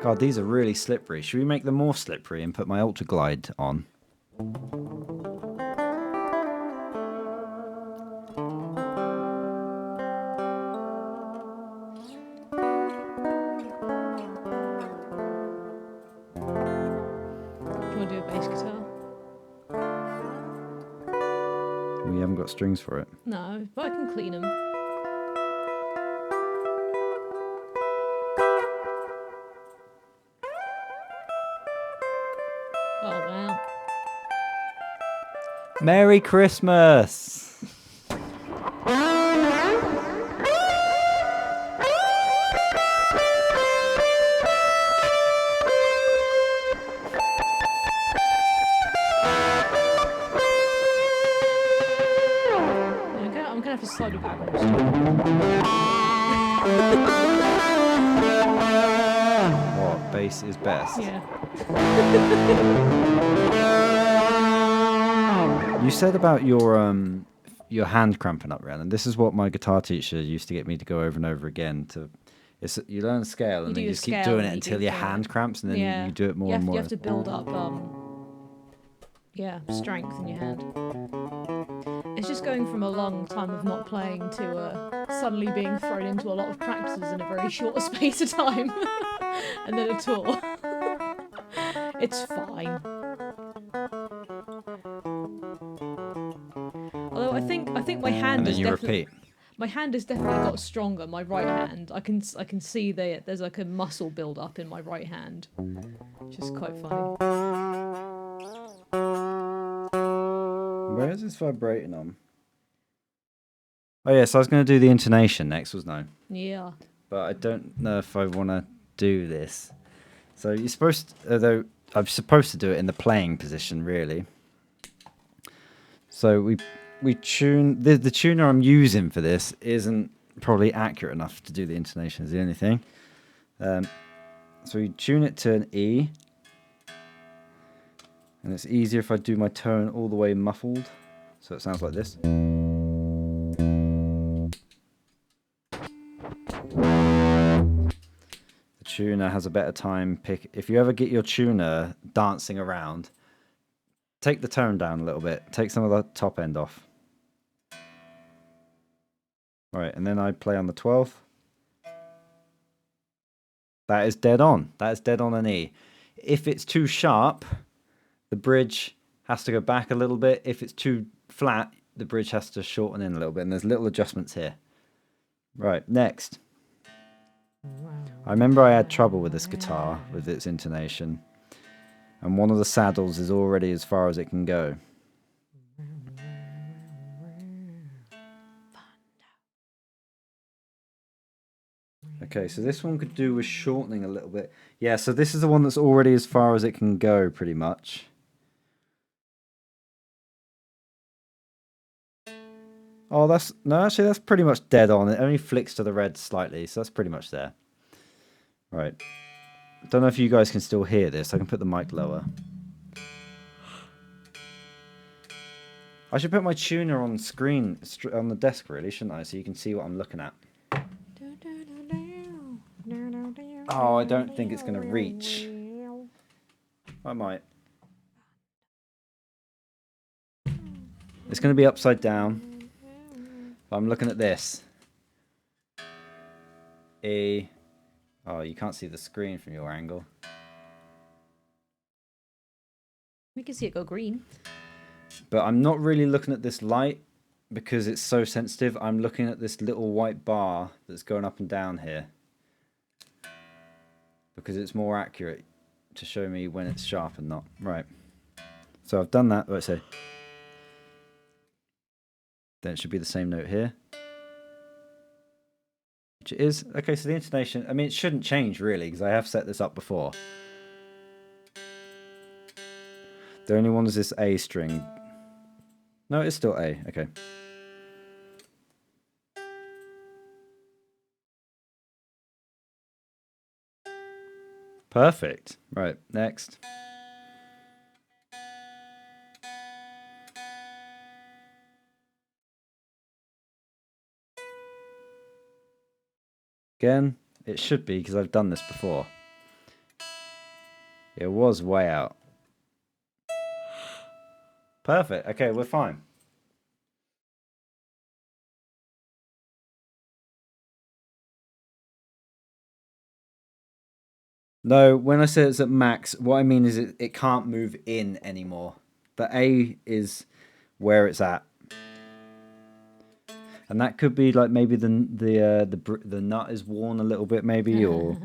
God, these are really slippery. Should we make them more slippery and put my Ultra Glide on? Do you want to do a bass guitar? We haven't got strings for it. No, but I can clean them. Oh wow. Merry Christmas! pace is best. Yeah. You said about your hand cramping up, Rhiannon. This is what my guitar teacher used to get me to go over and over again. You learn a scale and then do you a just keep scale doing and it you until do your the- hand cramps, and then Yeah. you do it more and more. You have to build up, strength in your hand. It's just going from a long time of not playing to suddenly being thrown into a lot of practices in a very short space of time, and then a tour. It's fine. Although I think my hand And then is you definitely repeat. my hand has definitely got stronger. My right hand, I can see there's like a muscle build up in my right hand, which is quite funny. Where is this vibrating on? Oh yeah, so I was going to do the intonation next, wasn't I? Yeah. But I don't know if I want to do this. So you're supposed to, although I'm supposed to do it in the playing position, really. So we tune the tuner I'm using for this isn't probably accurate enough to do the intonation. Is the only thing. So we tune it to an E, and it's easier if I do my tone all the way muffled, so it sounds like this. The tuner has a better time pick. If you ever get your tuner dancing around, take the tone down a little bit. Take some of the top end off. Right, and then I play on the 12th. That is dead on. That is dead on an E. If it's too sharp, the bridge has to go back a little bit. If it's too flat, the bridge has to shorten in a little bit. And there's little adjustments here. Right, next. I remember I had trouble with this guitar, with its intonation. And one of the saddles is already as far as it can go. Okay, so this one could do with shortening a little bit. Yeah, so this is the one that's already as far as it can go, pretty much. Oh, actually, that's pretty much dead on. It only flicks to the red slightly, so that's pretty much there. Right. Don't know if you guys can still hear this. I can put the mic lower. I should put my tuner on screen, on the desk, really, shouldn't I? So you can see what I'm looking at. Oh, I don't think it's going to reach. I might. It's going to be upside down. But I'm looking at this. E. Oh, you can't see the screen from your angle. We can see it go green. But I'm not really looking at this light because it's so sensitive. I'm looking at this little white bar that's going up and down here. Because it's more accurate to show me when it's sharp and not. Right. So I've done that. Let's say. Then it should be the same note here. Which it is. Okay, so the intonation, I mean, it shouldn't change really because I have set this up before. The only one is this A string. No, it's still A. Okay. Perfect. Right, next. Again, it should be because I've done this before. It was way out. Perfect. Okay, we're fine. No, when I say it's at max, what I mean is it can't move in anymore. The A is where it's at. And that could be like maybe the nut is worn a little bit, maybe, or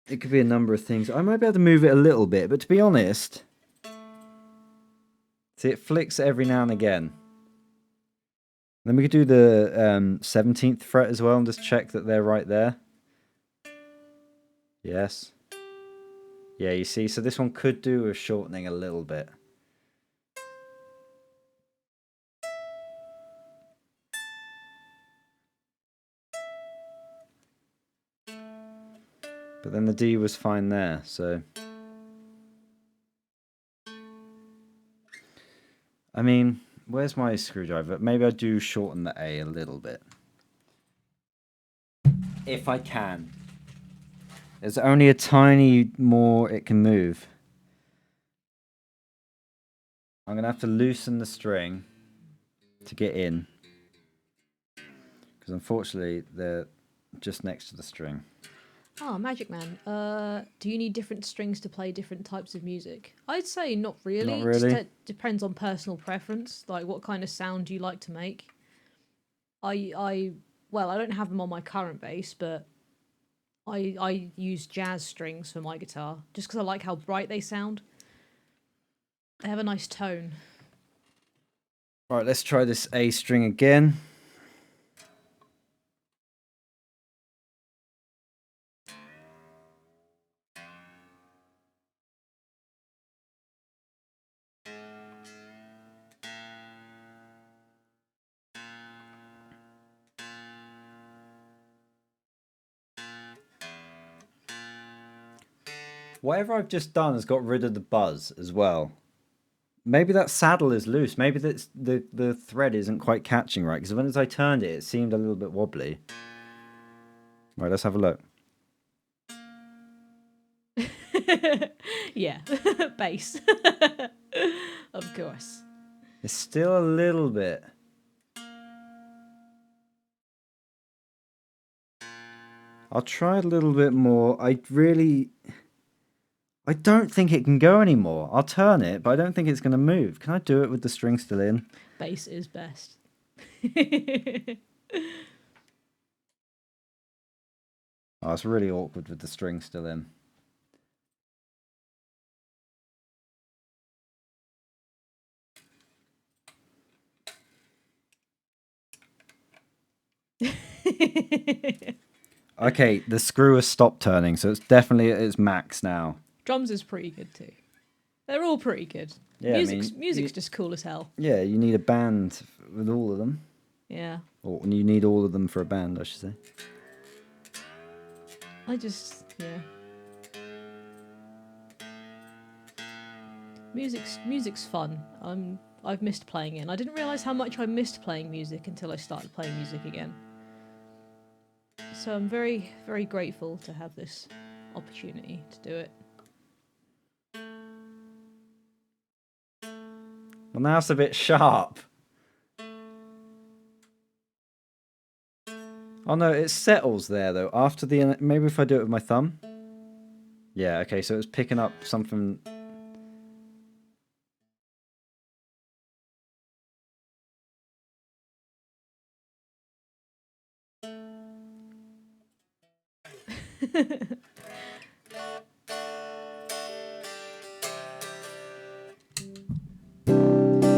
it could be a number of things. I might be able to move it a little bit, but to be honest, see, it flicks every now and again. Then we could do the 17th fret as well and just check that they're right there. Yes. Yeah, you see, so this one could do with shortening a little bit. But then the D was fine there, so... I mean, where's my screwdriver? Maybe I do shorten the A a little bit. If I can. There's only a tiny more it can move. I'm going to have to loosen the string to get in. Because unfortunately, they're just next to the string. Oh, Magic Man. Do you need different strings to play different types of music? I'd say not really. Not really? Just depends on personal preference. Like, what kind of sound do you like to make? Well, I don't have them on my current bass, but I use jazz strings for my guitar just because I like how bright they sound. They have a nice tone. Right, let's try this A string again. Whatever I've just done has got rid of the buzz as well. Maybe that saddle is loose. Maybe that's the thread isn't quite catching right. Because as I turned it, it seemed a little bit wobbly. Right, let's have a look. Yeah, bass. Of course. It's still a little bit. I'll try a little bit more. I don't think it can go anymore. I'll turn it, but I don't think it's going to move. Can I do it with the string still in? Bass is best. Oh, it's really awkward with the string still in. Okay, the screw has stopped turning, so it's definitely at its max now. Drums is pretty good too. They're all pretty good. Yeah, Music's just cool as hell. Yeah, you need a band with all of them. Yeah. Or you need all of them for a band, I should say. Yeah. Music's fun. I've missed playing it, and I didn't realise how much I missed playing music until I started playing music again. So I'm very, very grateful to have this opportunity to do it. Well, now it's a bit sharp. Oh no, it settles there though. After the... Maybe if I do it with my thumb? Yeah, okay, so it's picking up something...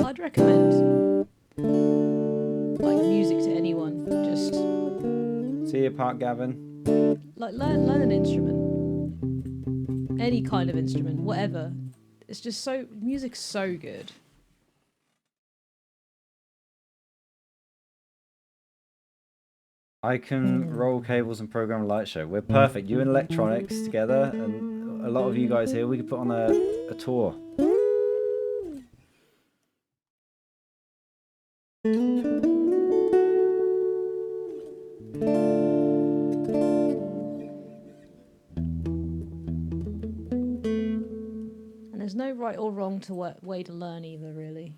I'd recommend like music to anyone. Just See your part, Gavin? like learn an instrument, any kind of instrument, whatever. It's just music's so good. I can roll cables and program a light show. We're perfect. You and electronics together, and a lot of you guys here, we could put on a tour. And there's no right or wrong way to learn either, really.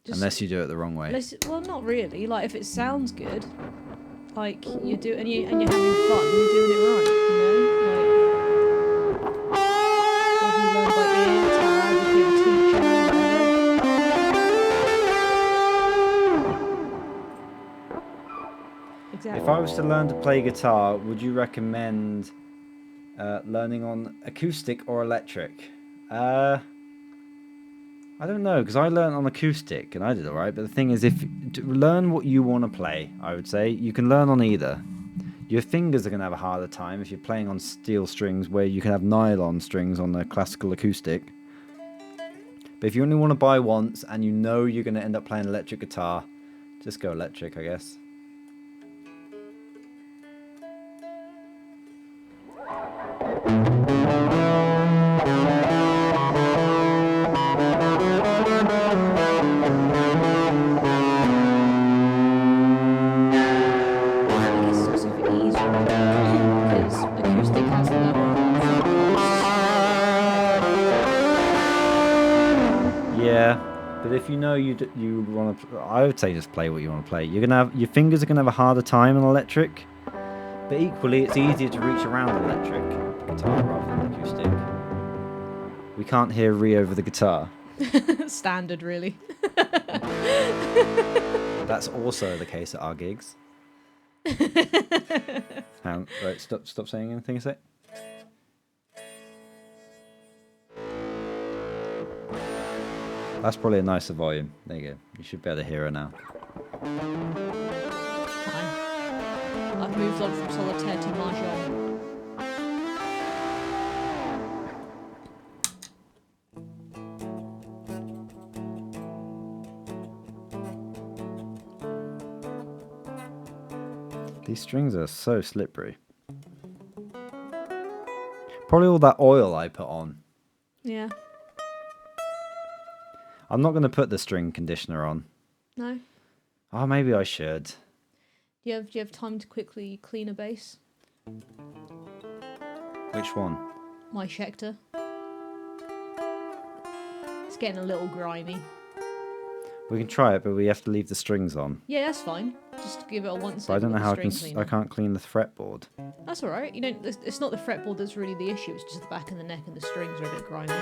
Unless you do it the wrong way. Well, not really. Like if it sounds good, like you do, and you're having fun, you're doing it right. You know, like whether you learn by ear, tab, if you have a teacher, whatever. Exactly. If I was to learn to play guitar, would you recommend learning on acoustic or electric? I don't know, because I learned on acoustic and I did alright, but the thing is, to learn what you want to play, I would say, you can learn on either. Your fingers are going to have a harder time if you're playing on steel strings where you can have nylon strings on the classical acoustic. But if you only want to buy once and you know you're going to end up playing electric guitar, just go electric, I guess. But if you know you want to, I would say just play what you want to play. You're gonna have your fingers are gonna have a harder time on electric, but equally it's easier to reach around electric guitar rather than acoustic. We can't hear Ree over the guitar. Standard, really. That's also the case at our gigs. Right, stop saying anything a sec. That's probably a nicer volume. There you go. You should be able to hear her now. Fine. I've moved on from solitaire to mahjong. These strings are so slippery. Probably all that oil I put on. Yeah. I'm not going to put the string conditioner on. No. Oh, maybe I should. Do you have time to quickly clean a bass? Which one? My Schecter. It's getting a little grimy. We can try it, but we have to leave the strings on. Yeah, that's fine. Just give it a once. But I don't know how I I can't clean the fretboard. That's all right. You don't. It's not the fretboard that's really the issue. It's just the back and the neck, and the strings are a bit grimy.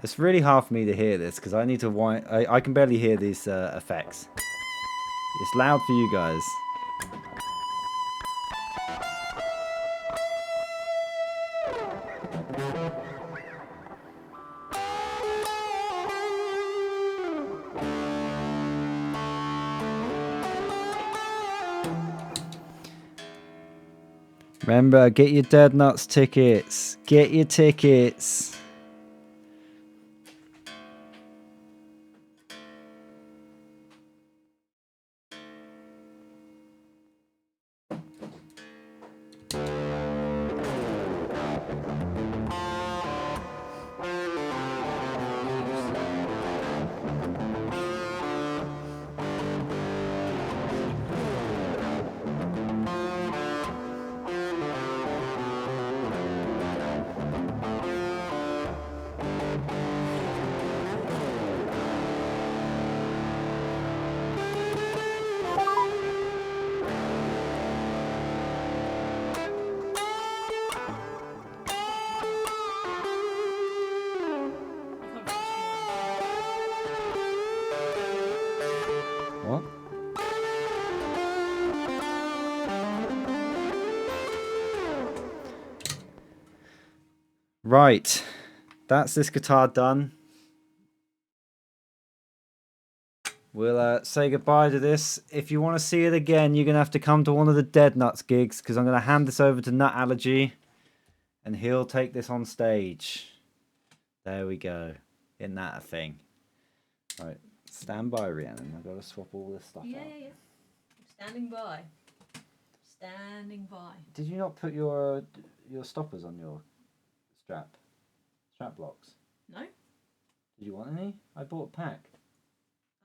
It's really hard for me to hear this because I need to wind. I can barely hear these effects. It's loud for you guys. Remember, get your Dead Nuts tickets. Get your tickets. What? Right. That's this guitar done. We'll say goodbye to this. If you want to see it again, you're going to have to come to one of the Dead Nuts gigs because I'm going to hand this over to Nut Allergy and he'll take this on stage. There we go. Isn't that a thing? Right. Stand by, Rhiannon. I've got to swap all this stuff out. Yeah. I'm standing by. Standing by. Did you not put your stoppers on your strap blocks? No? Did you want any? I bought a pack.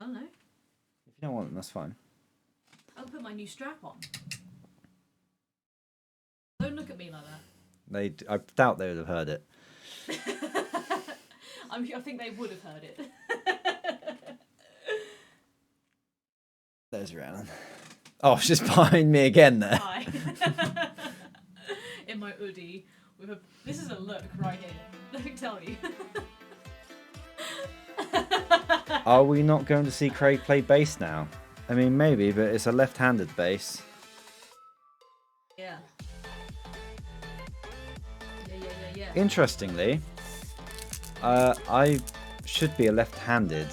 Oh no. If you don't want them, that's fine. I'll put my new strap on. Don't look at me like that. I doubt they would have heard it. I think they would have heard it. There's Rhiannon. Oh, she's behind me again there. Hi. In my hoodie. This is a look right here. Let me tell you. Are we not going to see Craig play bass now? I mean, maybe, but it's a left-handed bass. Yeah. Yeah. Interestingly, I should be a left-handed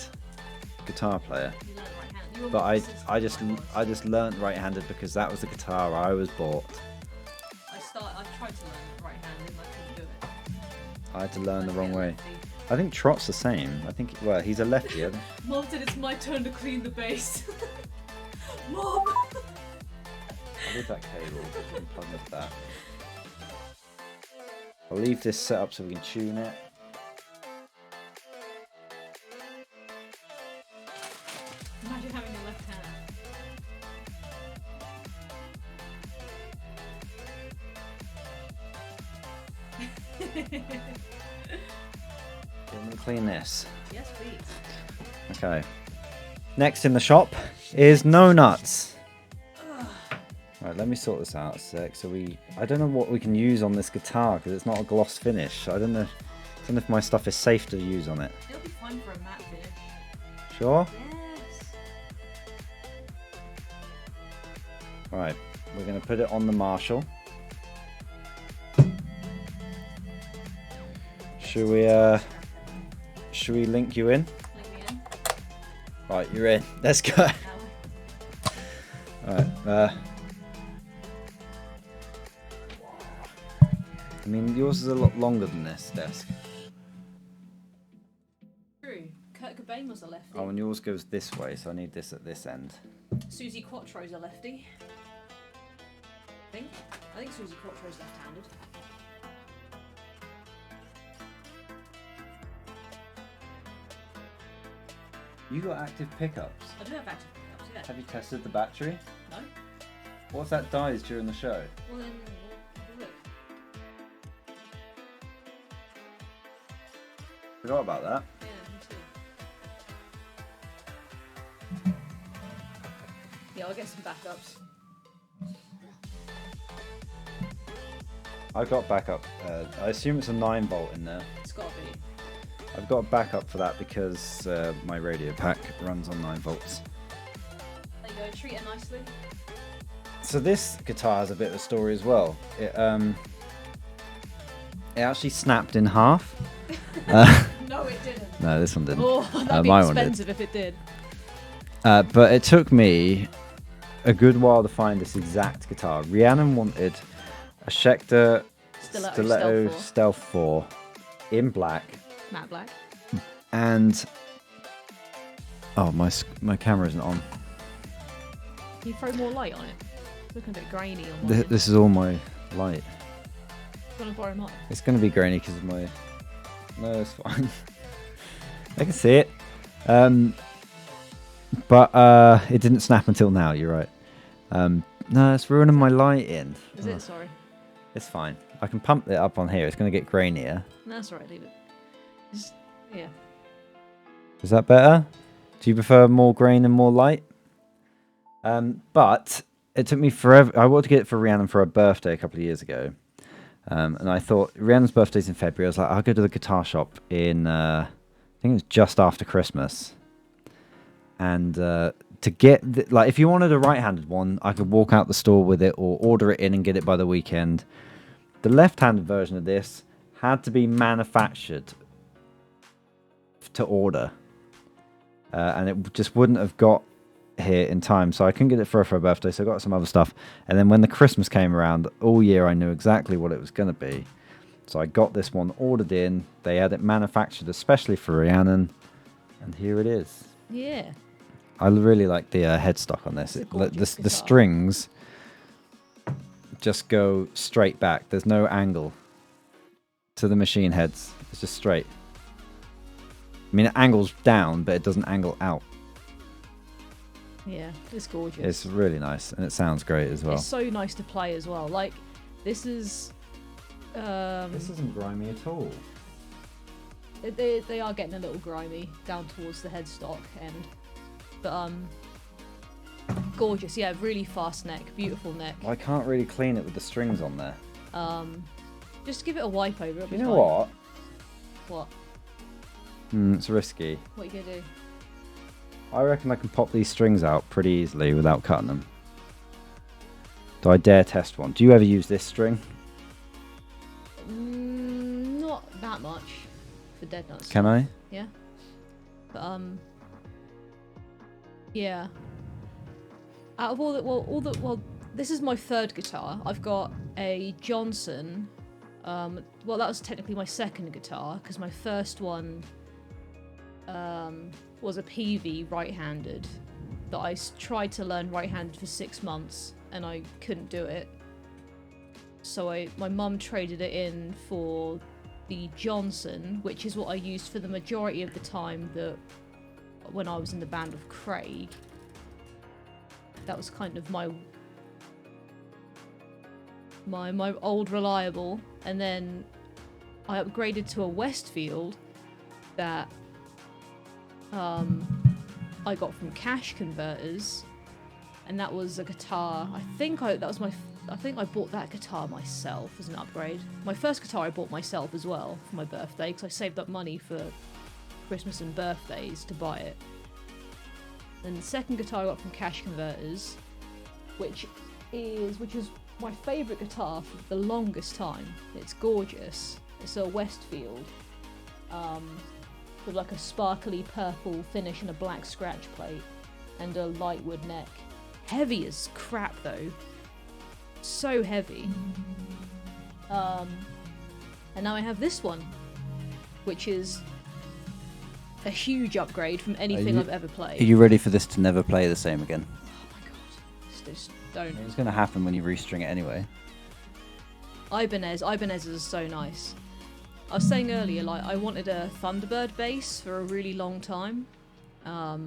guitar player, You learn right-handed. but I just learnt right-handed because that was the guitar I was bought. I tried to learn right-handed and I couldn't do it. I had to learn the wrong way. Lefty. I think Trot's the same. I think, well, he's a lefty. I think. Mom said it's my turn to clean the base. Mom! I'll leave that cable. And plug into that. I'll leave this set up so we can tune it. Imagine having a left hand. I'm going to clean this. Yes, please. Okay. Next in the shop is No Nuts. Right, let me sort this out a sec. So I don't know what we can use on this guitar because it's not a gloss finish. I don't know if my stuff is safe to use on it. It'll be fine for a matte finish. Sure? Yes. Right, we're going to put it on the Marshall. Should we link you in? Let me in. Right, you're in. Let's go. Now. Alright, I mean, yours is a lot longer than this desk. True. Kurt Cobain was a lefty. Oh, and yours goes this way, so I need this at this end. Susie Quattro's a lefty. I think Susie Quattro's left-handed. You got active pickups. I do have active pickups, yeah. Have you tested the battery? No? What if that dies during the show? Well then, look. Forgot about that. Yeah, me too. Yeah, I'll get some backups. I've got backup. I assume it's a 9-volt in there. It's gotta be. I've got a backup for that because my radio pack runs on 9 volts. There you go, treat it nicely. So this guitar has a bit of a story as well. It actually snapped in half. No, it didn't. No, this one didn't. Oh, that'd be my one did. expensive if it did. But it took me a good while to find this exact guitar. Rhiannon wanted a Schecter Stiletto Stealth 4 in black. Matte black. And oh, my camera isn't on. Can you throw more light on it? It's looking a bit grainy on mine. This is all my light. You wanna borrow mine? It's going to be grainy because of my... No, it's fine. I can see it. But it didn't snap until now, you're right. No, it's ruining my lighting. Is it? Sorry. It's fine. I can pump it up on here. It's going to get grainier. No, that's alright, leave it. Yeah. Is that better? Do you prefer more grain and more light? But it took me forever. I wanted to get it for Rhiannon for her birthday a couple of years ago. And I thought, Rhiannon's birthday's in February. I was like, I'll go to the guitar shop in, I think it was just after Christmas. And to get, like, if you wanted a right-handed one, I could walk out the store with it or order it in and get it by the weekend. The left-handed version of this had to be manufactured to order. And it just wouldn't have got here in time, so I couldn't get it for her birthday, so I got some other stuff. And then when the Christmas came around, all year I knew exactly what it was going to be. So I got this one ordered in. They had it manufactured especially for Rhiannon, and here it is. Yeah. I really like the headstock on this. It's a gorgeous The guitar. strings just go straight back. There's no angle to the machine heads. It's just straight. I mean, it angles down, but it doesn't angle out. Yeah, it's gorgeous. It's really nice, and it sounds great as well. It's so nice to play as well. Like, this is... This isn't grimy at all. They are getting a little grimy down towards the headstock end. But, gorgeous. Yeah, really fast neck. Beautiful neck. I can't really clean it with the strings on there. Just give it a wipe over. It'll be You know fine. what? What? It's risky. What are you going to do? I reckon I can pop these strings out pretty easily without cutting them. Do I dare test one? Do you ever use this string? Not that much for dead nuts. Can I? Yeah. But, yeah. Out of all the, well, this is my third guitar. I've got a Johnson Well, that was technically my second guitar, because my first one was a PV right-handed that I tried to learn right-handed for 6 months and I couldn't do it. So my mum traded it in for the Johnson, which is what I used for the majority of the time when I was in the band with Craig. That was kind of my old reliable, and then I upgraded to a Westfield that I got from Cash Converters, and that was a guitar. I think I bought that guitar myself as an upgrade. My first guitar I bought myself as well for my birthday, because I saved up money for Christmas and birthdays to buy it. And the second guitar I got from Cash Converters, which is my favourite guitar for the longest time. It's gorgeous. It's a Westfield with like a sparkly purple finish and a black scratch plate and a light wood neck. Heavy as crap though. So heavy. And now I have this one, which is a huge upgrade from anything I've ever played. Are you ready for this to never play the same again? Oh my god. Just don't. It's going to happen when you restring it anyway. Ibanez is so nice. I was saying earlier, like, I wanted a Thunderbird bass for a really long time. I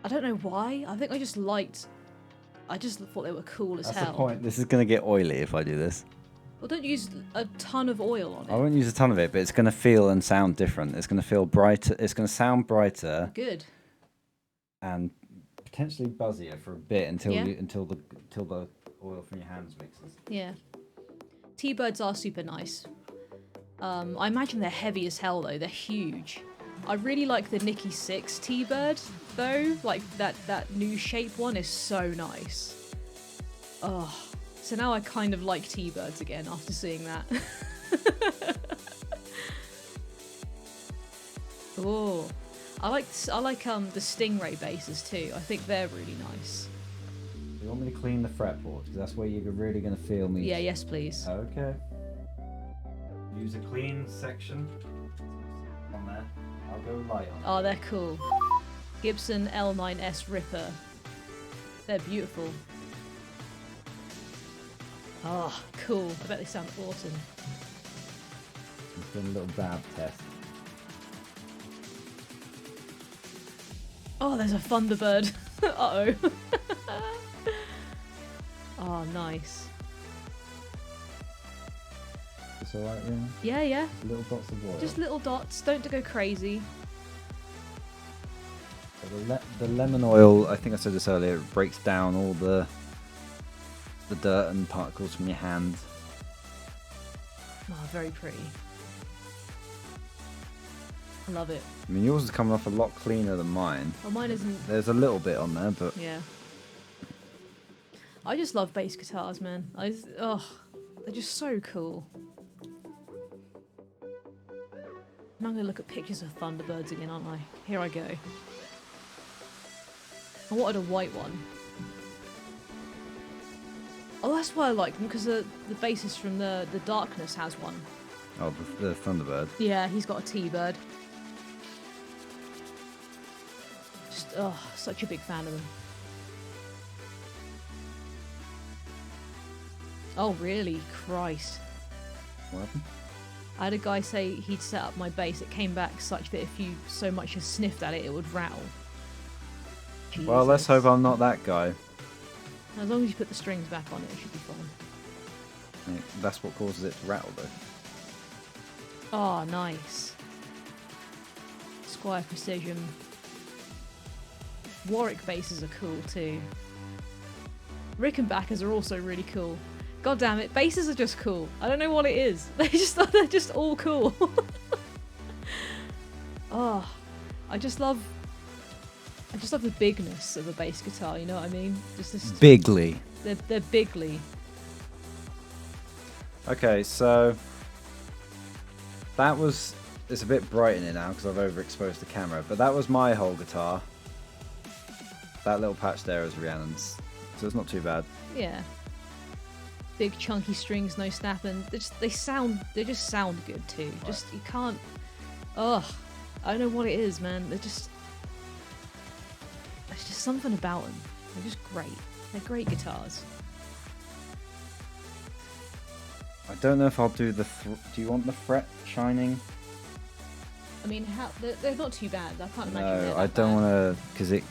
don't know why. I think I just thought they were cool as That's hell. the point. This is going to get oily if I do this. Well, don't use a ton of oil on it. I won't use a ton of it, but it's going to feel and sound different. It's going to feel brighter. It's going to sound brighter. Good. And potentially buzzier for a bit until Yeah. until the oil from your hands mixes. Yeah. T-Birds are super nice. I imagine they're heavy as hell though. They're huge. I really like the Nikki 6 T-Bird though. Like that new shape one is so nice. Oh. So now I kind of like T-Birds again after seeing that. Oh, I like the Stingray basses too. I think they're really nice. You want me to clean the fretboard? Because that's where you're really going to feel me. Yeah, yes please. Okay. Use a clean section on there. I'll go light on it. Oh, they're cool. Gibson L9S Ripper. They're beautiful. Oh, cool. I bet they sound awesome. Let's do a little dab test. Oh, there's a Thunderbird. Uh-oh. Oh, nice. It's alright, yeah? Yeah, yeah. Little dots of oil. Just little dots. Don't go crazy. So the lemon oil, I think I said this earlier, it breaks down all the dirt and particles from your hands. Oh, very pretty. I love it. I mean, yours is coming off a lot cleaner than mine. Oh, mine isn't. There's a little bit on there, but Yeah. I just love bass guitars, man. They're just so cool. And I'm gonna look at pictures of Thunderbirds again, aren't I? Here I go. I wanted a white one. Oh, that's why I like them, because the bassist from the Darkness has one. oh, the Thunderbird. Yeah, he's got a T-Bird. Just, such a big fan of them. Oh, really? Christ. What happened? I had a guy say he'd set up my bass. It came back such that if you so much as sniffed at it, it would rattle. Well, let's Jesus. hope I'm not that guy. As long as you put the strings back on it, it should be fine. Yeah, that's what causes it to rattle, though. Oh, nice. Squire Precision. Warwick basses are cool too. Rickenbackers are also really cool. God damn it, basses are just cool. I don't know what it is. They're just all cool. Oh, I just love the bigness of a bass guitar. You know what I mean? Just this. Bigly. They're bigly. Okay, so that was. It's a bit bright in it now because I've overexposed the camera, but that was my whole guitar. That little patch there is Rhiannon's, so it's not too bad. Yeah. big chunky strings, no snapping. They just sound good too. Just you can't. Ugh, I don't know what it is, man. There's just something about them. They're just great. They're great guitars. I don't know if I'll do the. Do you want the fret shining? I mean, they're not too bad. I can't imagine. No, they're I that don't bad. want to, because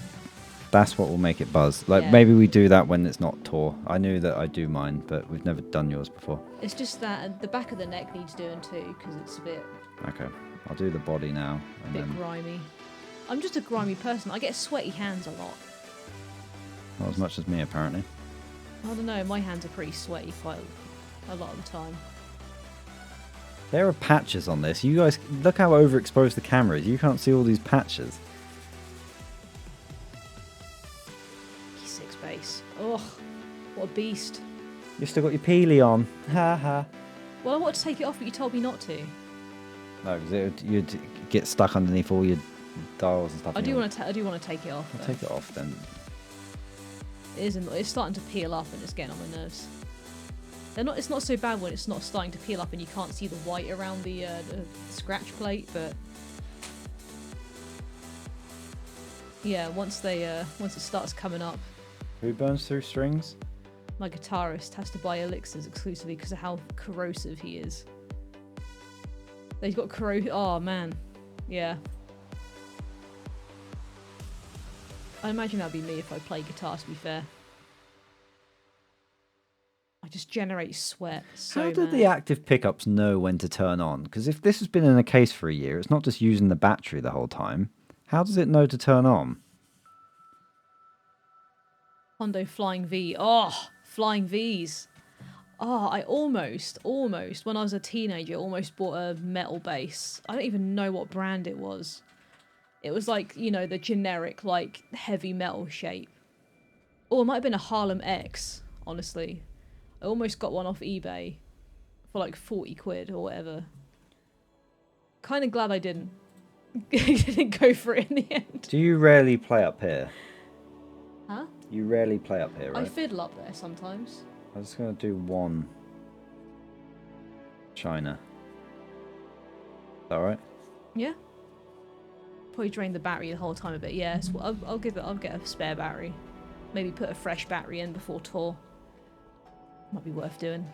that's what will make it buzz. Like Yeah. maybe we do that when it's not Tor. I knew that I do mine, but we've never done yours before. It's just that and the back of the neck needs doing too because it's a bit Okay, I'll do the body now, and then grimy. I'm just a grimy person. I get sweaty hands a lot. not as much as me apparently. I don't know. My hands are pretty sweaty quite a lot of the time. There are patches on this. You guys, look how overexposed the camera is. You can't see all these patches. E6 bass. Ugh, what a beast. You've still got your peely on. Ha ha. Well, I wanted to take it off, but you told me not to. No, because you'd get stuck underneath all your dials and stuff. I do want to take it off. I'll though. take it off then. It's starting to peel up and it's getting on my nerves. It's not so bad when it's not starting to peel up and you can't see the white around the scratch plate, but yeah, once it starts coming up, Who burns through strings? my guitarist has to buy elixirs exclusively because of how corrosive he is. He's got Oh man, yeah. I imagine that'd be me if I play guitar. To be fair. I just generate sweat so How do mad. the active pickups know when to turn on? Because if this has been in a case for a year, it's not just using the battery the whole time. How does it know to turn on? Hondo Flying V. Oh, Flying Vs. Oh, I almost, when I was a teenager, almost bought a metal bass. I don't even know what brand it was. It was like, the generic, like, heavy metal shape. Or it might have been a Harlem X, honestly. I almost got one off eBay for like 40 quid or whatever. Kind of glad I didn't. Didn't go for it in the end. Do you rarely play up here? Huh? You rarely play up here, I right? fiddle up there sometimes. I'm just going to do one China. Is that alright? Yeah. Probably drain the battery the whole time a bit. Yeah, so I'll get a spare battery. Maybe put a fresh battery in before tour. Might be worth doing.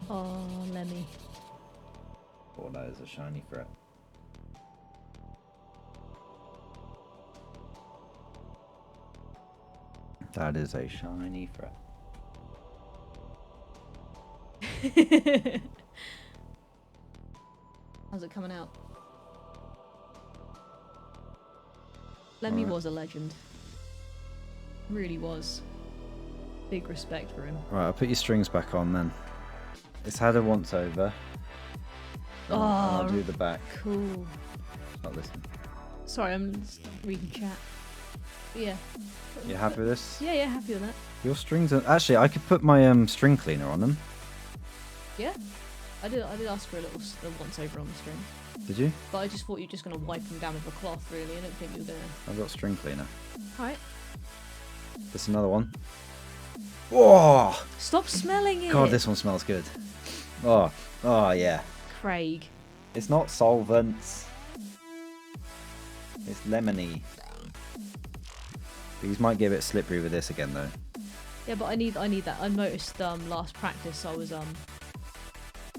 Oh, Lemmy. Oh, that is a shiny fret. That is a shiny fret. How's it coming out? Lemmy Alright. was a legend. Really was. Big respect for him. Right, I'll put your strings back on then. It's had a once over. And I'll Oh, do the back. cool. Not listen. Sorry, I'm just reading chat. But yeah. You happy with this? Yeah, happy with that. Your strings are... Actually, I could put my string cleaner on them. Yeah. I did ask for a once over on the string. Did you? But I just thought you were just going to wipe them down with a cloth, really. I don't think you were going to... I've got string cleaner. Alright. There's another one. Whoa! Stop smelling it! God, this one smells good. Oh yeah. Craig. It's not solvents. It's lemony. These might get a bit slippery with this again, though. Yeah, but I need that. I noticed last practice I was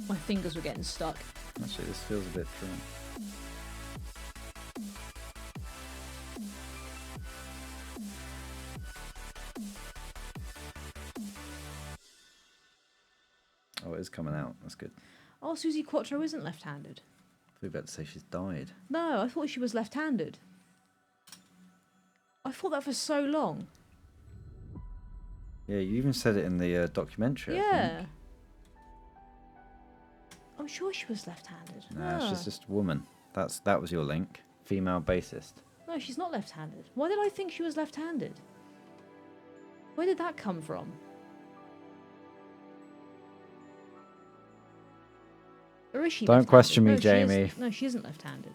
my fingers were getting stuck. Actually, this feels a bit firm. Oh, it is coming out. That's good. Oh, Susie Quattro isn't left-handed. We better say she's died. No, I thought she was left-handed. I thought that for so long. Yeah, you even said it in the documentary. I Yeah. think. I'm sure she was left-handed. Nah, Ah. she's just a woman. That was your link. Female bassist. No, No, she's not left-handed. Why did I think she was left-handed? Where did that come from? Or is she Don't left-handed? question me, No, she Jamie. isn't. No, she isn't left-handed.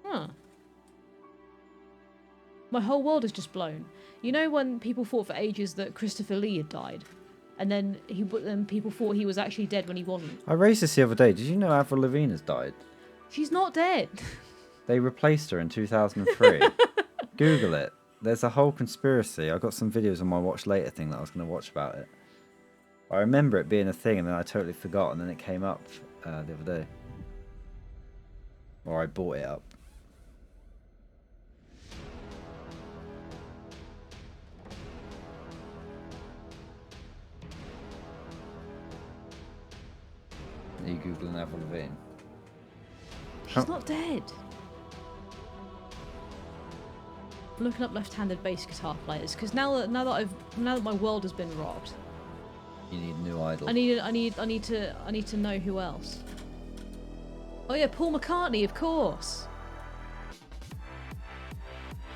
Huh. My whole world is just blown. You know when people thought for ages that Christopher Lee had died? And then people thought he was actually dead when he wasn't. I raised this the other day. Did you know Avril Lavigne has died? She's not dead. They replaced her in 2003. Google it. There's a whole conspiracy. I got some videos on my watch later thing that I was going to watch about it. I remember it being a thing and then I totally forgot and then it came up the other day. Or I bought it up. Are you Googling Avril Lavigne? She's not dead. I'm looking up left-handed bass guitar players because now that my world has been robbed, You need a new idol. I need to know who else. Oh yeah, Paul McCartney, of course.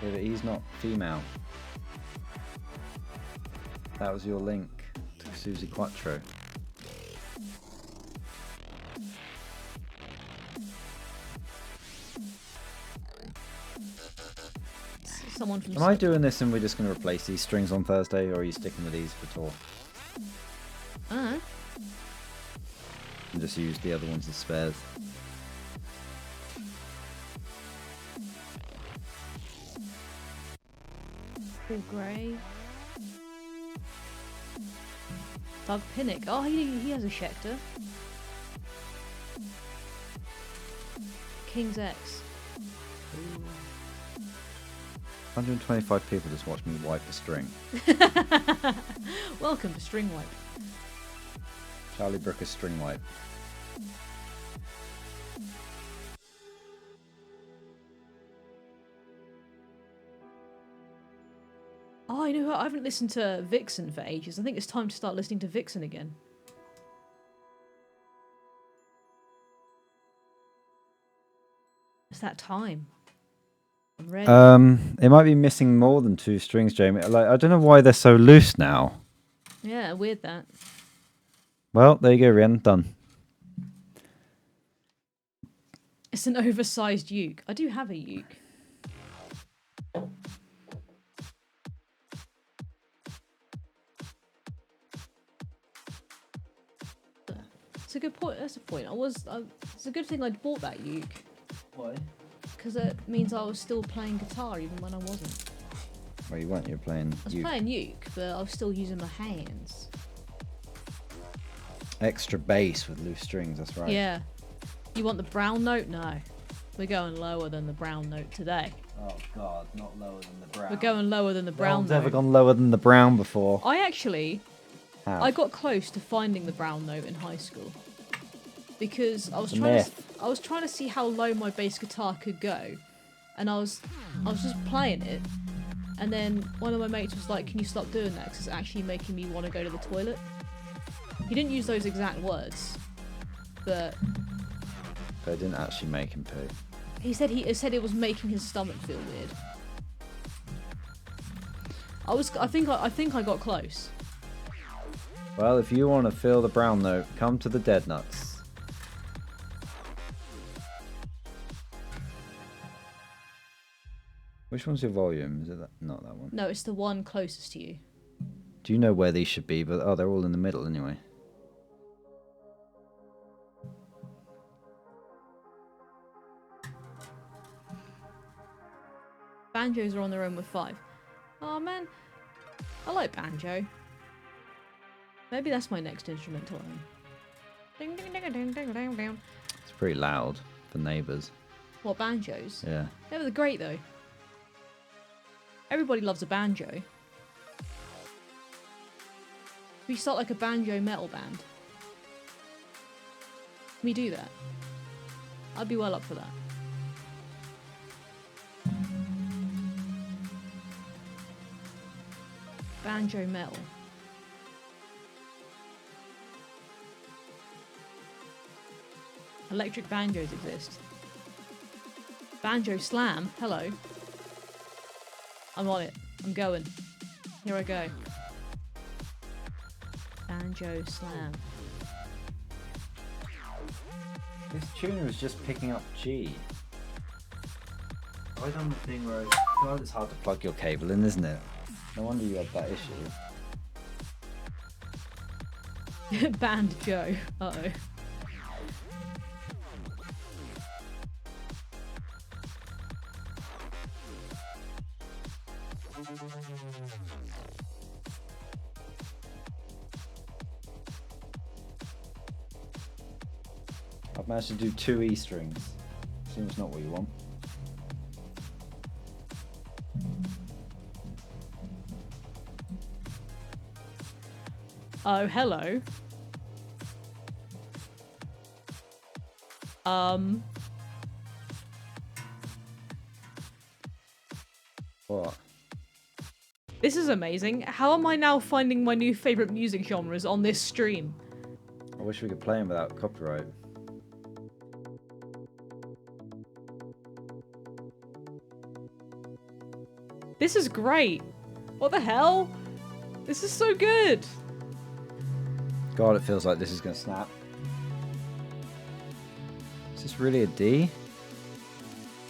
Yeah, but he's not female. That was your link to Susie Quattro. Someone from. Am I doing this and we're just going to replace these strings on Thursday, or are you sticking with these for tour? Uh-huh. And just use the other ones as spares. Paul Gray. Doug Pinnick. Oh, he has a Schecter. King's X. 125 people just watched me wipe a string. Welcome to String Wipe. Charlie Brooker's string wipe. Oh, I know. I haven't listened to Vixen for ages. I think it's time to start listening to Vixen again. It's that time. I'm ready. It might be missing more than 2 strings, Jamie. Like, I don't know why they're so loose now. Yeah, weird that. Well, there you go, Rian. Done. It's an oversized uke. I do have a uke. It's a good point. That's a point. It's a good thing I bought that uke. Why? Because it means I was still playing guitar even when I wasn't. Well, you weren't. You're playing. I was playing uke, but I was still using my hands. Extra bass with loose strings. That's right. Yeah. You want the brown note? No. We're going lower than the brown note today. Oh God, not lower than the brown. We're going lower than the No brown one's note. ever gone lower than the brown before. I actually, Have. I got close to finding the brown note in high school because I was It's a trying to, myth. I was trying to see how low my bass guitar could go, and I was just playing it, and then one of my mates was like, "Can you stop doing that? Because it's actually making me want to go to the toilet." He didn't use those exact words, but But it didn't actually make him poo. he said it was making his stomach feel weird. I think I got close. Well, if you want to feel the brown note, come to the Dead Nuts. Which one's your volume? Is it that? Not that one. No, it's the one closest to you. Do you know where these should be? But they're all in the middle anyway. Banjos are on their own with 5. Oh man, I like banjo. Maybe that's my next instrument to learn. Ding, ding, ding, ding, ding, ding, ding. It's pretty loud for neighbours. What, banjos? Yeah. Yeah, but they're great though. Everybody loves a banjo. We start like a banjo metal band. Can we do that? I'd be well up for that. Banjo metal. Electric banjos exist. Banjo Slam. Hello. I'm on it. I'm going. Here I go. Banjo Slam. This tuner is just picking up G. Have I done the thing where God, it's hard to plug your cable in, isn't it? No wonder you had that issue. Banned Joe. Uh-oh. I've managed to do 2 E strings. Seems not what you want. Oh, hello. What? This is amazing. How am I now finding my new favourite music genres on this stream? I wish we could play them without copyright. This is great. What the hell? This is so good. God, it feels like this is going to snap. Is this really a D?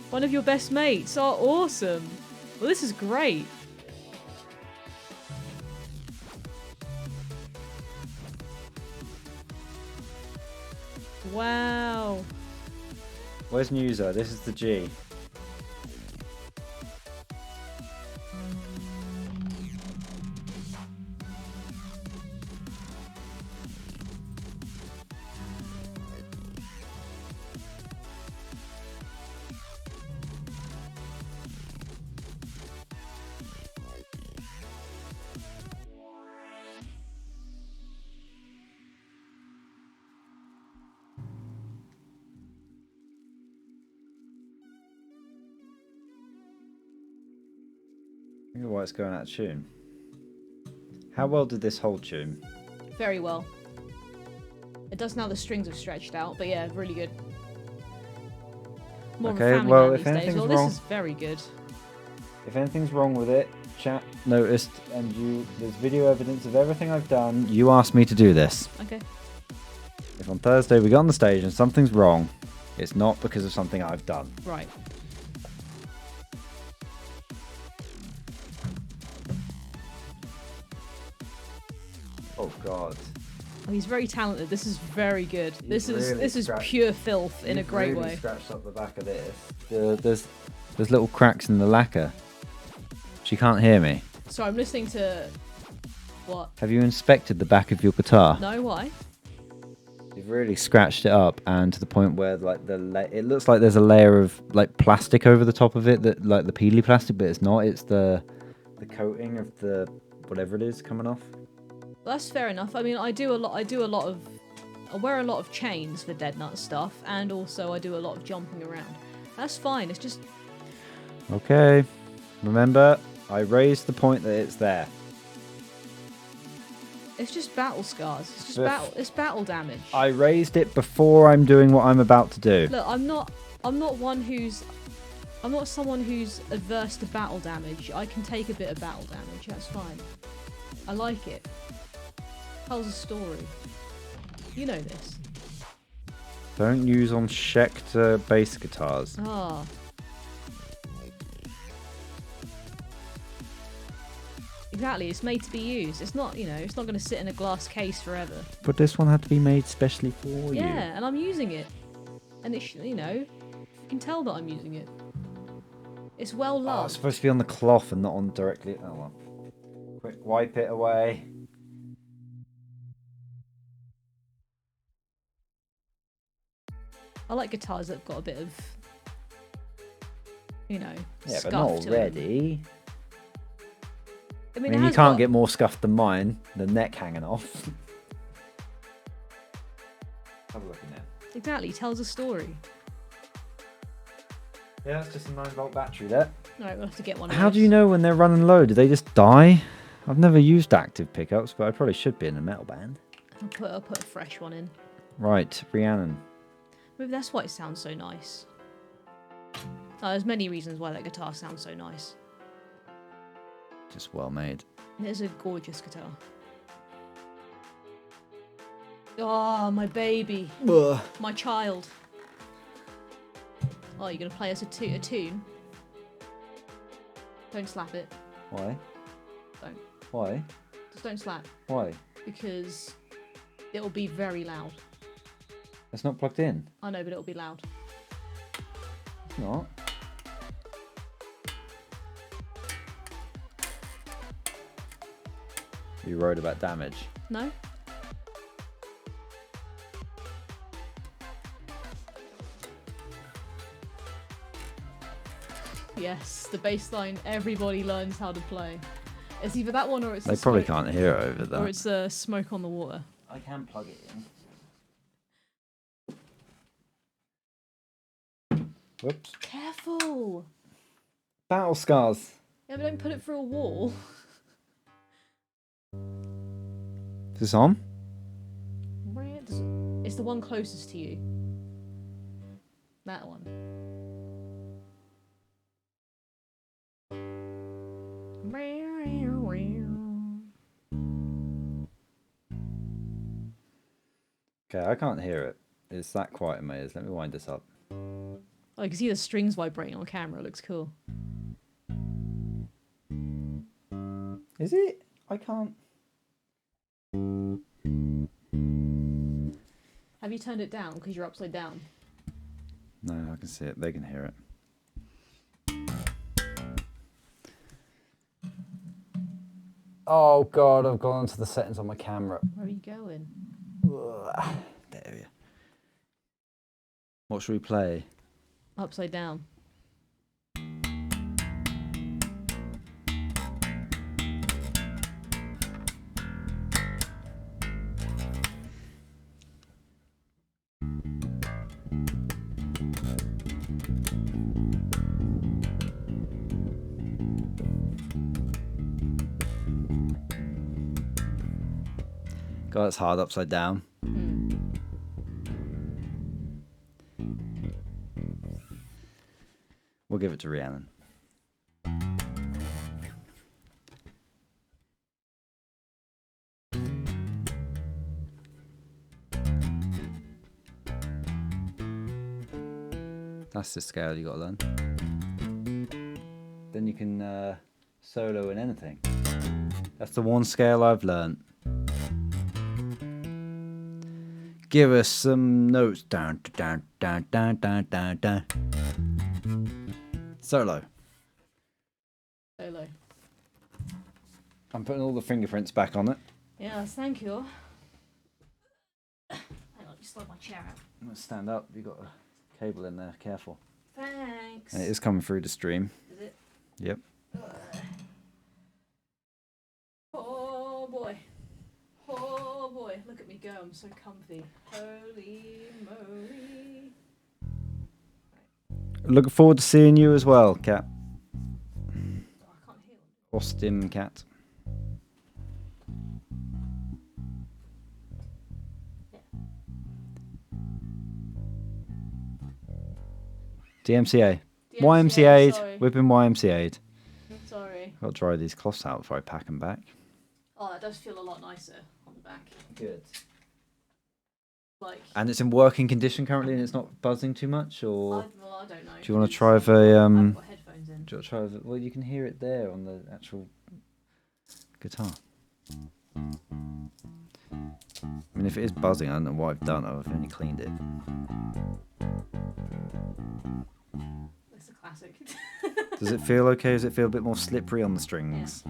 One of your best mates. Oh, awesome. Well, this is great. Wow. Where's Musa? This is the G. I wonder why it's going out of tune. How well did this hold tune? Very well. It does now the strings have stretched out, but yeah, really good. More Okay, of a family well, man if these days. anything's Well, wrong- this is very good. If anything's wrong with it, chat noticed, and there's video evidence of everything I've done. You asked me to do this. Okay. If on Thursday we get on the stage and something's wrong, it's not because of something I've done. Right. Oh God. Oh, he's very talented. This is very good. This is really this is scratched- pure filth in a You've great really way. Scratched up the back of this. There's little cracks in the lacquer. She can't hear me. So I'm listening to what? Have you inspected the back of your guitar? No, why? You've really scratched it up, and to the point where like it looks like there's a layer of like plastic over the top of it, that like the peely plastic, but it's not. It's the coating of the whatever it is coming off. Well, that's fair enough. I mean, I wear a lot of chains for Dead Nut stuff, and also I do a lot of jumping around. That's fine. It's just Okay. Remember, I raised the point that it's there. it's just battle scars. It's just Bef- It's battle damage. I raised it before I'm doing what I'm about to do. Look, I'm not someone who's adverse to battle damage. I can take a bit of battle damage. That's fine. I like it. Tells a story. You know this. Don't use on Schecter bass guitars. Ah. Exactly, it's made to be used. It's not, it's not going to sit in a glass case forever. But this one had to be made specially for you. Yeah, and I'm using it. And it you can tell that I'm using it. It's well Oh, it's loved. supposed to be on the cloth and not on directly. Oh well. Quick, wipe it away. I like guitars that've got a bit of, Yeah, scuff but not to 'em. already. I I mean, mean, it you has can't got- get more scuffed than mine. The neck hanging off. Have a look in there. Exactly, tells a story. Yeah, it's just a 9-volt battery there. Alright, we'll have to get one of How do those. you know when they're running low? Do they just die? I've never used active pickups, but I probably should be in a metal band. I'll put a fresh one in. Right, Rhiannon. Maybe that's why it sounds so nice. There's many reasons why that guitar sounds so nice. Just well made. It is a gorgeous guitar. Oh, my baby. Ugh. My child. Oh, you're going to play us a tune? Don't slap it. Why? Don't. Why? Just don't slap. Why? Because it'll be very loud. It's not plugged in. I know, but it'll be loud. It's not. You worried about damage? No? Yes, the bass line everybody learns how to play. It's either that one or it's They the probably smoke, can't hear it over that. or it's Smoke on the Water. I can plug it in. Whoops. Careful! Battle scars. Yeah, but don't put it through a wall. Is this on? It's the one closest to you. That one. Okay, I can't hear it. It's that quiet in my ears. Let me wind this up. Oh, you can see the strings vibrating on camera. It looks cool. Is it? I can't. Have you turned it down because you're upside down? No, I can see it. They can hear it. Oh god, I've gone onto the settings on my camera. Where are you going? There we are. What should we play? Upside down. God, it's hard upside down. We'll give it to Rhiannon. That's the scale you gotta learn. Then you can solo in anything. That's the one scale I've learned. Give us some notes. Dun, dun, dun, dun, dun, dun, dun. Solo. Solo. I'm putting all the fingerprints back on it. Yes, thank you. Hang on, just slide my chair out. I'm gonna stand up. You got a cable in there. Careful. Thanks. And it is coming through the stream. Is it? Yep. Oh boy. Oh boy. Look at me go. I'm so comfy. Holy moly. Looking forward to seeing you as well, Cat. Oh, I can't hear. Austin Cat. DMCA. YMCA'd. Sorry. We've been YMCA'd. Sorry. I'll dry these cloths out before I pack them back. Oh, that does feel a lot nicer on the back. Good. Like. And it's in working condition currently, and it's not buzzing too much, or I don't know. do you want to because try with a I haven't got headphones in. Do you want to try with a, well, you can hear it there on the actual guitar. I mean, if it is buzzing, I don't know what I've done. I've only cleaned it. It's a classic. Does it feel okay? Does it feel a bit more slippery on the strings?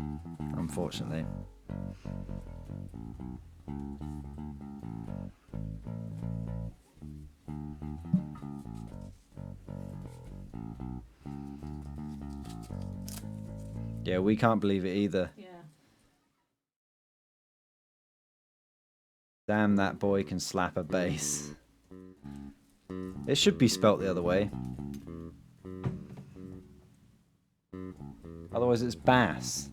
Unfortunately. Yeah, we can't believe it either. Yeah. Damn, that boy can slap a bass. It should be spelt the other way. Otherwise it's bass.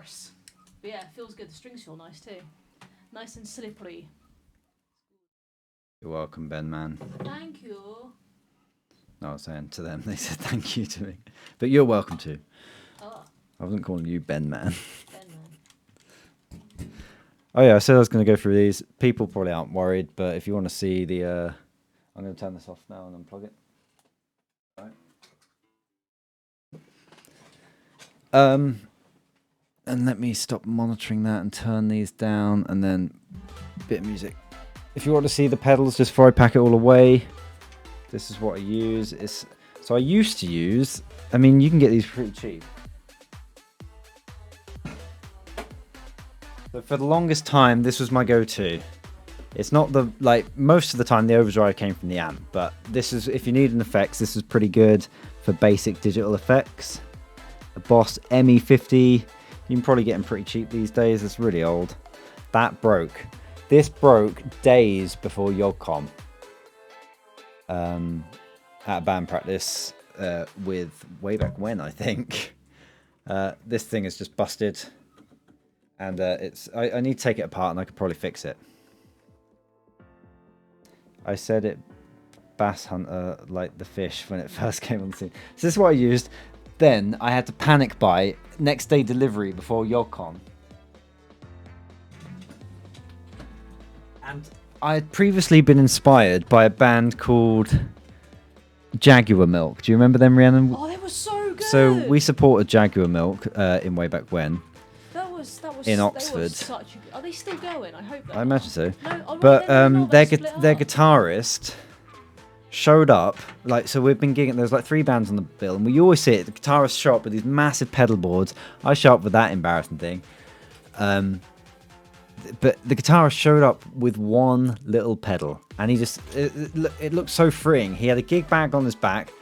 course. But yeah, it feels good. The strings feel nice too. Nice and slippery. You're welcome, Ben Man. Thank you. No, I was saying to them, they said thank you to me. But you're welcome too. Oh, I wasn't calling you Ben Man. Ben man. Oh yeah, I said I was going to go through these. People probably aren't worried, but if you want to see the... I'm going to turn this off now and unplug it. Right. And let me stop monitoring that and turn these down, and then bit of music. If you want to see the pedals just before I pack it all away, this is what I use. So I used to use, I mean, you can get these pretty cheap. But for the longest time, this was my go-to. It's not the, like, most of the time the overdrive came from the amp, but this is, if you need an effects, this is pretty good for basic digital effects. The Boss ME50, you can probably get them pretty cheap these days. It's really old. That broke. This broke days before YogCon. At band practice with way back when, I think. This thing is just busted. And I need to take it apart and I could probably fix it. I said it bass hunter like the fish when it first came on the scene. So this is what I used. Then I had to panic buy next day delivery before YogCon. And I had previously been inspired by a band called Jaguar Milk. Do you remember them, Rhiannon? Oh, they were so good. So we supported Jaguar Milk in way back when. That was in they were Oxford. such a, are they still going? I hope. I imagine so. No, oh, But they're not, their they split their up. guitarist showed up, like, so we've been gigging, there's like 3 bands on the bill, and we always see it, the guitarist show up with these massive pedal boards. I show up with that embarrassing thing. But the guitarist showed up with one little pedal, and he just, it looked so freeing. He had a gig bag on his back,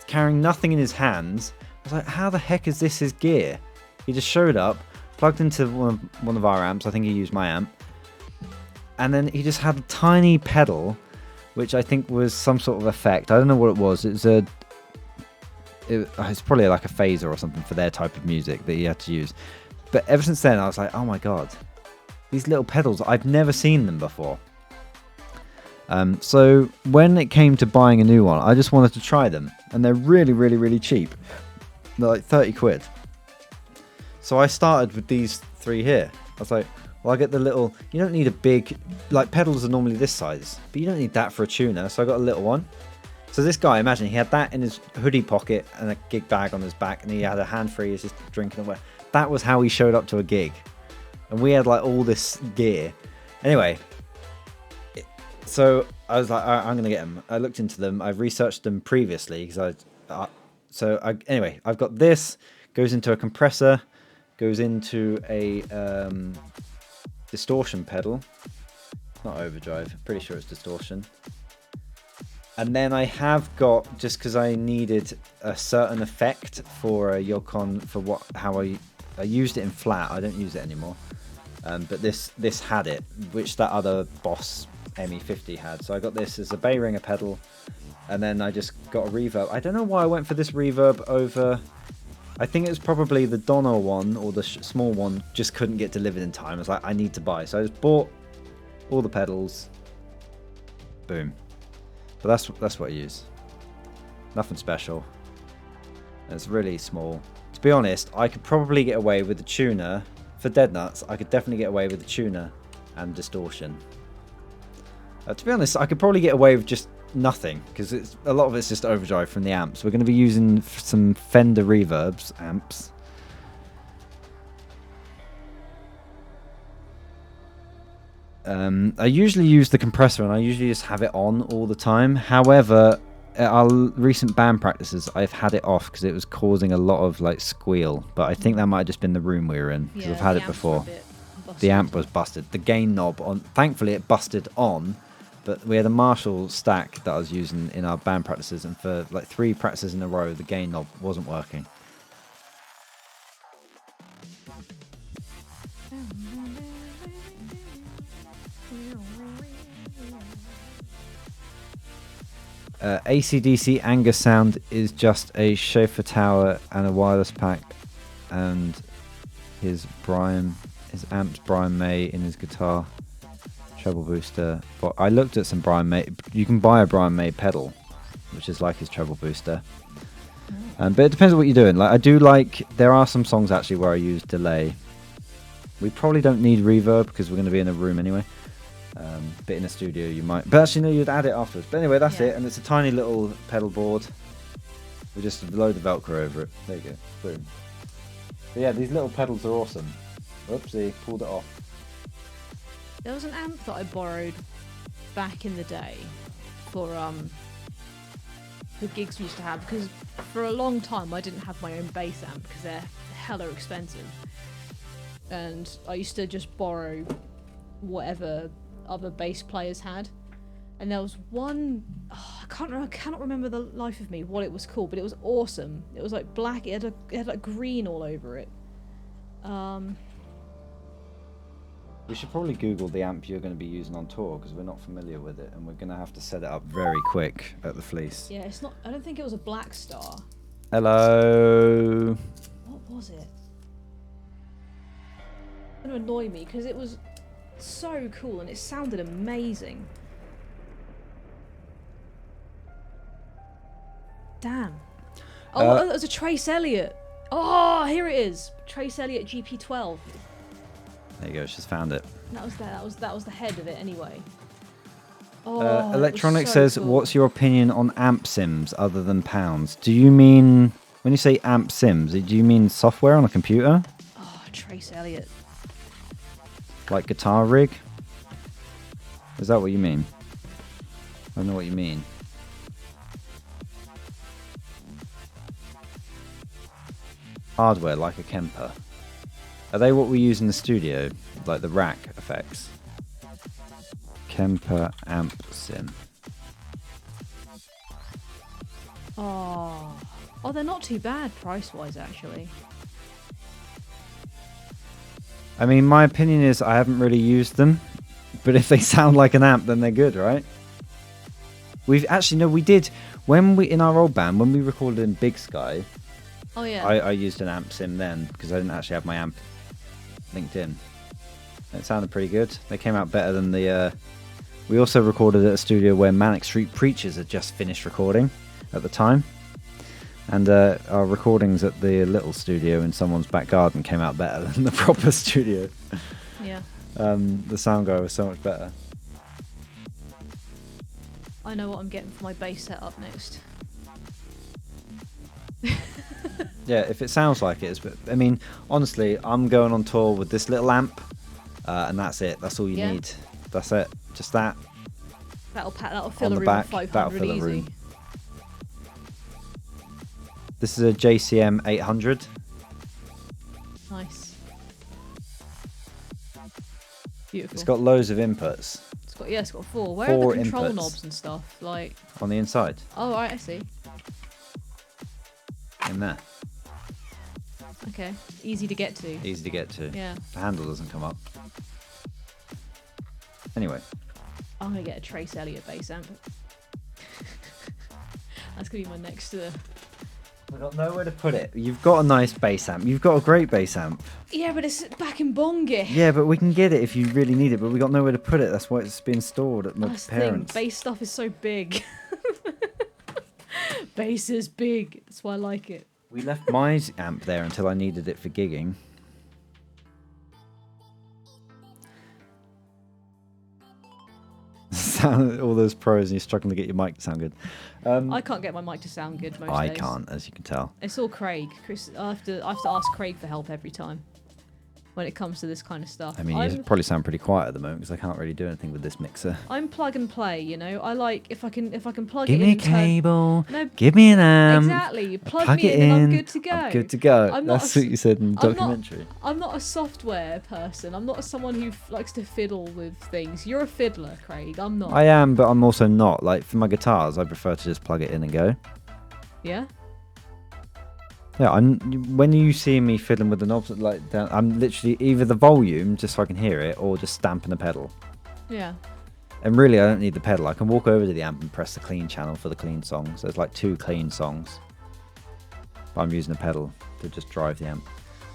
carrying nothing in his hands. I was like, how the heck is this his gear? He just showed up, plugged into one of our amps, I think he used my amp, and then he just had a tiny pedal, which I think was some sort of effect. I don't know what it was. It's probably like a phaser or something for their type of music that he had to use. But ever since then, I was like, oh my god, these little pedals, I've never seen them before. So when it came to buying a new one, I just wanted to try them, and they're really, really, really cheap. They're like 30 quid. So I started with these 3 here. I was like, well, I get the little, you don't need a big, like, pedals are normally this size, but you don't need that for a tuner, so I got a little one. So this guy, imagine, he had that in his hoodie pocket and a gig bag on his back, and he had a hand free, he's just drinking away. That was how he showed up to a gig. And we had, like, all this gear. Anyway, so I was like, all right, I'm going to get them. I looked into them. I've researched them previously, because anyway, I've got this, goes into a compressor, goes into a distortion pedal, not overdrive, pretty sure it's distortion. And then I have got, just because I needed a certain effect for a YogCon, for how I used it in flat, I don't use it anymore, but this had it, which that other Boss ME50 had. So I got this as a Behringer pedal, and then I just got a reverb. I don't know why I went for this reverb over, I think it was probably the Dono one, or the small one just couldn't get delivered in time. I was like, I need to buy. So I just bought all the pedals. Boom. But that's what I use. Nothing special. And it's really small. To be honest, I could probably get away with the tuner. For Dead Nuts, I could definitely get away with the tuner and distortion. To be honest, I could probably get away with just nothing, because a lot of it's just overdrive from the amps. We're going to be using some Fender Reverbs amps. I usually use the compressor, and I usually just have it on all the time. However, at our recent band practices, I've had it off because it was causing a lot of like squeal. But I think that might have just been the room we were in, because I've had it before. The amp was busted. The gain knob on, thankfully it busted on, but we had a Marshall stack that I was using in our band practices, and for like 3 practices in a row, the gain knob wasn't working. AC/DC Angus sound is just a Schaefer tower and a wireless pack, and his amp's Brian May in his guitar treble booster. But I looked at some Brian May. You can buy a Brian May pedal, which is like his treble booster. But it depends on what you're doing. Like I do like, there are some songs actually where I use delay. We probably don't need reverb because we're going to be in a room anyway. But in a studio you might. But actually no, you'd add it afterwards. But anyway, that's it. And it's a tiny little pedal board. We just load the Velcro over it. There you go. Boom. But yeah, these little pedals are awesome. Oopsie, pulled it off. There was an amp that I borrowed back in the day for the gigs we used to have, because for a long time I didn't have my own bass amp because they're hella expensive, and I used to just borrow whatever other bass players had. And there was one, I cannot remember the life of me what it was called, but it was awesome. It was like black, it had like green all over it. We should probably Google the amp you're going to be using on tour because we're not familiar with it, and we're going to have to set it up very quick at the Fleece. Yeah, it's not, I don't think it was a Black Star. Hello. What was it? It's going to annoy me because it was so cool and it sounded amazing. Damn. Oh, it was a Trace Elliot. Oh, here it is. Trace Elliot GP12. There you go. She's found it. That was the head of it anyway. Oh, Electronic it was so says, cool. "What's your opinion on amp sims other than pounds? Do you mean when you say amp sims? Do you mean software on a computer, Oh, Trace Elliot. like Guitar Rig? Is that what you mean? I don't know what you mean." Hardware like a Kemper. Are they what we use in the studio? Like the rack effects? Kemper amp sim. Oh, they're not too bad price-wise, actually. I mean, my opinion is I haven't really used them, but if they sound like an amp, then they're good, right? We've actually, no, we did, when we, in our old band, when we recorded in Big Sky, Oh yeah. I used an amp sim then, because I didn't actually have my amp linked in. It sounded pretty good. They came out better than the, we also recorded at a studio where Manic Street Preachers had just finished recording at the time. And our recordings at the little studio in someone's back garden came out better than the proper studio. Yeah. The sound guy was so much better. I know what I'm getting for my bass setup next. Yeah, if it sounds like it is, but I mean, honestly, I'm going on tour with this little amp, and that's it. That's all you Yeah. need. That's it. Just that. That'll On fill the a room back, of that'll 500 fill a easy. room. This is a JCM 800. Nice. Beautiful. It's got loads of inputs It's got 4. Where Four are the control inputs. knobs and stuff? Like, on the inside. oh right, I see. In there. Okay, easy to get to. Easy to get to. Yeah, The handle doesn't come up. Anyway. I'm gonna get a Trace Elliot bass amp. That's gonna be my next. We've got nowhere to put it. You've got a nice bass amp. You've got a great bass amp. Yeah, but it's back in Bongi. Yeah, but we can get it if you really need it, but we got nowhere to put it. That's why it's been stored at my That's the parents'. thing. Bass stuff is so big. Bass is big. That's why I like it. We left my amp there until I needed it for gigging. All those pros and you're struggling to get your mic to sound good. I can't get my mic to sound good most I days. can't, as you can tell. It's all Craig. Chris, I have to ask Craig for help every time when it comes to this kind of stuff. I mean, you probably sound pretty quiet at the moment because I can't really do anything with this mixer. I'm plug and play, you know. I like if I can plug Give it me in. a cable. No, Give me an amp. exactly. You plug Plug me it in, and I'm in, good to go. I'm good to go. I'm not That's a what you said in the I'm not- documentary. I'm not a software person. I'm not someone who likes to fiddle with things. You're a fiddler, Craig. I'm not. I am, but I'm also not. Like, for my guitars, I prefer to just plug it in and go. Yeah. Yeah, when you see me fiddling with the knobs, like I'm literally either the volume, just so I can hear it, or just stamping the pedal. Yeah. And really, I don't need the pedal. I can walk over to the amp and press the clean channel for the clean songs. There's like 2 clean songs. But I'm using a pedal to just drive the amp.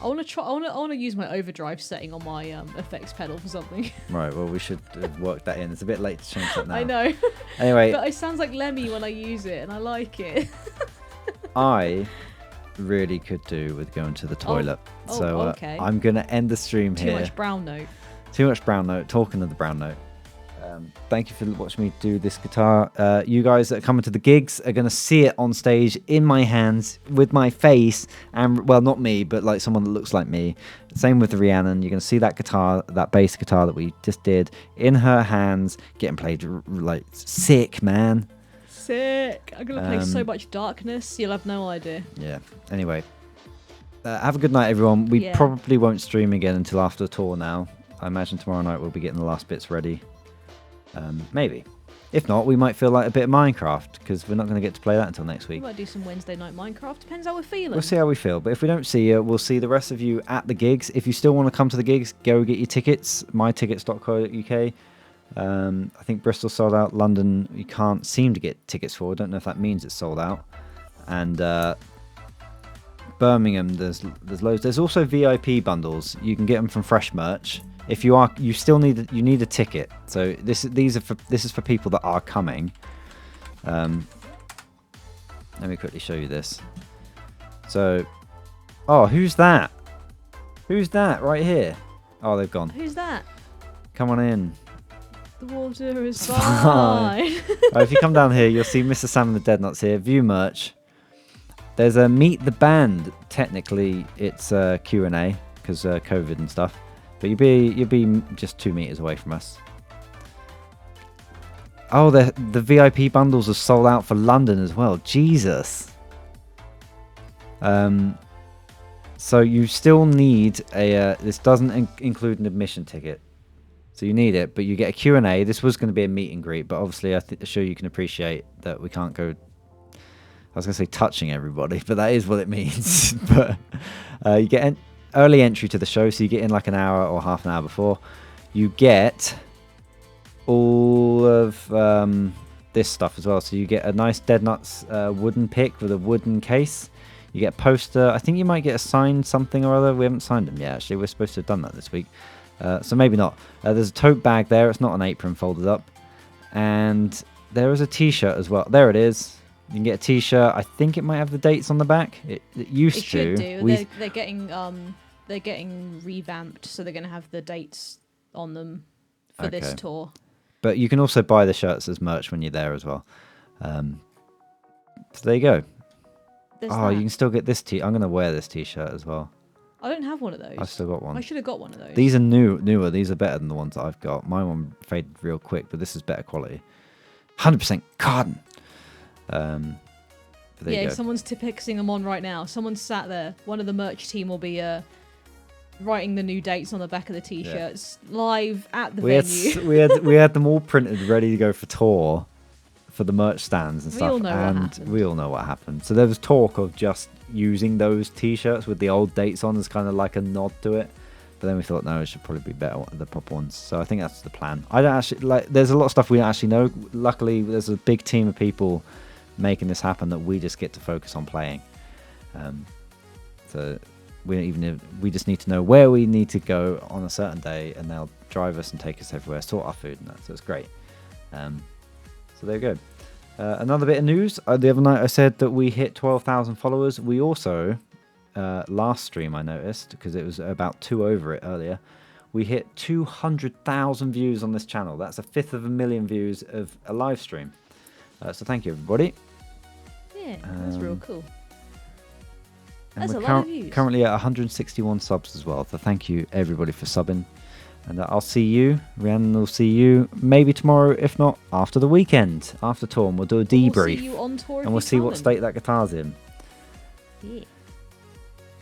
I want to try. I want to use my overdrive setting on my effects pedal for something. Right, well, we should work that in. It's a bit late to change that now. I know. Anyway, But it sounds like Lemmy when I use it, and I like it. I really could do with going to the toilet. Oh, So okay. I'm going to end the stream Too here. much brown note. Too much brown note. Talking of the brown note. Thank you for watching me do this guitar. You guys that are coming to the gigs are going to see it on stage in my hands with my face. And, well, not me, but like someone that looks like me. Same with Rhiannon. You're going to see that guitar, that bass guitar that we just did in her hands, getting played like sick, man. Sick. I'm gonna play so much darkness. You'll have no idea. Yeah. Anyway, have a good night, everyone. We Yeah. probably won't stream again until after the tour now. I imagine tomorrow night we'll be getting the last bits ready. Maybe. If not, we might feel like a bit of Minecraft because we're not going to get to play that until next We week. might do some Wednesday night Minecraft. Depends how we're feeling. We'll see how we feel. But if we don't see you, we'll see the rest of you at the gigs. If you still want to come to the gigs, go get your tickets. mytickets.co.uk. I think Bristol sold out. London, you can't seem to get tickets for. I don't know if that means it's sold out. And Birmingham, there's loads. There's also VIP bundles. You can get them from Fresh Merch. If you still need a ticket. So this is for people that are coming. Let me quickly show you this. So, oh, who's that? Who's that right here? Oh, they've gone. Who's that? Come on in. The water is fine. fine. If you come down here, you'll see Mr. Sam and the Dead Nuts here. View merch. There's a Meet the Band. Technically, it's Q&A because COVID and stuff. But you'll be just 2 meters away from us. Oh, the VIP bundles are sold out for London as well. Jesus. So you still need a. This doesn't include an admission ticket. So you need it, but you get a Q&A. This was going to be a meet and greet, but obviously I'm sure you can appreciate that we can't go. I was going to say touching everybody, but that is what it means. But you get an early entry to the show, so you get in like an hour or half an hour before. You get all of this stuff as well. So you get a nice Dead Nuts wooden pick with a wooden case. You get a poster. I think you might get a signed something or other. We haven't signed them yet, actually. We're supposed to have done that this week. So maybe not. There's a tote bag there. It's not an apron folded up. And there is a t-shirt as well. There it is. You can get a t-shirt. I think it might have the dates on the back. It used It to. should do. They're getting revamped, so they're going to have the dates on them for this Okay. tour. But you can also buy the shirts as merch when you're there as well. So there you go. There's Oh, that. you can still get this I'm going to wear this t-shirt as well. I don't have one of those. I've still got one. I should have got one of those. These are newer. These are better than the ones that I've got. My one faded real quick, but this is better quality. 100% cotton. But there you yeah, go. someone's fixing them on right now. Someone's sat there. One of the merch team will be writing the new dates on the back of the t-shirts live at the venue. We had them all printed, ready to go for tour, for the merch stands and We stuff. all know what and happened. we all know what happened. So there was talk of just using those t-shirts with the old dates on as kind of like a nod to it. But then we thought, no, it should probably be better, the proper ones. So I think that's the plan. I don't actually there's a lot of stuff we don't actually know. Luckily, there's a big team of people making this happen that we just get to focus on playing. So we just need to know where we need to go on a certain day, and they'll drive us and take us everywhere, sort our food and that. So it's great. So there you go. Another bit of news. The other night I said that we hit 12,000 followers. We also, last stream I noticed, because it was about 2 over it earlier, we hit 200,000 views on this channel. That's 1/5 views of a live stream. So thank you, everybody. Yeah, that's real cool. And That's we're a lot of views. currently at 161 subs as well. So thank you, everybody, for subbing. And I'll see you. Rhiannon will see you maybe tomorrow, if not after the weekend, after tour. And we'll do a debrief. We'll see you on tour if and we'll you see what come. state that guitar's in. Yeah.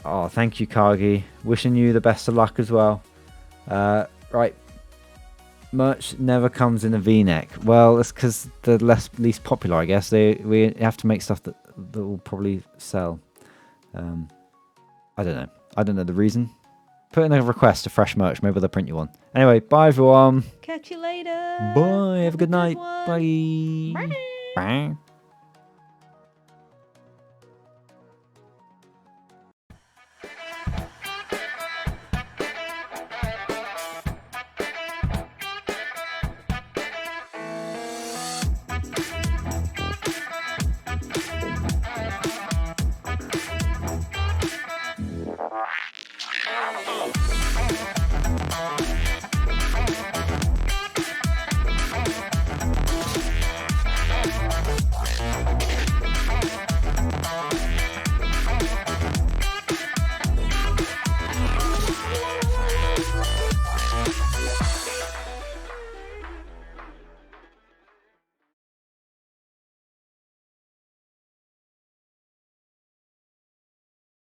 Oh, thank you, Kagi. Wishing you the best of luck as well. Right. Merch never comes in a V-neck. Well, it's because they're least popular, I guess. We have to make stuff that will probably sell. I don't know. I don't know the reason. Put in a request to Fresh Merch. Maybe they'll print you one. Anyway, bye, everyone. Catch you later. Bye. Have a good night. one. Bye. Bye. Bye.